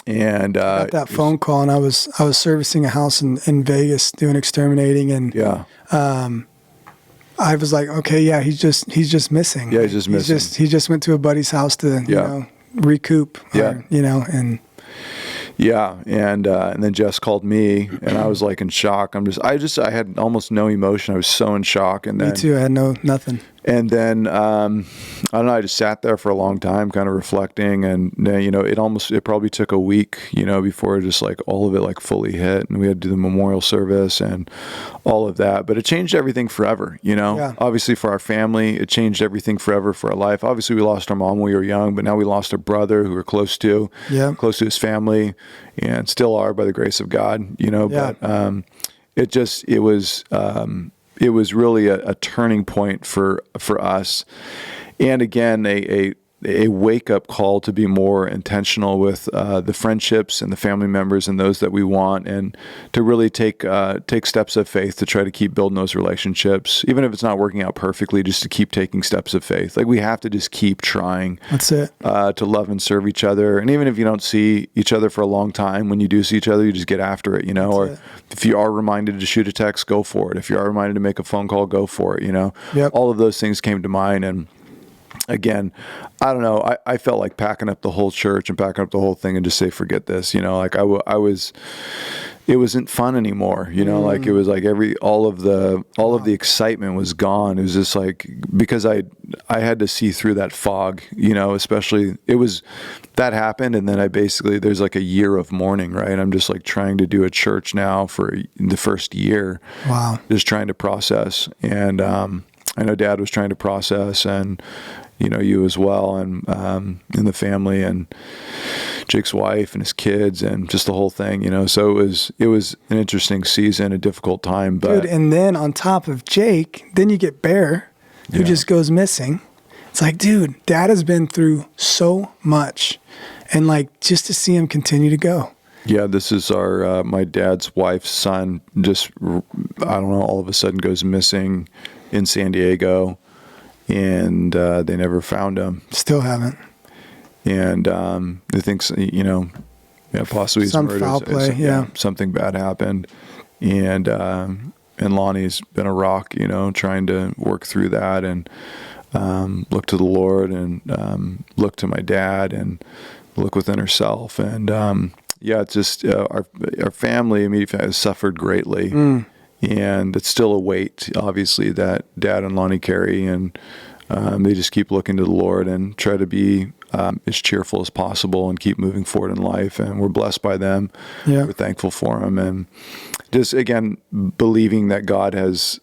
And I got that phone call, and I was servicing a house in Vegas doing exterminating, and I was like, okay, yeah, he's just missing. Yeah, he's just missing. He just went to a buddy's house to recoup. And then Jess called me, and I was in shock. I had almost no emotion. I was so in shock. And then me too. I had nothing. And then I don't know. I just sat there for a long time, kind of reflecting, and it probably took a week, before just all of it fully hit, and we had to do the memorial service and all of that. But it changed everything forever. Obviously for our family, it changed everything forever for our life. Obviously we lost our mom when we were young, but now we lost a brother who we're close to his family, and still are by the grace of God. But it was really a turning point for us, and again a wake-up call to be more intentional with the friendships and the family members and those that we want, and to really take steps of faith to try to keep building those relationships, even if it's not working out perfectly, just to keep taking steps of faith. We have to just keep trying. That's it. To love and serve each other, and even if you don't see each other for a long time, when you do see each other, you just get after it, If you are reminded to shoot a text, go for it. If you are reminded to make a phone call, go for it. Yep. All of those things came to mind, and again, I don't know. I felt like packing up the whole church and packing up the whole thing and just say, forget this. It wasn't fun anymore. It was all of the excitement was gone. It was just because I had to see through that fog. Especially that happened, and then there's a year of mourning. Right, I'm just trying to do a church now for the first year. Wow, just trying to process, and I know Dad was trying to process, and you as well, and in the family, and Jake's wife and his kids, and just the whole thing, So it was an interesting season, a difficult time, but dude. And then on top of Jake, then you get Bear, who just goes missing. It's dude, Dad has been through so much, and just to see him continue to go. Yeah, this is my dad's wife's son. Just I don't know, all of a sudden goes missing. in San Diego, and they never found him. Still haven't. And they think, possibly he's Some murdered. foul play, Something bad happened. And Lonnie's been a rock, trying to work through that and look to the Lord and look to my dad and look within herself. And it's just our family, immediate family, has suffered greatly. And it's still a weight, obviously, that Dad and Lonnie carry. And they just keep looking to the Lord and try to be as cheerful as possible and keep moving forward in life. And we're blessed by them. Yeah. We're thankful for them. And just, again, believing that God has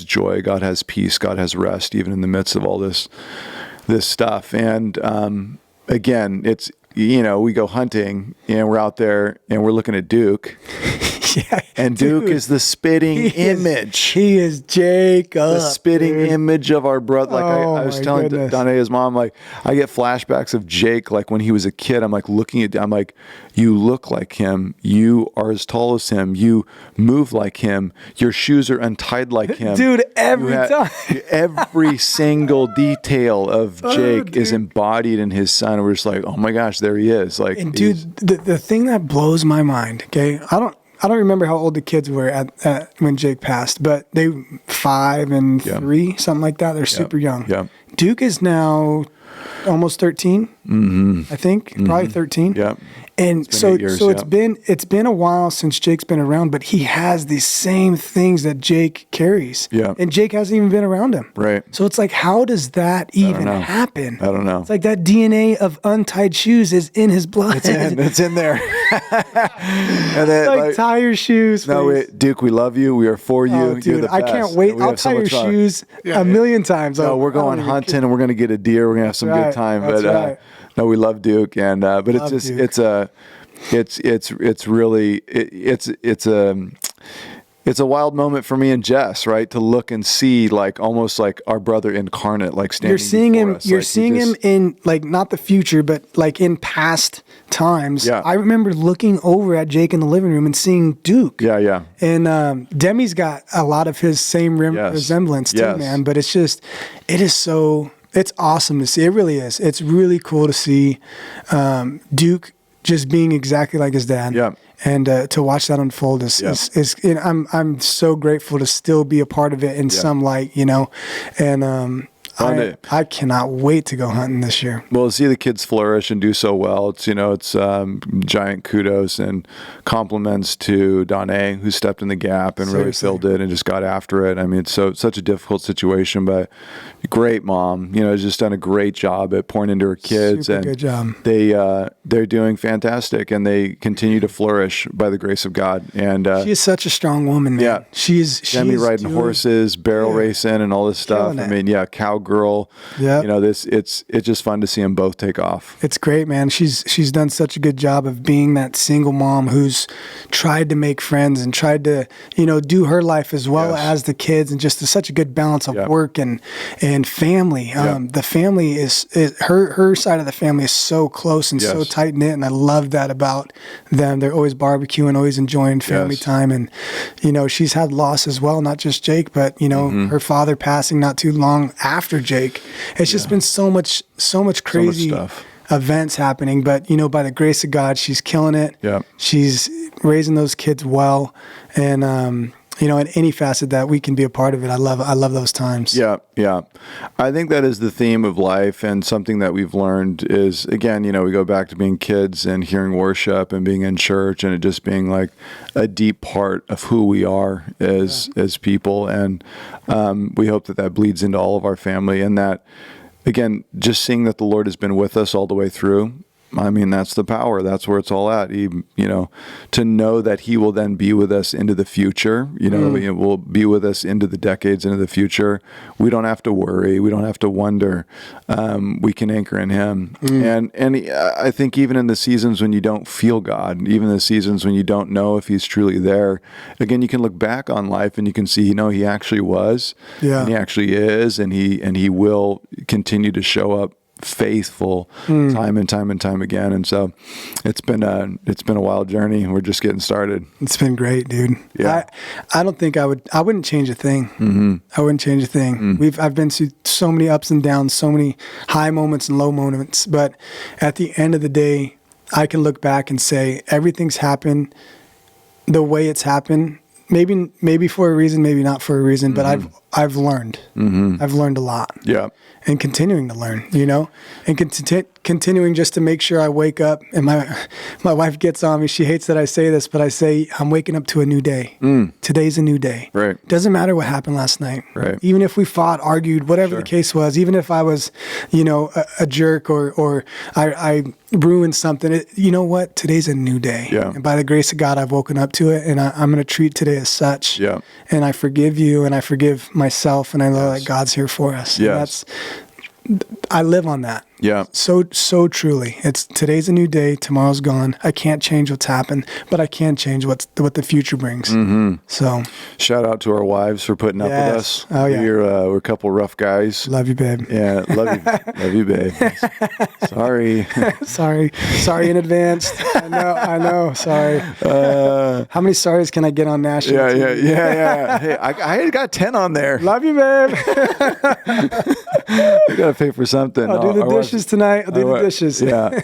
joy, God has peace, God has rest, even in the midst of all this stuff. And again, it's, we go hunting and we're out there and we're looking at Duke. Yeah, and Duke is the spitting image. He is Jacob. The spitting image of our brother. Like I was telling Danae's mom, like, I get flashbacks of Jake, like when he was a kid. I'm like looking at, I'm like, you look like him. You are as tall as him. You move like him. Your shoes are untied like him. Dude, every time. Every single detail of Jake is embodied in his son. We're just like, oh my gosh, there he is. Like, and dude, the thing that blows my mind, okay, I don't remember how old the kids were at when Jake passed, but they 5 and 3, something like that. They're super young. Yeah. Duke is now almost 13, I think, probably 13. Yeah. And it's been a while since Jake's been around, but he has these same things that Jake carries. Yeah. And Jake hasn't even been around him. Right. So it's like, how does that even happen? I don't know. It's like that DNA of untied shoes is in his blood. It's in there. And then, like, tie your shoes. No, Duke, we love you. We are for you. Oh, dude, I can't wait. I'll tie your shoes a million times. No, we're going hunting and we're going to get a deer. We're going to have some good time. But no, we love Duke, and but it's just Duke. It's a wild moment for me and Jess, right? To look and see, like, almost like our brother incarnate, like standing. You're seeing him in, like, not the future, but like in past times. Yeah. I remember looking over at Jake in the living room and seeing Duke. Yeah, yeah. And Demi's got a lot of his same resemblance too, man. But it's awesome to see. It really is. It's really cool to see Duke just being exactly like his dad. Yeah. And to watch that unfold is I'm so grateful to still be a part of it in some light, and I cannot wait to go hunting this year. Well, to see the kids flourish and do so well, it's giant kudos and compliments to Danae, who stepped in the gap and really filled it and just got after it. I mean, it's such a difficult situation, but great mom, has just done a great job at pouring into her kids. Super good job. They're doing fantastic, and they continue to flourish by the grace of God. And she is such a strong woman, man. Yeah, she's riding horses, barrel racing, and all this stuff. I mean, cowgirl. Yeah, it's just fun to see them both take off. It's great, man. She's done such a good job of being that single mom who's tried to make friends and tried to do her life as well as the kids, and just such a good balance of work and family. The family is her side of the family is so close and so tight knit, and I love that about them. They're always barbecuing, always enjoying family time, and she's had loss as well, not just Jake, but her father passing not too long after Jake. It's just been so much crazy events happening, but by the grace of God, she's killing it. Yeah, she's raising those kids well, and in any facet that we can be a part of it. I love those times. Yeah, yeah. I think that is the theme of life, and something that we've learned is, again, we go back to being kids and hearing worship and being in church, and it just being like a deep part of who we are as people, and we hope that bleeds into all of our family, and that, again, just seeing that the Lord has been with us all the way through. I mean, that's the power. That's where it's all at. To know that He will then be with us into the future. Will be with us into the decades, into the future. We don't have to worry. We don't have to wonder. We can anchor in Him. And I think even in the seasons when you don't feel God, even the seasons when you don't know if He's truly there, again, you can look back on life and you can see, He actually was, and He actually is, and He will continue to show up faithful time and time and time again. And so it's been a wild journey. We're just getting started. It's been great, dude. Yeah. I don't think I wouldn't change a thing. I wouldn't change a thing. I've been through so many ups and downs, so many high moments and low moments, but at the end of the day, I can look back and say everything's happened the way it's happened. Maybe for a reason, maybe not for a reason, but I've learned. I've learned a lot. Yeah. And continuing to learn, and continuing just to make sure I wake up. And my wife gets on me. She hates that I say this, but I say I'm waking up to a new day. Today's a new day. Right. Doesn't matter what happened last night. Right. Even if we fought, argued, whatever the case was. Even if I was, a jerk or I ruined something. You know what? Today's a new day. Yeah. And by the grace of God, I've woken up to it, and I'm going to treat today as such. Yeah. And I forgive you, and I forgive myself, and I know that God's here for us. Yes. I live on that. Yeah. So truly. It's today's a new day, tomorrow's gone. I can't change what's happened, but I can change what the future brings. So shout out to our wives for putting up with us. Oh yeah. We're a couple rough guys. Love you, babe. Yeah, love you, babe. Sorry. Sorry in advance. I know. Sorry. How many sorries can I get on national TV? Yeah. Hey, I got 10 on there. Love you, babe. We gotta pay for something. I'll do the dishes tonight. I'll do the dishes. Yeah.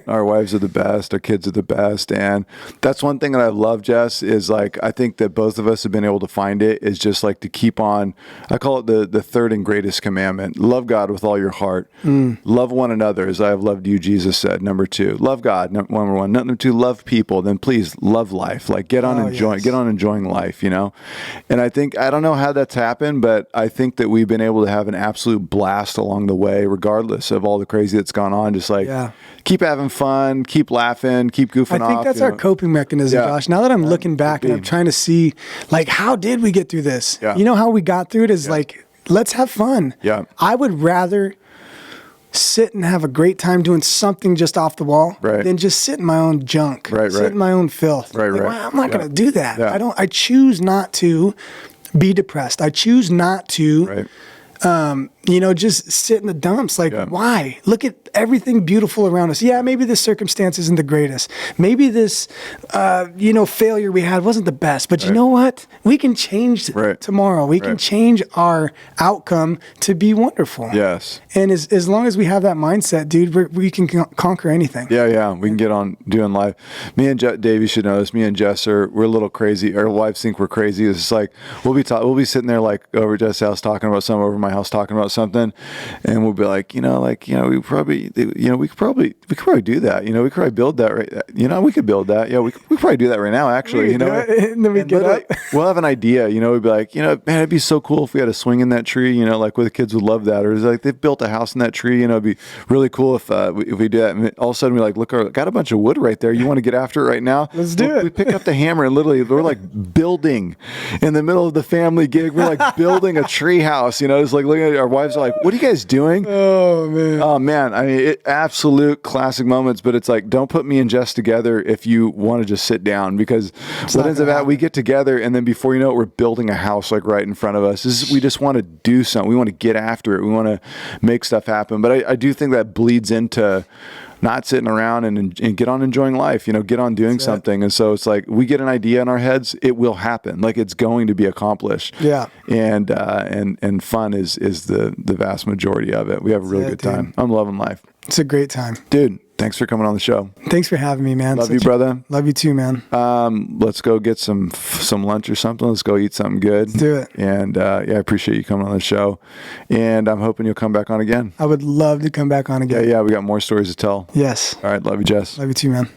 Our wives are the best. Our kids are the best. And that's one thing that I love, Jess, is like, I think that both of us have been able to find it is just like to keep on, I call it the third and greatest commandment. Love God with all your heart. Love one another as I have loved you, Jesus said. Number 2, love God. Number 1. Number 2, love people. Then please love life. Like get on enjoying life, And I don't know how that's happened, but I think that we've been able to have an absolute blast along the way, regardless of all the crazy that's gone on. Just like keep having fun, keep laughing, keep goofing off. I think that's our coping mechanism, Josh. Now that I'm looking back and I'm trying to see, like, how did we get through this? Yeah. You know how we got through it is like, let's have fun. Yeah. I would rather sit and have a great time doing something just off the wall than just sit in my own junk, sit in my own filth. Right. Well, I'm not going to do that. Yeah. I choose not to be depressed. I choose not to just sit in the dumps. Like, why? Look at everything beautiful around us. Yeah, maybe this circumstance isn't the greatest. Maybe this, failure we had wasn't the best. But you know what? We can change tomorrow. We can change our outcome to be wonderful. Yes. And as long as we have that mindset, dude, we can conquer anything. Yeah. We can get on doing life. Me and Dave, you should know this. Me and Jess we're a little crazy. Our wives think we're crazy. It's just like we'll be sitting there like over at Jess' house talking about something, over my house talking about something, and we'll be like, we could probably do that. We could probably build that right. We could build that. Yeah, we could probably do that right now. Actually, and then we get up. We'll have an idea. We'd be like, man, it'd be so cool if we had a swing in that tree. Like where the kids would love that. Or it's like they've built a house in that tree. It'd be really cool if we do that. And all of a sudden we're like, look, I got a bunch of wood right there. You want to get after it right now? Let's do it. We pick up the hammer and literally we're like building in the middle of the family gig. We're like building a tree house. It's like looking at our wives are like, what are you guys doing? Oh man. I mean, absolute classic moments, but it's like, don't put me and Jess together if you want to just sit down, because what ends up we get together and then before you know it, we're building a house like right in front of us. We just want to do something. We want to get after it. We want to make stuff happen. But I do think that bleeds into not sitting around and get on enjoying life, get on doing something. And so it's like, we get an idea in our heads, it will happen. Like it's going to be accomplished. Yeah. And fun is the vast majority of it. We have a really good time. I'm loving life. It's a great time. Dude, thanks for coming on the show. Thanks for having me, man. Love you, brother. Love you too, man. Let's go get some lunch or something. Let's go eat something good. Let's do it. And I appreciate you coming on the show. And I'm hoping you'll come back on again. I would love to come back on again. Yeah, we got more stories to tell. Yes. All right, love you, Jess. Love you too, man.